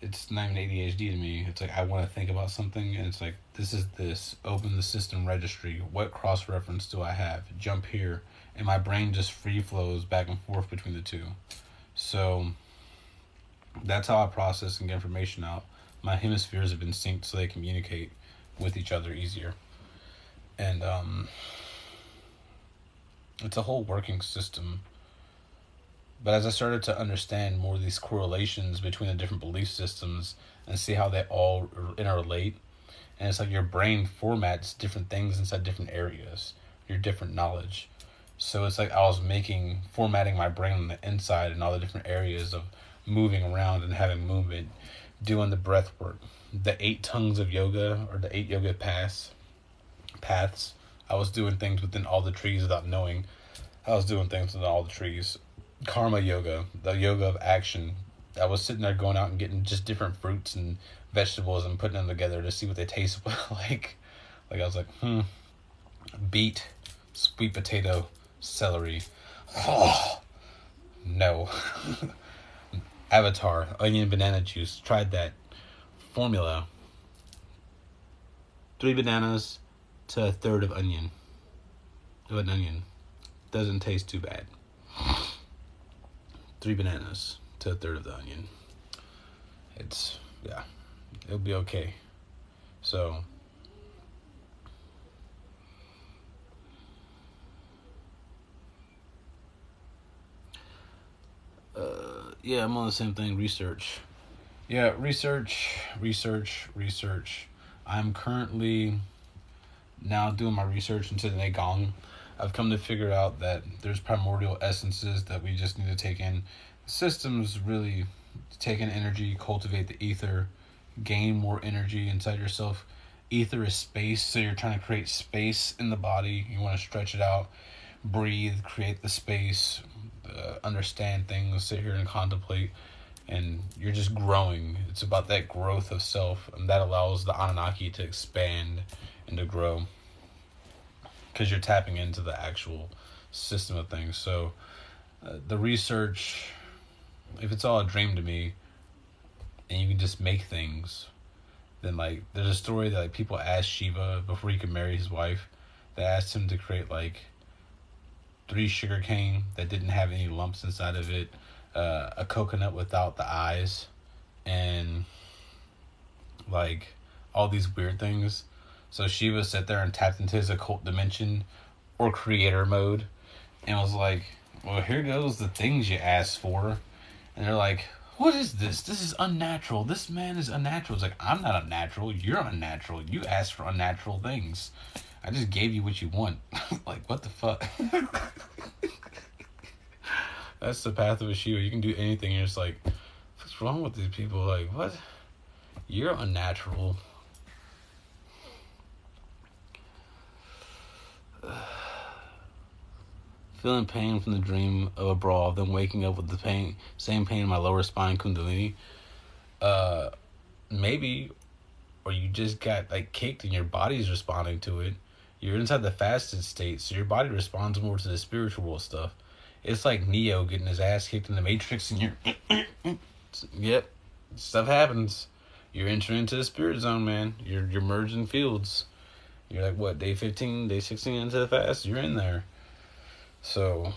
It's not even ADHD to me. It's like I want to think about something, and it's like, this is this. Open the system registry. What cross reference do I have? Jump here, and my brain just free flows back and forth between the two. So that's how I process and get information out. My hemispheres have been synced so they communicate with each other easier, and it's a whole working system. But as I started to understand more of these correlations between the different belief systems and see how they all interrelate, and it's like your brain formats different things inside different areas, your different knowledge. So it's like I was formatting my brain on the inside in all the different areas of moving around and having movement, doing the breath work, the 8 tongues of yoga or the 8 yoga paths. I was doing things within all the trees without knowing I was doing things within all the trees. Karma yoga, the yoga of action. I was sitting there going out and getting just different fruits and vegetables and putting them together to see what they taste like. Like I was like, beet, sweet potato, celery. Oh, no. Avatar, onion banana juice. Tried that formula. 3 bananas to a third of an onion. Doesn't taste too bad. 3 bananas to a third of the onion. It'll be okay. So, I'm on the same thing, research. Yeah, research. I'm currently now doing my research into the Neigong. I've come to figure out that there's primordial essences that we just need to take in. Systems really take in energy, cultivate the ether, gain more energy inside yourself. Ether is space, so you're trying to create space in the body. You want to stretch it out, breathe, create the space, understand things, sit here and contemplate, and you're just growing. It's about that growth of self, and that allows the Anunnaki to expand and to grow, because you're tapping into the actual system of things. So the research, if it's all a dream to me and you can just make things, then like there's a story that like people asked Shiva before he could marry his wife. They asked him to create like 3 sugar cane that didn't have any lumps inside of it, a coconut without the eyes, and like all these weird things. So Shiva sat there and tapped into his occult dimension or creator mode and was like, well, here goes the things you asked for. And they're like, what is this? This is unnatural. This man is unnatural. It's like, I'm not unnatural. You're unnatural. You asked for unnatural things. I just gave you what you want. Like, what the fuck? That's the path of a Shiva. You can do anything. You're just like, what's wrong with these people? Like, what? You're unnatural. Feeling pain from the dream of a brawl, then waking up with the same pain in my lower spine, kundalini. Maybe, or you just got like kicked and your body's responding to it. You're inside the fasted state, so your body responds more to the spiritual stuff. It's like Neo getting his ass kicked in the Matrix, and you're, yep, stuff happens. You're entering into the spirit zone, man. You're merging fields. You're like, what, day 15, day 16 into the fast? You're in there. So,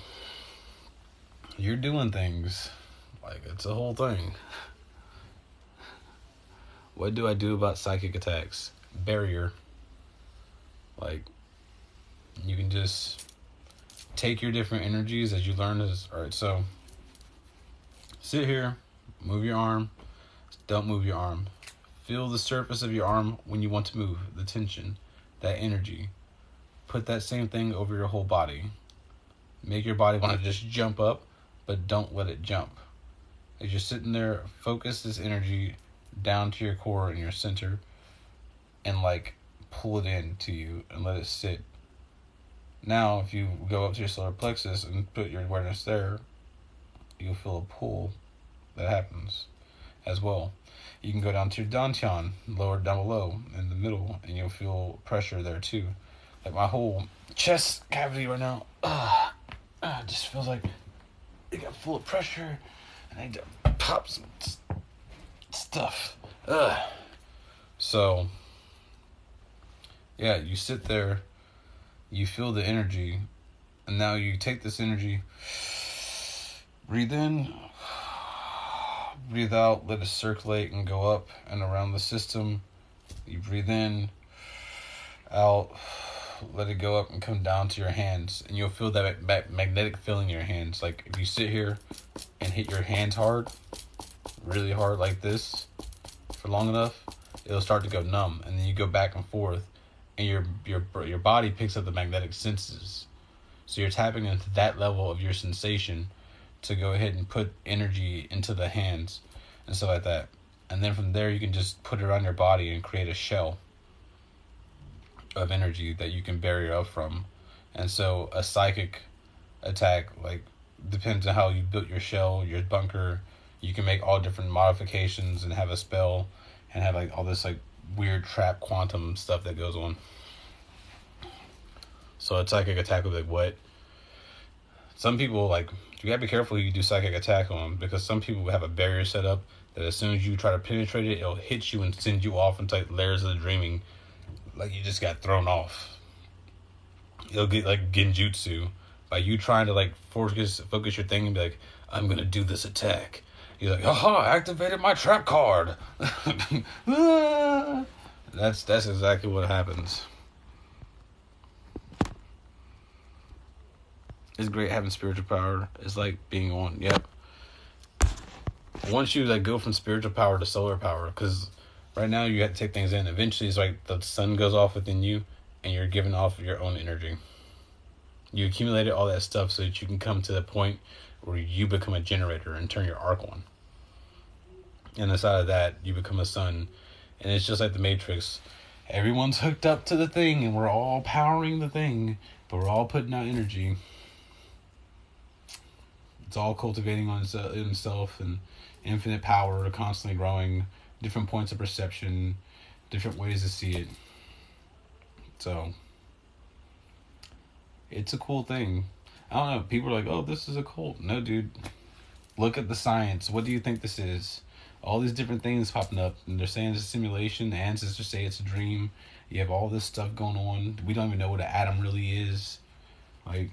you're doing things. Like, it's a whole thing. What do I do about psychic attacks? Barrier. Like, you can just take your different energies as you learn this. Alright, so, sit here, move your arm, don't move your arm. Feel the surface of your arm when you want to move, the tension, that energy. Put that same thing over your whole body. Make your body want to just jump up, but don't let it jump. As you're sitting there, focus this energy down to your core and your center, and like pull it into you and let it sit. Now, if you go up to your solar plexus and put your awareness there, you'll feel a pull that happens as well. You can go down to your dantian, lower down below, in the middle, and you'll feel pressure there too. Like my whole chest cavity right now, just feels like it got full of pressure, and I need to pop some stuff. So, yeah, you sit there, you feel the energy, and now you take this energy, breathe in, breathe out, let it circulate and go up and around the system. You breathe in, out, let it go up and come down to your hands, and you'll feel that magnetic feeling in your hands. Like if you sit here and hit your hands hard, really hard like this for long enough, it'll start to go numb, and then you go back and forth, and your body picks up the magnetic senses. So you're tapping into that level of your sensation to go ahead and put energy into the hands and stuff like that. And then from there you can just put it around your body and create a shell of energy that you can barrier up from. And so a psychic attack, like, depends on how you built your shell, your bunker. You can make all different modifications and have a spell and have like all this like weird trap quantum stuff that goes on. So a psychic attack would be like what? Some people, like, you gotta be careful who you do psychic attack on, because some people have a barrier set up that as soon as you try to penetrate it, it'll hit you and send you off into like layers of the dreaming, like you just got thrown off. It'll get like genjutsu by you trying to like focus your thing and be like, I'm gonna do this attack. You're like, aha, I activated my trap card. That's exactly what happens. It's great having spiritual power. It's like being on, yep. Once you like go from spiritual power to solar power, because right now you have to take things in. Eventually it's like the sun goes off within you and you're giving off your own energy. You accumulated all that stuff so that you can come to the point where you become a generator and turn your arc on. And inside of that, you become a sun. And it's just like the Matrix. Everyone's hooked up to the thing and we're all powering the thing, but we're all putting out energy. It's all cultivating on itself and infinite power, constantly growing, different points of perception, different ways to see it. So, it's a cool thing. I don't know, people are like, oh, this is a cult. No, dude. Look at the science. What do you think this is? All these different things popping up, and they're saying it's a simulation. The ancestors say it's a dream. You have all this stuff going on. We don't even know what an atom really is. Like,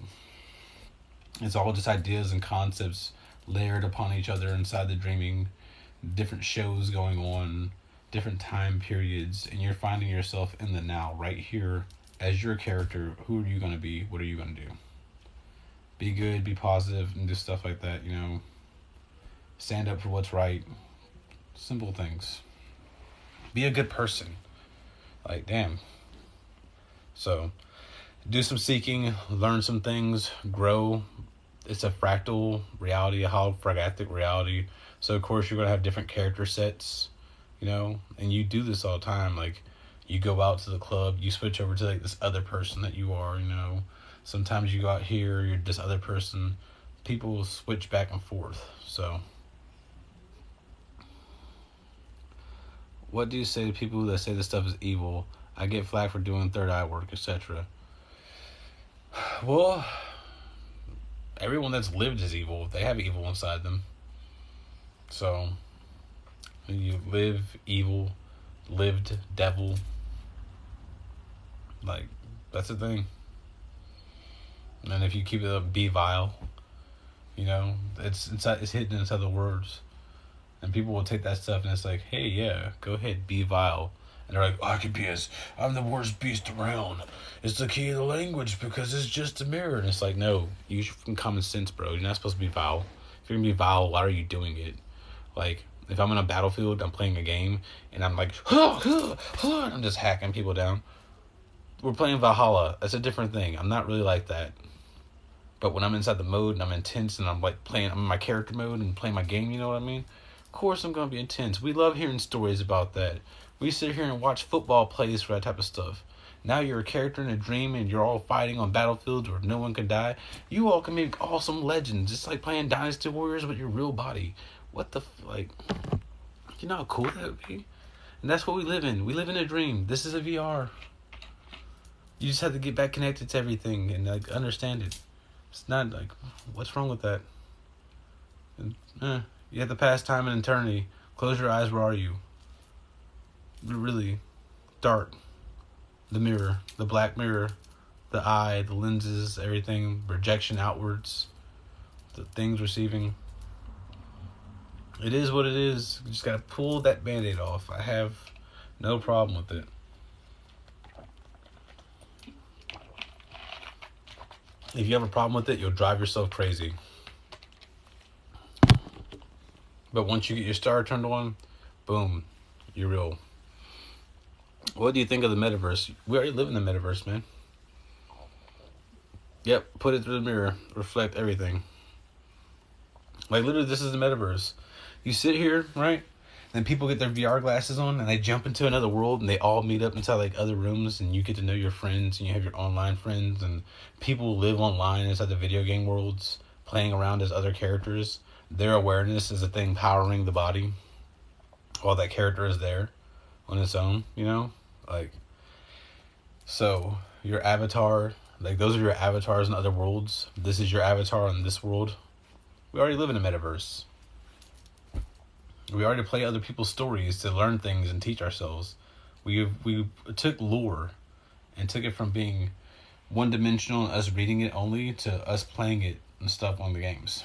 it's all just ideas and concepts layered upon each other inside the dreaming. Different shows going on, different time periods, and you're finding yourself in the now, right here, as your character. Who are you going to be? What are you going to do? Be good, be positive, and do stuff like that, you know. Stand up for what's right. Simple things. Be a good person. Like, damn. So, do some seeking, learn some things, grow. It's a fractal reality, a holographic reality. So, of course, you're going to have different character sets, you know, and you do this all the time. Like, you go out to the club, you switch over to, like, this other person that you are, you know. Sometimes you go out here, you're this other person. People will switch back and forth. So, what do you say to people that say this stuff is evil? I get flack for doing third eye work, etc. Well, everyone that's lived is evil. They have evil inside them. So, you live evil, lived devil. Like, that's the thing. And if you keep it up, be vile. You know, it's hidden inside the words. And people will take that stuff and it's like, hey, yeah, go ahead, be vile. And they're like, I'm the worst beast around. It's the key of the language because it's just a mirror. And it's like, no, use your common sense, bro. You're not supposed to be vile. If you're going to be vile, why are you doing it? Like, if I'm on a battlefield, I'm playing a game, and I'm like, I'm just hacking people down. We're playing Valhalla. That's a different thing. I'm not really like that. But when I'm inside the mode and I'm intense and I'm like I'm in my character mode and playing my game, you know what I mean? Of course I'm going to be intense. We love hearing stories about that. We sit here and watch football plays for that type of stuff. Now you're a character in a dream and you're all fighting on battlefields where no one can die. You all can make awesome legends. It's like playing Dynasty Warriors with your real body. What the, you know how cool that would be? And that's what we live in. We live in a dream. This is a VR. You just have to get back connected to everything and like understand it. It's not like, what's wrong with that? And, you have to pass time and eternity. Close your eyes. Where are you? Really dark. The mirror, the black mirror, the eye, the lenses, everything, projection outwards, the things receiving. It is what it is. You just gotta pull that band-aid off. I have no problem with it. If you have a problem with it, you'll drive yourself crazy. But once you get your star turned on, boom, you're real. What do you think of the metaverse? We already live in the metaverse, man. Yep, put it through the mirror. Reflect everything. Like, literally, this is the metaverse. You sit here, right? Then people get their VR glasses on and they jump into another world and they all meet up inside like other rooms and you get to know your friends and you have your online friends and people live online inside the video game worlds playing around as other characters. Their awareness is a thing powering the body while that character is there on its own, you know? Like, so your avatar, like those are your avatars in other worlds. This is your avatar in this world. We already live in a metaverse. We already play other people's stories to learn things and teach ourselves. We took lore and took it from being one-dimensional and us reading it only to us playing it and stuff on the games.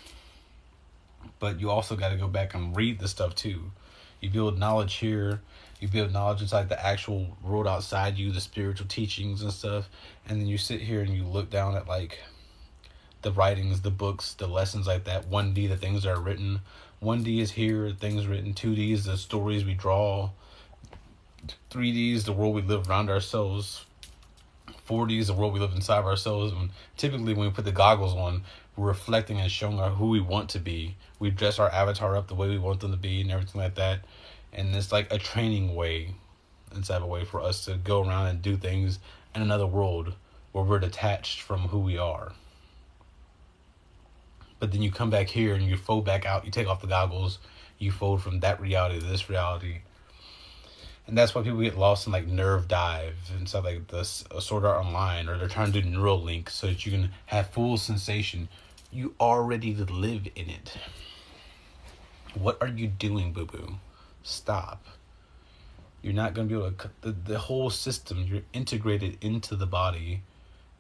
But you also got to go back and read the stuff too. You build knowledge here. You build knowledge inside the actual world outside you, the spiritual teachings and stuff. And then you sit here and you look down at like the writings, the books, the lessons like that. 1D, the things that are written. 1D is here, things written. 2D is the stories we draw. 3D is the world we live around ourselves. 4D is the world we live inside of ourselves. And typically when we put the goggles on, we're reflecting and showing who we want to be. We dress our avatar up the way we want them to be and everything like that. And it's like a training way, inside of a way for us to go around and do things in another world where we're detached from who we are. But then you come back here and you fold back out. You take off the goggles. You fold from that reality to this reality. And that's why people get lost in like Nerve Dive and stuff like this, Sword Art Online, or they're trying to do Neuralink so that you can have full sensation. You already live in it. What are you doing, boo-boo? Stop. You're not going to be able to... The whole system, you're integrated into the body.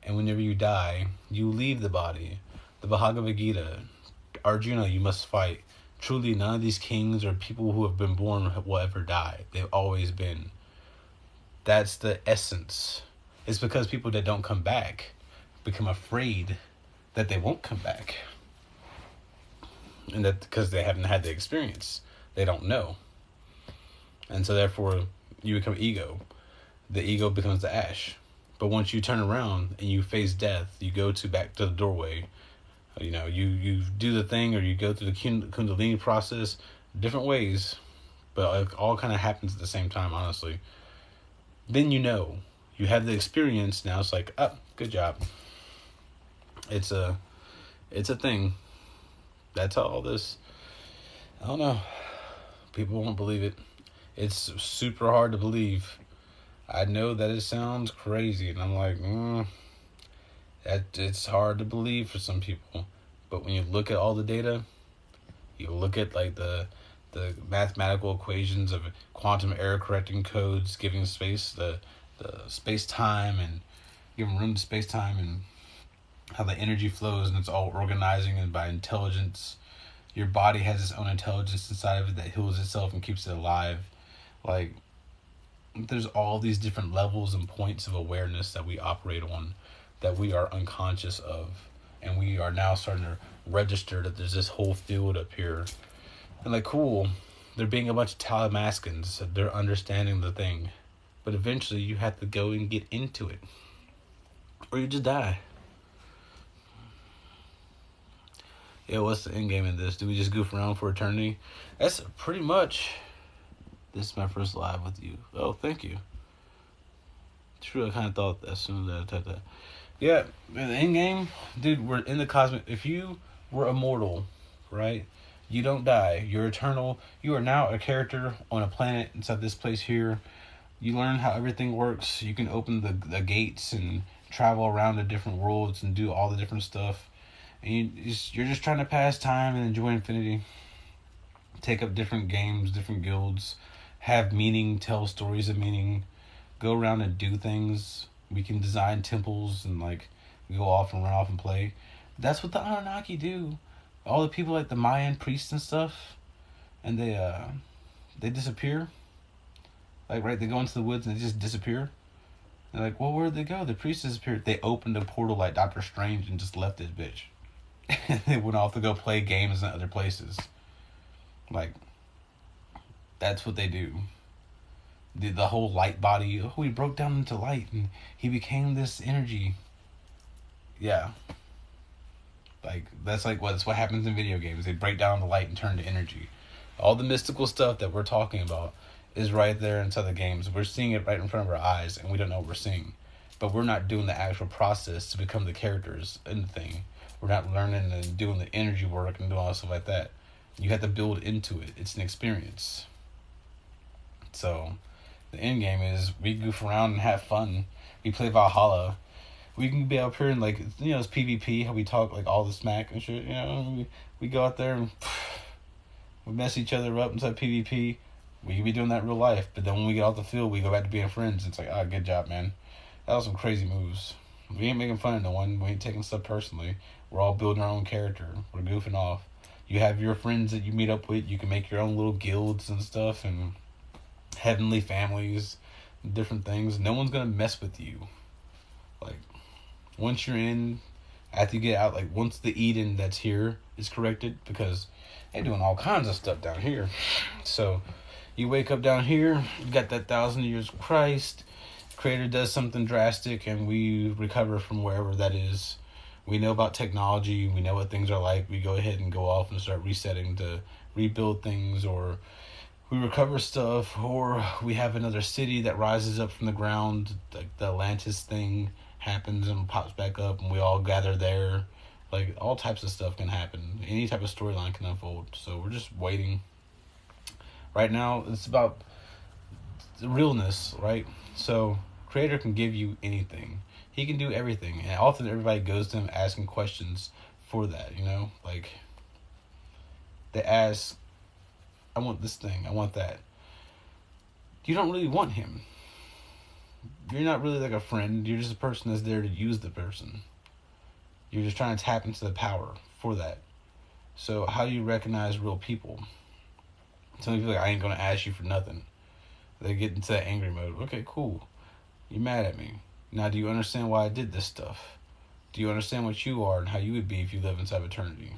And whenever you die, you leave the body. The Bhagavad Gita, Arjuna, you must fight. Truly, none of these kings or people who have been born will ever die. They've always been. That's the essence. It's because people that don't come back become afraid that they won't come back. And that because they haven't had the experience. They don't know. And so therefore, you become ego. The ego becomes the ash. But once you turn around and you face death, you go back to the doorway. You know, you do the thing, or you go through the Kundalini process different ways, but it all kind of happens at the same time, honestly. Then you know, you have the experience. Now it's like, oh, good job. It's a thing. That's all this. I don't know. People won't believe it. It's super hard to believe. I know that it sounds crazy, and I'm like, it's hard to believe for some people. But when you look at all the data, you look at like the mathematical equations of quantum error correcting codes, giving space the space time and giving room to space time, and how the energy flows, and it's all organizing and by intelligence. Your body has its own intelligence inside of it that heals itself and keeps it alive. Like, there's all these different levels and points of awareness that we operate on that we are unconscious of. And we are now starting to register that there's this whole field up here. And like, cool, they're being a bunch of Talamascans. They're understanding the thing. But eventually you have to go and get into it. Or you just die. Yeah, what's the end game in this? Do we just goof around for eternity? That's pretty much... This is my first live with you. Oh, thank you. True, I kind of thought as soon as I typed that. Yeah, in the end game, dude, we're in the cosmic... If you were immortal, right? You don't die. You're eternal. You are now a character on a planet inside this place here. You learn how everything works. You can open the gates and travel around to different worlds and do all the different stuff. And you're just trying to pass time and enjoy infinity. Take up different games, different guilds, have meaning, tell stories of meaning, go around and do things. We can design temples and like go off and run off and play. That's what the Anunnaki do. All the people like the Mayan priests and stuff, and they disappear. Like right, they go into the woods and they just disappear. They're like, well, where'd they go? The priests disappeared. They opened a portal like Doctor Strange and just left this bitch. And they went off to go play games in other places. Like, that's what they do. The whole light body. Oh, he broke down into light and he became this energy. Yeah. Like, that's what happens in video games. They break down the light and turn to energy. All the mystical stuff that we're talking about is right there inside the games. We're seeing it right in front of our eyes and we don't know what we're seeing. But we're not doing the actual process to become the characters in the thing. We're not learning and doing the energy work and doing all stuff like that. You have to build into it. It's an experience. So, the end game is we goof around and have fun. We play Valhalla. We can be up here and like, you know, it's PvP, how we talk like all the smack and shit, you know. We go out there and we mess each other up inside PvP. We can be doing that in real life. But then when we get off the field, we go back to being friends. It's like, good job, man. That was some crazy moves. We ain't making fun of no one. We ain't taking stuff personally. We're all building our own character. We're goofing off. You have your friends that you meet up with. You can make your own little guilds and stuff and heavenly families, different things. No one's going to mess with you. Like, once you're in, after you get out, like, once the Eden that's here is corrected, because they're doing all kinds of stuff down here. So, you wake up down here, you got that 1,000 years of Christ, Creator does something drastic, and we recover from wherever that is. We know about technology, we know what things are like, we go ahead and go off and start resetting to rebuild things, or we recover stuff, or we have another city that rises up from the ground, like the Atlantis thing happens and pops back up, and we all gather there. Like, all types of stuff can happen. Any type of storyline can unfold, so we're just waiting. Right now, it's about the realness, right? So, Creator can give you anything. He can do everything, and often everybody goes to him asking questions for that, you know? Like, they ask, I want this thing, I want that. You don't really want him. You're not really like a friend, you're just a person that's there to use the person. You're just trying to tap into the power for that. So how do you recognize real people? Some people are like, I ain't gonna ask you for nothing. They get into that angry mode. Okay, cool. You're mad at me. Now, do you understand why I did this stuff? Do you understand what you are and how you would be if you live inside eternity?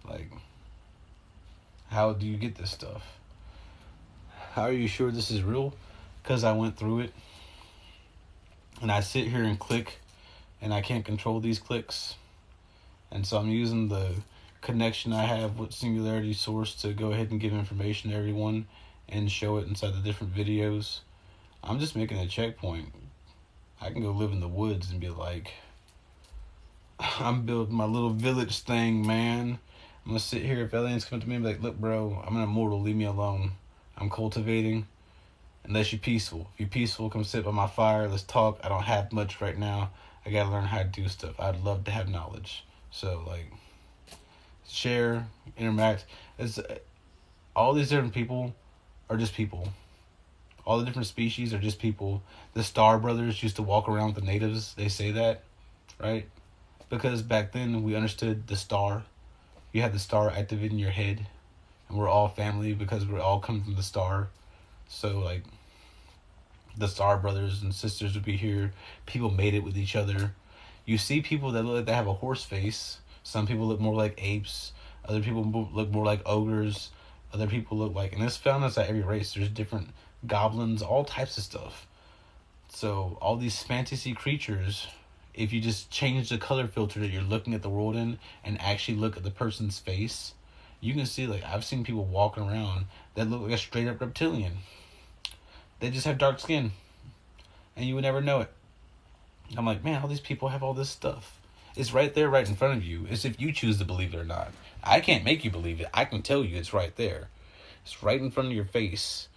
Like, how do you get this stuff? How are you sure this is real? Because I went through it. And I sit here and click, and I can't control these clicks. And so I'm using the connection I have with Singularity Source to go ahead and give information to everyone and show it inside the different videos. I'm just making a checkpoint. I can go live in the woods and be like, I'm building my little village thing, man. I'm going to sit here. If aliens come to me and be like, look, bro, I'm an immortal. Leave me alone. I'm cultivating. Unless you're peaceful. If you're peaceful, come sit by my fire. Let's talk. I don't have much right now. I got to learn how to do stuff. I'd love to have knowledge. So, like, share, interact. All these different people are just people. All the different species are just people. The Star Brothers used to walk around with the natives. They say that, right? Because back then we understood the star. You had the star activated in your head. And we're all family because we're all come from the star. So, like, the Star Brothers and sisters would be here. People made it with each other. You see people that look like they have a horse face. Some people look more like apes. Other people look more like ogres. Other people look like... And it's found inside every race. There's different goblins, all types of stuff. So, all these fantasy creatures, if you just change the color filter that you're looking at the world in and actually look at the person's face, you can see, like, I've seen people walking around that look like a straight up reptilian. They just have dark skin. And you would never know it. I'm like, man, all these people have all this stuff. It's right there, right in front of you. It's if you choose to believe it or not. I can't make you believe it. I can tell you it's right there. It's right in front of your face.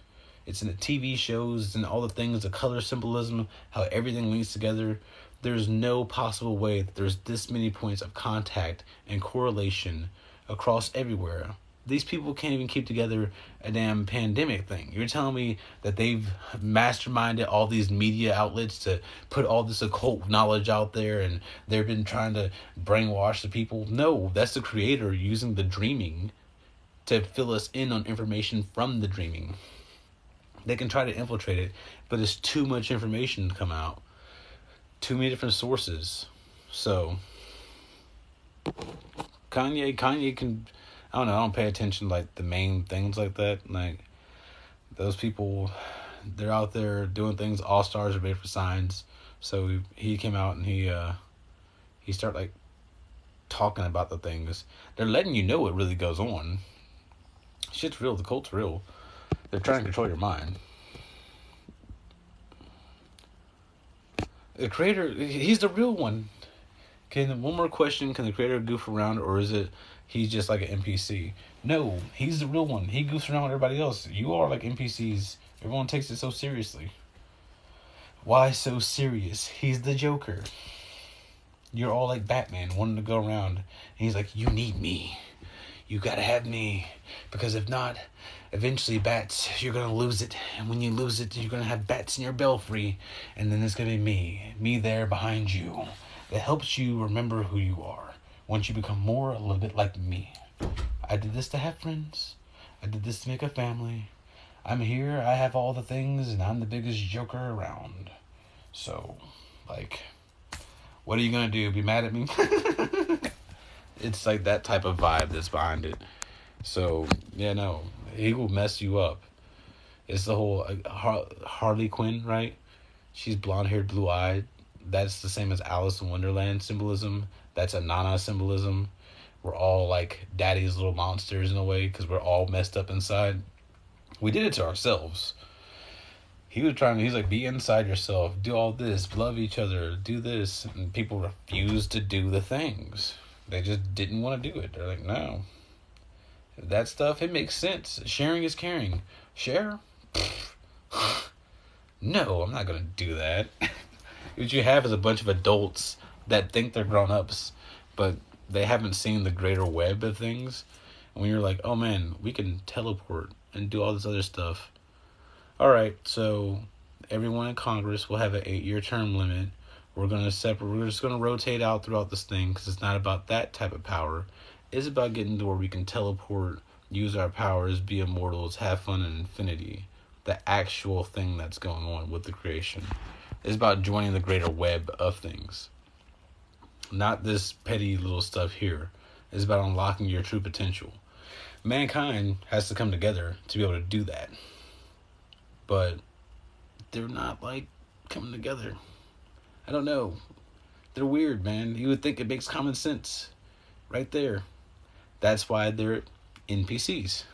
It's in the TV shows and all the things, the color symbolism, how everything links together. There's no possible way that there's this many points of contact and correlation across everywhere. These people can't even keep together a damn pandemic thing. You're telling me that they've masterminded all these media outlets to put all this occult knowledge out there, and they've been trying to brainwash the people? No, that's the creator using the dreaming to fill us in on information from the dreaming. They can try to infiltrate it, but it's too much information to come out. Too many different sources. So Kanye can, I don't know, I don't pay attention to like the main things like that. Like those people, they're out there doing things. All stars are made for signs. So he came out and he started like talking about the things. They're letting you know what really goes on. Shit's real. The cult's real. They're trying to control your mind. The creator, he's the real one. One more question, can the creator goof around, or is it he's just like an NPC? No, he's the real one. He goofs around with everybody else. You are like NPCs. Everyone takes it so seriously. Why so serious? He's the Joker. You're all like Batman, wanting to go around. And he's like, you need me. You gotta have me. Because if not, eventually bats, you're gonna lose it. And when you lose it, you're gonna have bats in your belfry. And then it's gonna be me. Me there behind you. That helps you remember who you are. Once you become a little bit like me. I did this to have friends. I did this to make a family. I'm here, I have all the things, and I'm the biggest joker around. So, like, what are you gonna do? Be mad at me? It's like that type of vibe that's behind it. So, yeah, no. He will mess you up. It's the whole Harley Quinn, right? She's blonde-haired, blue-eyed. That's the same as Alice in Wonderland symbolism. That's a Nana symbolism. We're all like daddy's little monsters in a way because we're all messed up inside. We did it to ourselves. He's like, be inside yourself. Do all this. Love each other. Do this. And people refuse to do the things. They just didn't want to do it. They're like, no. That stuff, it makes sense. Sharing is caring. Share? No, I'm not going to do that. What you have is a bunch of adults that think they're grown-ups, but they haven't seen the greater web of things. And when you're like, oh man, we can teleport and do all this other stuff. Alright, so everyone in Congress will have an 8-year term limit. We're just going to rotate out throughout this thing because it's not about that type of power. It's about getting to where we can teleport, use our powers, be immortals, have fun in infinity. The actual thing that's going on with the creation. It's about joining the greater web of things. Not this petty little stuff here. It's about unlocking your true potential. Mankind has to come together to be able to do that. But they're not like coming together. I don't know. They're weird, man. You would think it makes common sense. Right there. That's why they're NPCs.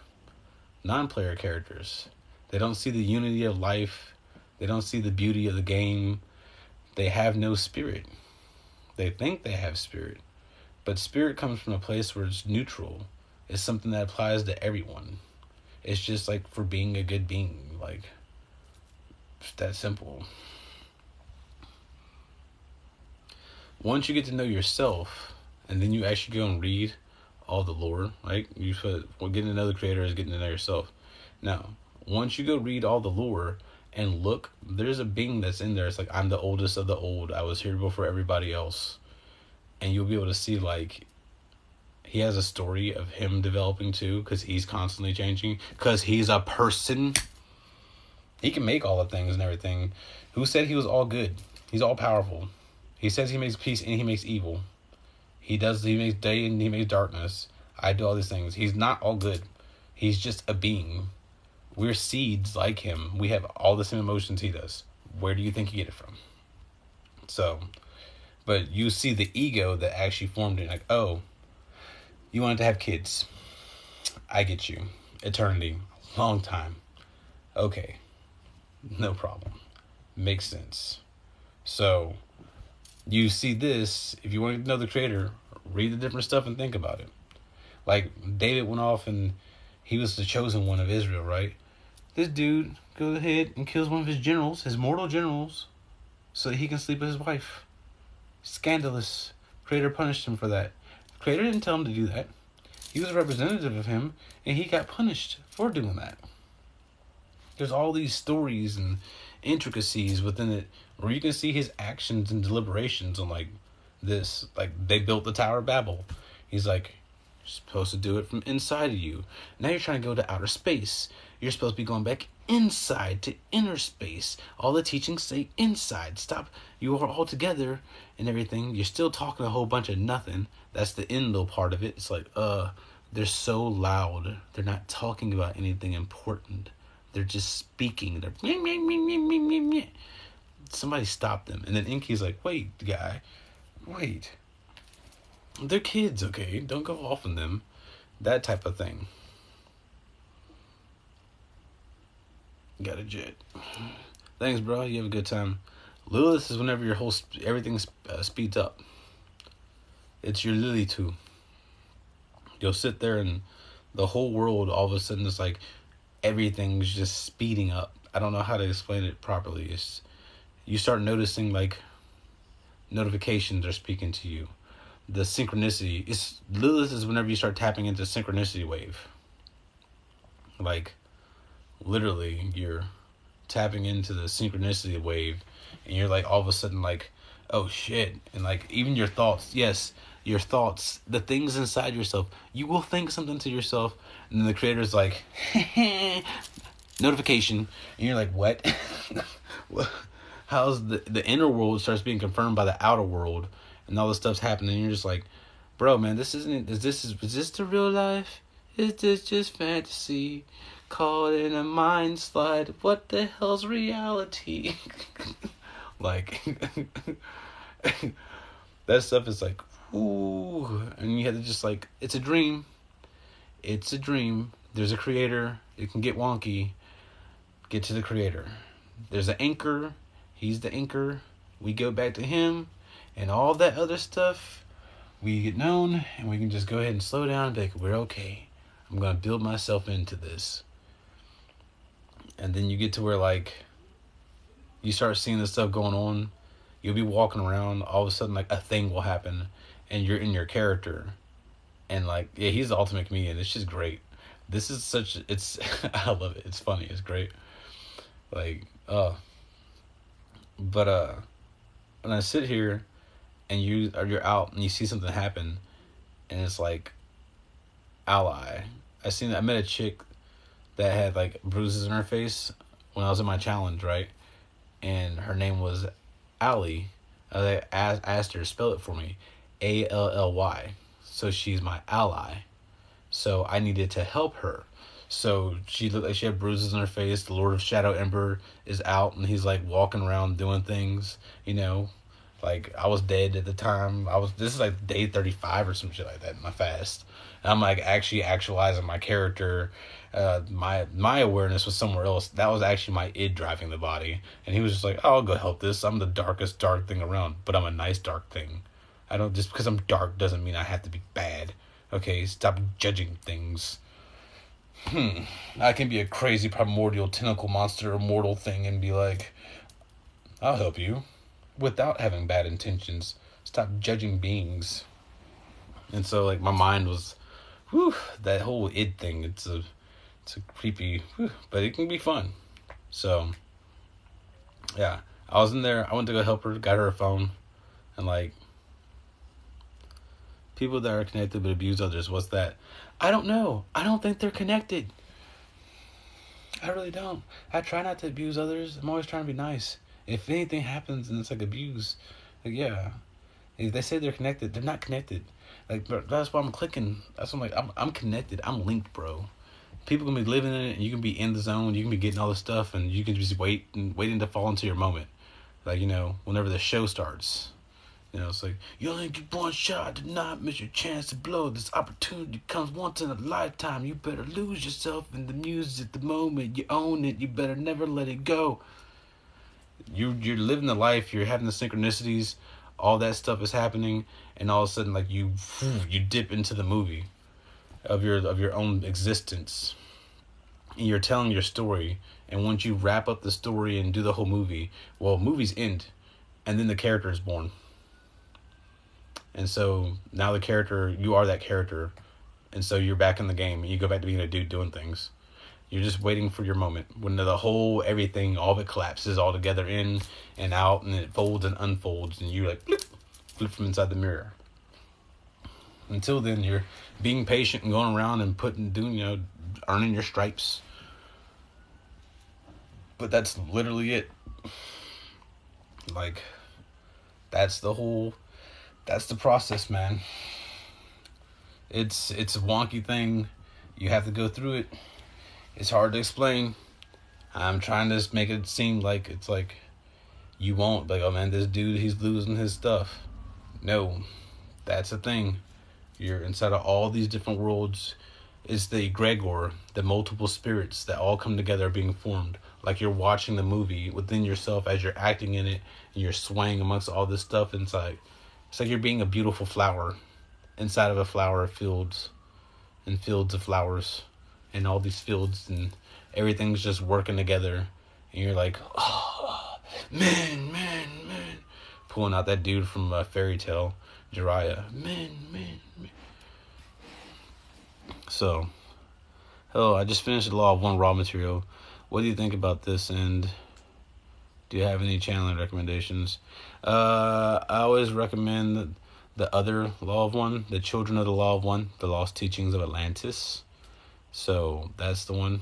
Non-player characters. They don't see the unity of life. They don't see the beauty of the game. They have no spirit. They think they have spirit. But spirit comes from a place where it's neutral. It's something that applies to everyone. It's just like for being a good being. Like, it's that simple. Once you get to know yourself, and then you actually go and read all the lore, right? Getting to know the creator is getting to know yourself. Now, once you go read all the lore and look, there's a being that's in there. It's like, I'm the oldest of the old. I was here before everybody else. And you'll be able to see, like, he has a story of him developing too, because he's constantly changing. Because he's a person. He can make all the things and everything. Who said he was all good? He's all powerful. He says he makes peace and he makes evil. He makes day and he makes darkness. I do all these things. He's not all good. He's just a being. We're seeds like him. We have all the same emotions he does. Where do you think you get it from? So, but you see the ego that actually formed it. Like, oh, you wanted to have kids. I get you. Eternity. Long time. Okay. No problem. Makes sense. So, you see this, if you want to know the creator, read the different stuff and think about it. Like, David went off and he was the chosen one of Israel, right? This dude goes ahead and kills one of his generals, his mortal generals, so that he can sleep with his wife. Scandalous. Creator punished him for that. Creator didn't tell him to do that. He was a representative of him, and he got punished for doing that. There's all these stories and intricacies within it where you can see his actions and deliberations on like this. Like they built the Tower of Babel. He's like, you're supposed to do it from inside of you. Now you're trying to go to outer space. You're supposed to be going back inside to inner space. All the teachings say inside. Stop. You are all together and everything. You're still talking a whole bunch of nothing. That's the end little part of it. It's like, they're so loud. They're not talking about anything important. They're just speaking. They're meh, meh, meh, meh, meh, meh, meh. Somebody stop them. And then Inky's like, wait, guy. Wait. They're kids, okay? Don't go off on them. That type of thing. Got a jet. Thanks, bro. You have a good time. Lilith is whenever your whole everything speeds up. It's your Lily too. You'll sit there and the whole world all of a sudden is like everything's just speeding up. I don't know how to explain it properly. It's you start noticing like notifications are speaking to you. The synchronicity is Lilith is whenever you start tapping into synchronicity wave. Like literally you're tapping into the synchronicity wave and you're like all of a sudden like, oh shit. And like even your thoughts, yes, your thoughts, the things inside yourself, you will think something to yourself and then the creator's like notification and you're like, what? How's the inner world starts being confirmed by the outer world and all this stuff's happening and you're just like, bro, man, is this the real life? Is this just fantasy? Caught in a mind slide. What the hell's reality? Like that stuff is like, ooh, and you have to just like, it's a dream. It's a dream. There's a creator. It can get wonky. Get to the creator. There's an anchor. He's the anchor. We go back to him, and all that other stuff. We get known, and we can just go ahead and slow down and be like, we're okay. I'm gonna build myself into this. And then you get to where like you start seeing this stuff going on. You'll be walking around, all of a sudden like a thing will happen and you're in your character. And like, yeah, he's the ultimate comedian. It's just great. This is such it's I love it. It's funny, it's great. Like, but when I sit here and you're out and you see something happen and it's like ally. I met a chick that had like bruises in her face when I was in my challenge, right? And her name was Allie. I asked her to spell it for me, Ally. So she's my ally. So I needed to help her. So she looked like she had bruises on her face. The Lord of Shadow Ember is out, and he's like walking around doing things. You know, like I was dead at the time. This is like day 35 or some shit like that in my fast. And I'm like actually actualizing my character. My awareness was somewhere else. That was actually my id driving the body. And he was just like, oh, I'll go help this. I'm the darkest dark thing around, but I'm a nice dark thing. I don't, just because I'm dark doesn't mean I have to be bad. Okay, stop judging things. I can be a crazy primordial tentacle monster immortal thing and be like, I'll help you without having bad intentions. Stop judging beings. And so like my mind was, that whole id thing, it's a creepy, but it can be fun. So yeah, I was in there. I went to go help her, got her a phone, and like, people that are connected but abuse others, what's that? I don't know. I don't think they're connected. I really don't. I try not to abuse others. I'm always trying to be nice. If anything happens and it's like abuse, like, yeah. If they say they're connected, they're not connected. Like, that's why I'm clicking. That's why I'm like, I'm connected. I'm linked, bro. People can be living in it, and you can be in the zone. You can be getting all this stuff, and you can just waiting to fall into your moment. Like, you know, whenever the show starts. You know, it's like, you only get one shot, do not miss your chance to blow. This opportunity comes once in a lifetime. You better lose yourself in the music, the moment. You own it. You better never let it go. You're living the life. You're having the synchronicities. All that stuff is happening. And all of a sudden, like, you dip into the movie of your own existence. and you're telling your story, and once you wrap up the story and do the whole movie, well, movies end, and then the character is born. And so now the character, you are that character, and so you're back in the game, and you go back to being a dude doing things. You're just waiting for your moment when the whole everything, all of it collapses all together, in and out, and it folds and unfolds, and you like flip from inside the mirror. Until then, you're being patient and going around and doing, earning your stripes. But that's literally it. Like, that's the process, man. It's a wonky thing. You have to go through it. It's hard to explain. I'm trying to make it seem like it's like you won't, like, oh man, this dude, he's losing his stuff. No, that's a thing. You're inside of all these different worlds. It's the egregor, the multiple spirits that all come together being formed. Like you're watching the movie within yourself as you're acting in it, and you're swaying amongst all this stuff inside. It's like you're being a beautiful flower inside of a flower fields and fields of flowers. And all these fields and everything's just working together, and you're like, oh, man, pulling out that dude from Fairy Tale, Jiraiya, man. So, hello, I just finished the Law of One raw material. What do you think about this, and do you have any channeling recommendations? I always recommend the other Law of One, the Children of the Law of One, the Lost Teachings of Atlantis. So that's the one.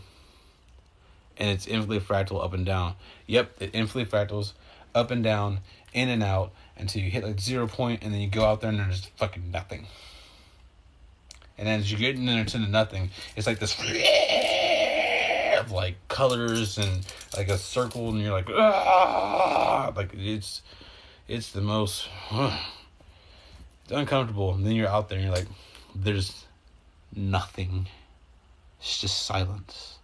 And it's infinitely fractal up and down. Yep, it infinitely fractals up and down, in and out, until you hit like 0 point, and then you go out there and there's fucking nothing. And then as you get into nothing, it's like this of like colors and like a circle, and you're like, ah! Like it's the most it's uncomfortable. And then you're out there and you're like, there's nothing. It's just silence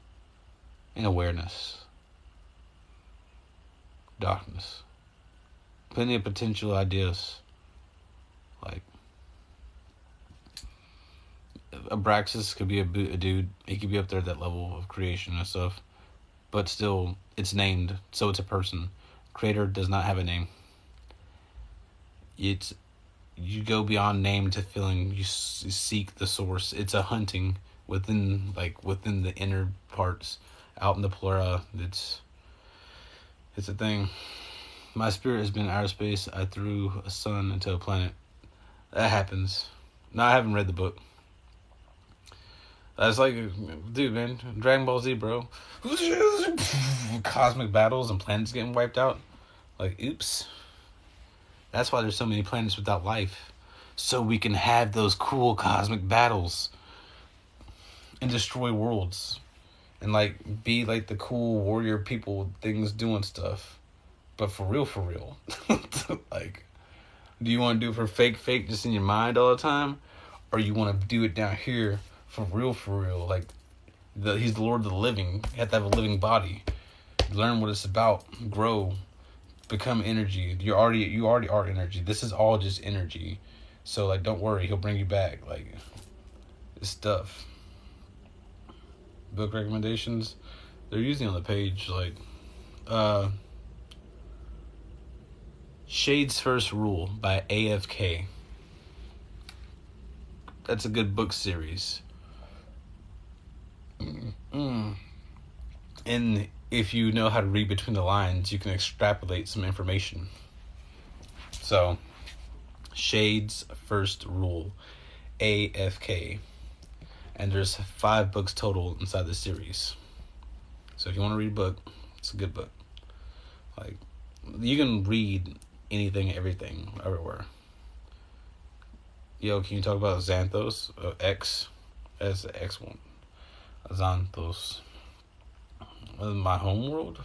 and awareness. Darkness. Plenty of potential ideas. Like, Abraxas could be a dude. He could be up there at that level of creation and stuff. But still, it's named, so it's a person. Creator does not have a name. You go beyond name to feeling. You seek the source. It's a hunting within the inner parts, out in the pleura. It's a thing. My spirit has been in outer space. I threw a sun into a planet. That happens. No, I haven't read the book. That's like, dude, man, Dragon Ball Z, bro. Cosmic battles and planets getting wiped out. Like, oops. That's why there's so many planets without life. So we can have those cool cosmic battles. And destroy worlds. And, like, be, like, the cool warrior people, things doing stuff. But for real. Like, do you want to do it for fake, just in your mind all the time? Or you want to do it down here for real? Like, he's the Lord of the living. You have to have a living body. Learn what it's about. Grow. Become energy. You already are energy. This is all just energy. So, like, don't worry. He'll bring you back. Like, this stuff. Book recommendations, they're usually on the page. Like Shade's First Rule by AFK. That's a good book series. And if you know how to read between the lines, you can extrapolate some information. So, Shade's First Rule, AFK. And there's 5 books total inside the series. So if you want to read a book, it's a good book. Like, you can read anything, everything, everywhere. Yo, can you talk about Xanthos? X? That's the X one. Xanthos. My homeworld?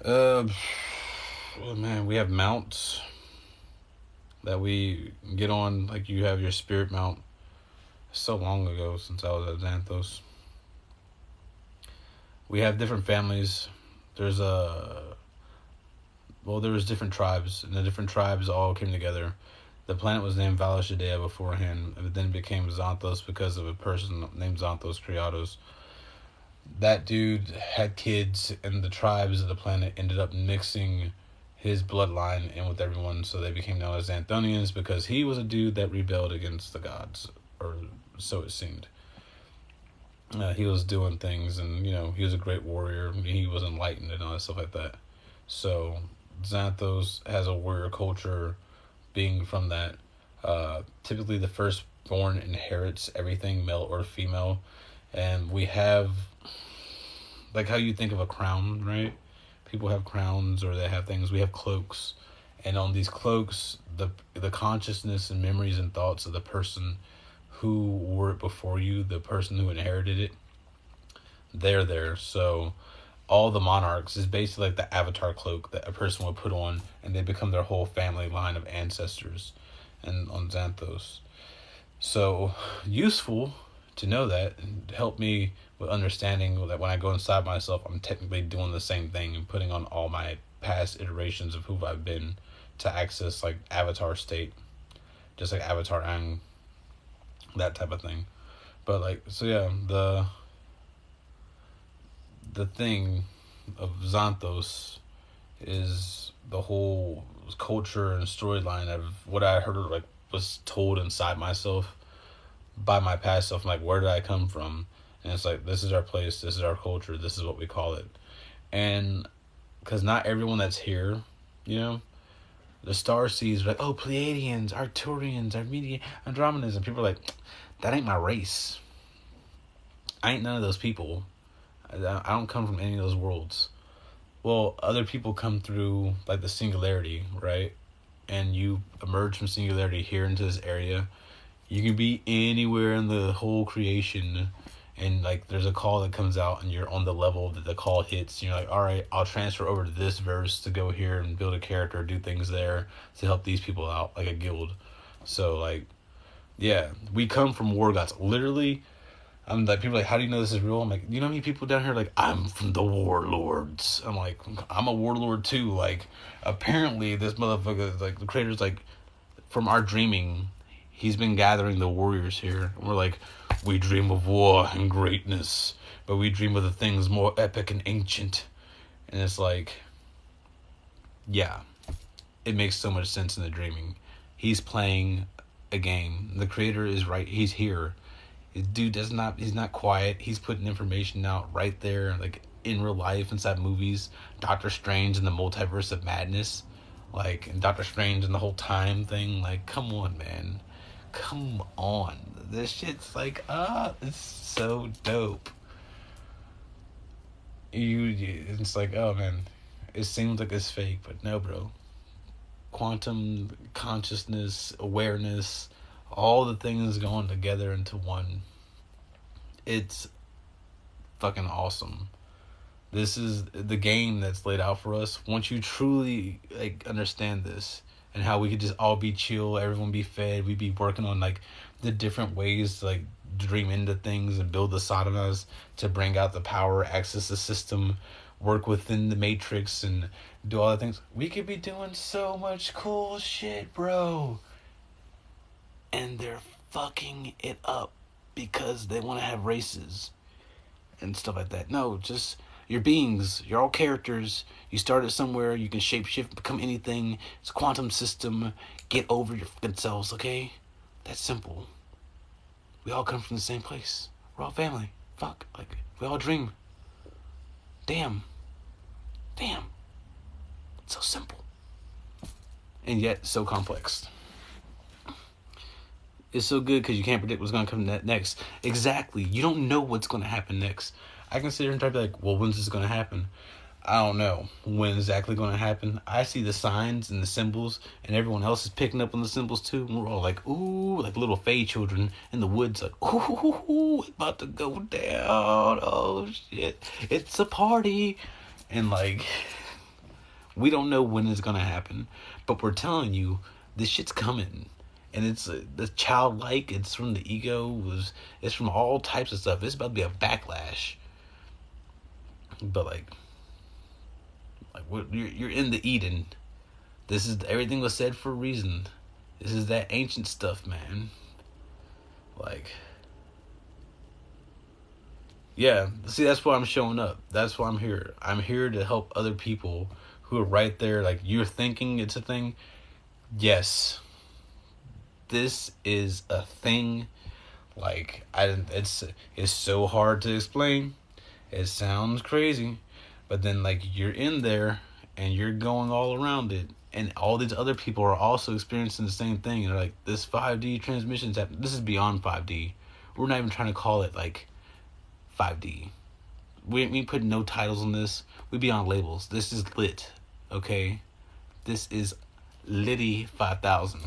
Oh man, we have mounts that we get on. Like, you have your spirit mount. So long ago since I was at Xanthos. We have different families. There was different tribes, and the different tribes all came together. The planet was named Valashadea beforehand, and then it became Xanthos because of a person named Xanthos Kriatos. that dude had kids, and the tribes of the planet ended up mixing his bloodline in with everyone, so they became known as Xanthonians because he was a dude that rebelled against the gods, or so it seemed. He was doing things, and he was a great warrior. He was enlightened and all that stuff like that. So Xanthos has a warrior culture, being from that. Typically, the firstborn inherits everything, male or female, and we have like how you think of a crown, right? People have crowns or they have things. We have cloaks, and on these cloaks, the consciousness and memories and thoughts of the person who wore it before you, the person who inherited it, they're there. So all the monarchs is basically like the avatar cloak that a person would put on, and they become their whole family line of ancestors, and on Xanthos. So useful to know that, and help me with understanding that when I go inside myself, I'm technically doing the same thing and putting on all my past iterations of who I've been to access like avatar state, just like Avatar Aang, that type of thing. But like, so yeah, the thing of Xanthos is the whole culture and storyline of what I heard, like was told inside myself by my past self. Like, where did I come from? And it's like, this is our place, this is our culture, this is what we call it. And because not everyone that's here, the star seeds are like, oh, Pleiadians, Arcturians, Andromedans, and people are like, that ain't my race. I ain't none of those people. I don't come from any of those worlds. Well, other people come through like the singularity, right? And you emerge from singularity here into this area. You can be anywhere in the whole creation, and like there's a call that comes out, and you're on the level that the call hits. And you're like, all right, I'll transfer over to this verse to go here and build a character, do things there to help these people out, like a guild. So like, yeah, we come from war gods. Literally, I'm like, people are like, how do you know this is real? I'm like, you know how many people down here like, I'm from the warlords. I'm like, I'm a warlord too. Like, apparently this motherfucker, like the creator's like, from our dreaming, he's been gathering the warriors here. And we're like, we dream of war and greatness, but we dream of the things more epic and ancient. And it's like, yeah, it makes so much sense in the dreaming. He's playing a game. The creator is right. He's here. Dude he's not quiet. He's putting information out right there, like in real life, inside movies. Doctor Strange and the Multiverse of Madness, like, and Doctor Strange and the whole time thing. Like, come on, man. Come on. This shit's like, it's so dope. It's like, oh man, it seems like it's fake, but no, bro. Quantum consciousness, awareness, all the things going together into one. It's fucking awesome. This is the game that's laid out for us. Once you truly like understand this, and how we could just all be chill, everyone be fed, we be working on like the different ways to like dream into things and build the sadhanas to bring out the power, access the system, work within the matrix, and do all the things. We could be doing so much cool shit, bro. And they're fucking it up because they want to have races and stuff like that. No, just you're beings. You're all characters. You started somewhere. You can shapeshift, become anything. It's a quantum system. Get over your fucking selves, okay? That's simple. We all come from the same place. We're all family. Fuck. Like, we all dream. Damn. It's so simple. And yet so complex. It's so good because you can't predict what's going to come next. Exactly. You don't know what's going to happen next. I can sit here and try to be like, well, when's this going to happen? I don't know when exactly going to happen. I see the signs and the symbols, and everyone else is picking up on the symbols too. And we're all like, ooh, like little Fey children in the woods, like, ooh, it's about to go down. Oh, shit. It's a party. And like, we don't know when it's going to happen, but we're telling you, this shit's coming. And it's the childlike, it's from the ego, it's from all types of stuff. It's about to be a backlash. But like what, you're in the Eden. This is, everything was said for a reason. This is that ancient stuff, man. Like, Yeah, see, that's why I'm showing up. That's why I'm here. I'm here to help other people who are right there. Like, you're thinking it's a thing. Yes, this is a thing. Like, it's so hard to explain. It sounds crazy, but then like you're in there and you're going all around it, and all these other people are also experiencing the same thing. And they're like, this 5D transmission's happening. This is beyond 5D. We're not even trying to call it like 5D. We put no titles on this. We beyond labels. This is lit, okay? This is Liddy 5000.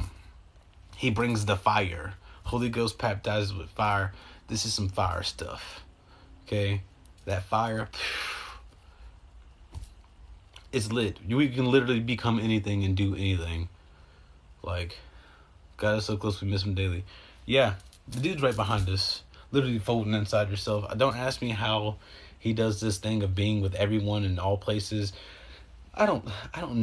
He brings the fire. Holy Ghost baptizes with fire. This is some fire stuff, okay? That fire, it's lit. We can literally become anything and do anything. Like, got us so close we miss him daily. Yeah, the dude's right behind us, literally folding inside yourself. Don't ask me how he does this thing of being with everyone in all places. I don't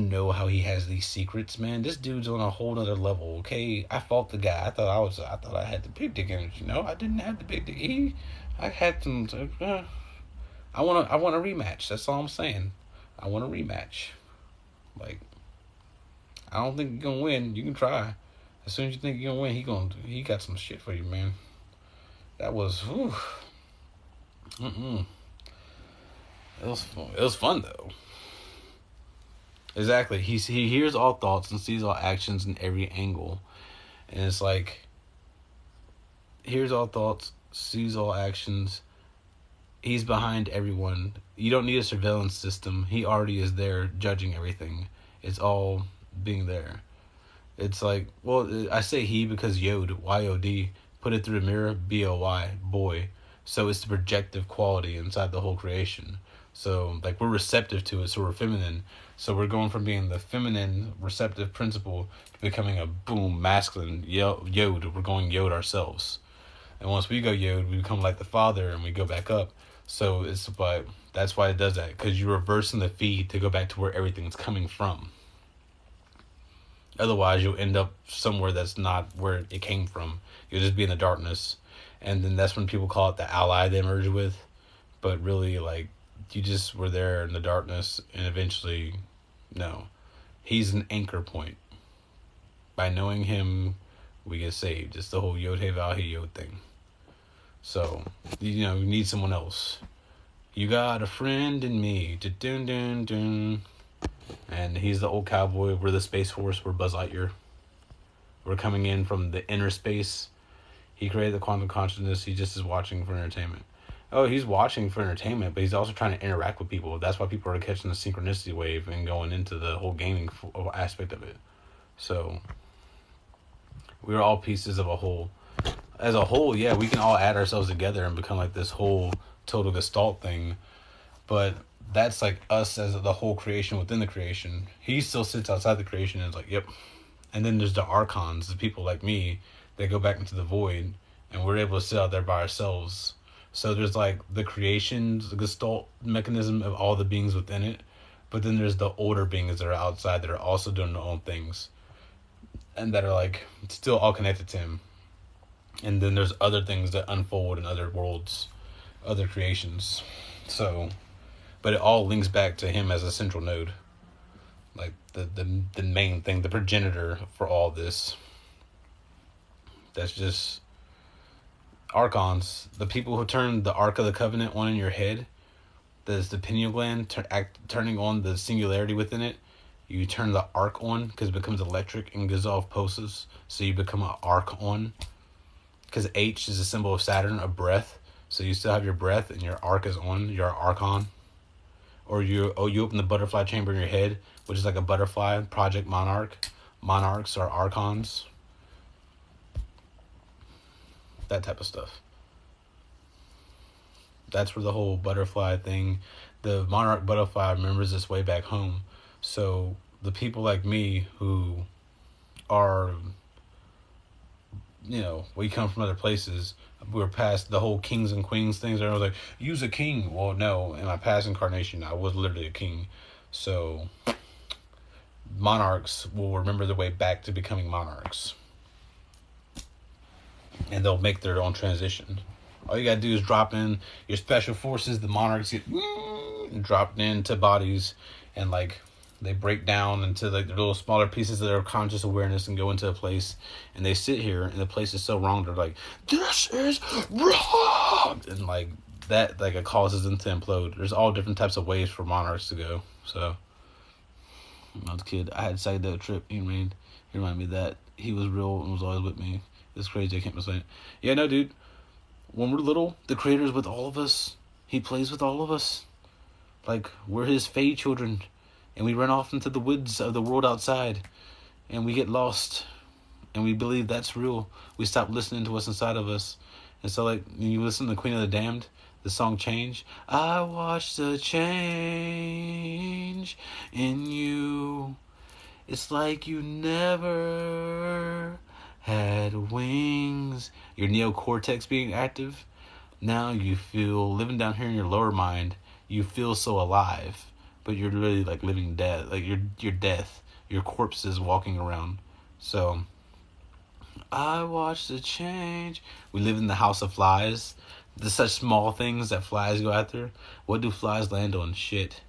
know how he has these secrets, man. This dude's on a whole other level. Okay, I fought the guy. I thought I had the big dick energy. No, I didn't have the big dick. I had some. I want a rematch. That's all I'm saying. I want a rematch. Like, I don't think you're gonna win. You can try. As soon as you think you're gonna win, he got some shit for you, man. That was, whew. Mm-mm. It was fun though. Exactly. He hears all thoughts and sees all actions in every angle, and it's like, hears all thoughts, sees all actions. He's behind everyone. You don't need a surveillance system. He already is there judging everything. It's all being there. It's like, well, I say he because Yod, Y-O-D, put it through a mirror, B-O-Y, boy. So it's the projective quality inside the whole creation. So, like, we're receptive to it, so we're feminine. So we're going from being the feminine, receptive principle to becoming a boom, masculine Yod. We're going Yod ourselves. And once we go Yod, we become like the Father and we go back up. So it's but that's why it does that, because you're reversing the feed to go back to where everything's coming from. Otherwise, you'll end up somewhere that's not where it came from. You'll just be in the darkness, and then that's when people call it the ally they merge with. But really, like, you just were there in the darkness, and eventually, no, he's an anchor point. By knowing him, we get saved. It's the whole Yod He Vav He Yod thing. So, you need someone else. You got a friend in me. Dun dun dun. And he's the old cowboy. We're the Space Force. We're Buzz Lightyear. We're coming in from the inner space. He created the quantum consciousness. He just is watching for entertainment. Oh, he's watching for entertainment, but he's also trying to interact with people. That's why people are catching the synchronicity wave and going into the whole gaming aspect of it. So, we're all pieces of a whole. As a whole, yeah, we can all add ourselves together and become like this whole total gestalt thing. But that's like us as the whole creation within the creation. He still sits outside the creation and is like, yep. And then there's the archons, the people like me that go back into the void, and we're able to sit out there by ourselves. So there's like the creation, the gestalt mechanism of all the beings within it, but then there's the older beings that are outside that are also doing their own things, and that are like still all connected to him. And then there's other things that unfold in other worlds, other creations. So, but it all links back to him as a central node, like the main thing, the progenitor for all this. That's just archons, the people who turn the Ark of the Covenant on in your head. That's the pineal gland turning on the singularity within it. You turn the arc on because it becomes electric and gives off pulses, so you become an arc on. Because H is a symbol of Saturn, of breath. So you still have your breath and your arc is on, you're an archon. Or you open the butterfly chamber in your head, which is like a butterfly, Project Monarch. Monarchs are archons. That type of stuff. That's where the whole butterfly thing, the monarch butterfly remembers its way back home. So the people like me who are, we come from other places. We're past the whole kings and queens things. I was like, use a king. Well, no, in my past incarnation, I was literally a king. So monarchs will remember their way back to becoming monarchs. And they'll make their own transition. All you gotta do is drop in your special forces. The monarchs get dropped into bodies, and like they break down into like the little smaller pieces of their conscious awareness and go into a place, and they sit here, and the place is so wrong. They're like, "This is wrong," and like that like it causes them to implode. There's all different types of ways for monarchs to go. So when I was a kid, I had a psychedelic trip. He reminded me that he was real and was always with me. It's crazy. I can't explain it. Yeah, no, dude. When we're little, the creator's with all of us. He plays with all of us. Like, we're his fey children. And we run off into the woods of the world outside. And we get lost. And we believe that's real. We stop listening to what's inside of us. And so, like, when you listen to Queen of the Damned, the song Change. I watched the change in you. It's like you never had wings. Your neocortex being active. Now you feel, living down here in your lower mind, you feel so alive. But you're really like living dead. Like you're death. Your corpse is walking around. So, I watched the change. We live in the house of flies. There's such small things that flies go after. What do flies land on? Shit.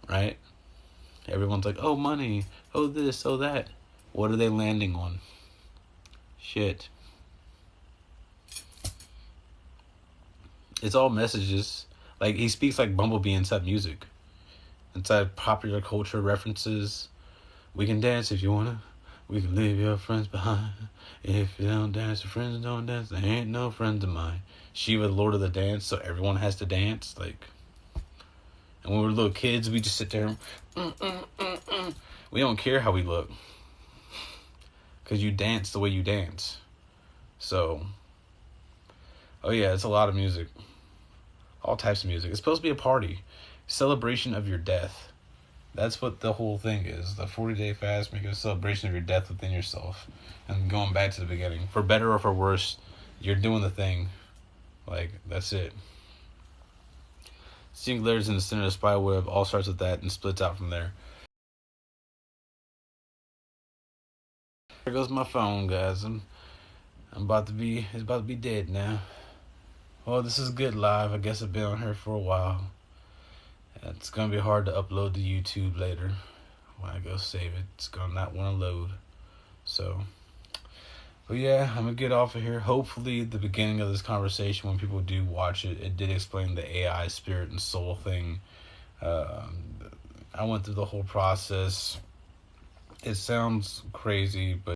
Right? Everyone's like, oh, money. Oh, this. Oh, that. What are they landing on? Shit. It's all messages. Like, he speaks like Bumblebee inside music. Inside popular culture references. We can dance if you wanna. We can leave your friends behind. If you don't dance, your friends don't dance. They ain't no friends of mine. Shiva, Lord of the Dance, so everyone has to dance. Like, and when we were little kids, we just sit there and we don't care how we look. Because you dance the way you dance. So, oh yeah, it's a lot of music. All types of music. It's supposed to be a party. Celebration of your death. That's what the whole thing is. The 40-day fast, make it a celebration of your death within yourself. And going back to the beginning. For better or for worse, you're doing the thing. Like, that's it. Singularity's in the center of the spider web. All starts with that and splits out from there. There goes my phone, guys. I'm about to be, it's about to be dead now. Well, this is good live. I guess I've been on here for a while. It's going to be hard to upload to YouTube later. When I go save it, it's going to not want to load. So, but yeah, I'm going to get off of here. Hopefully, at the beginning of this conversation, when people do watch it, it did explain the AI spirit and soul thing. I went through the whole process. It sounds crazy, but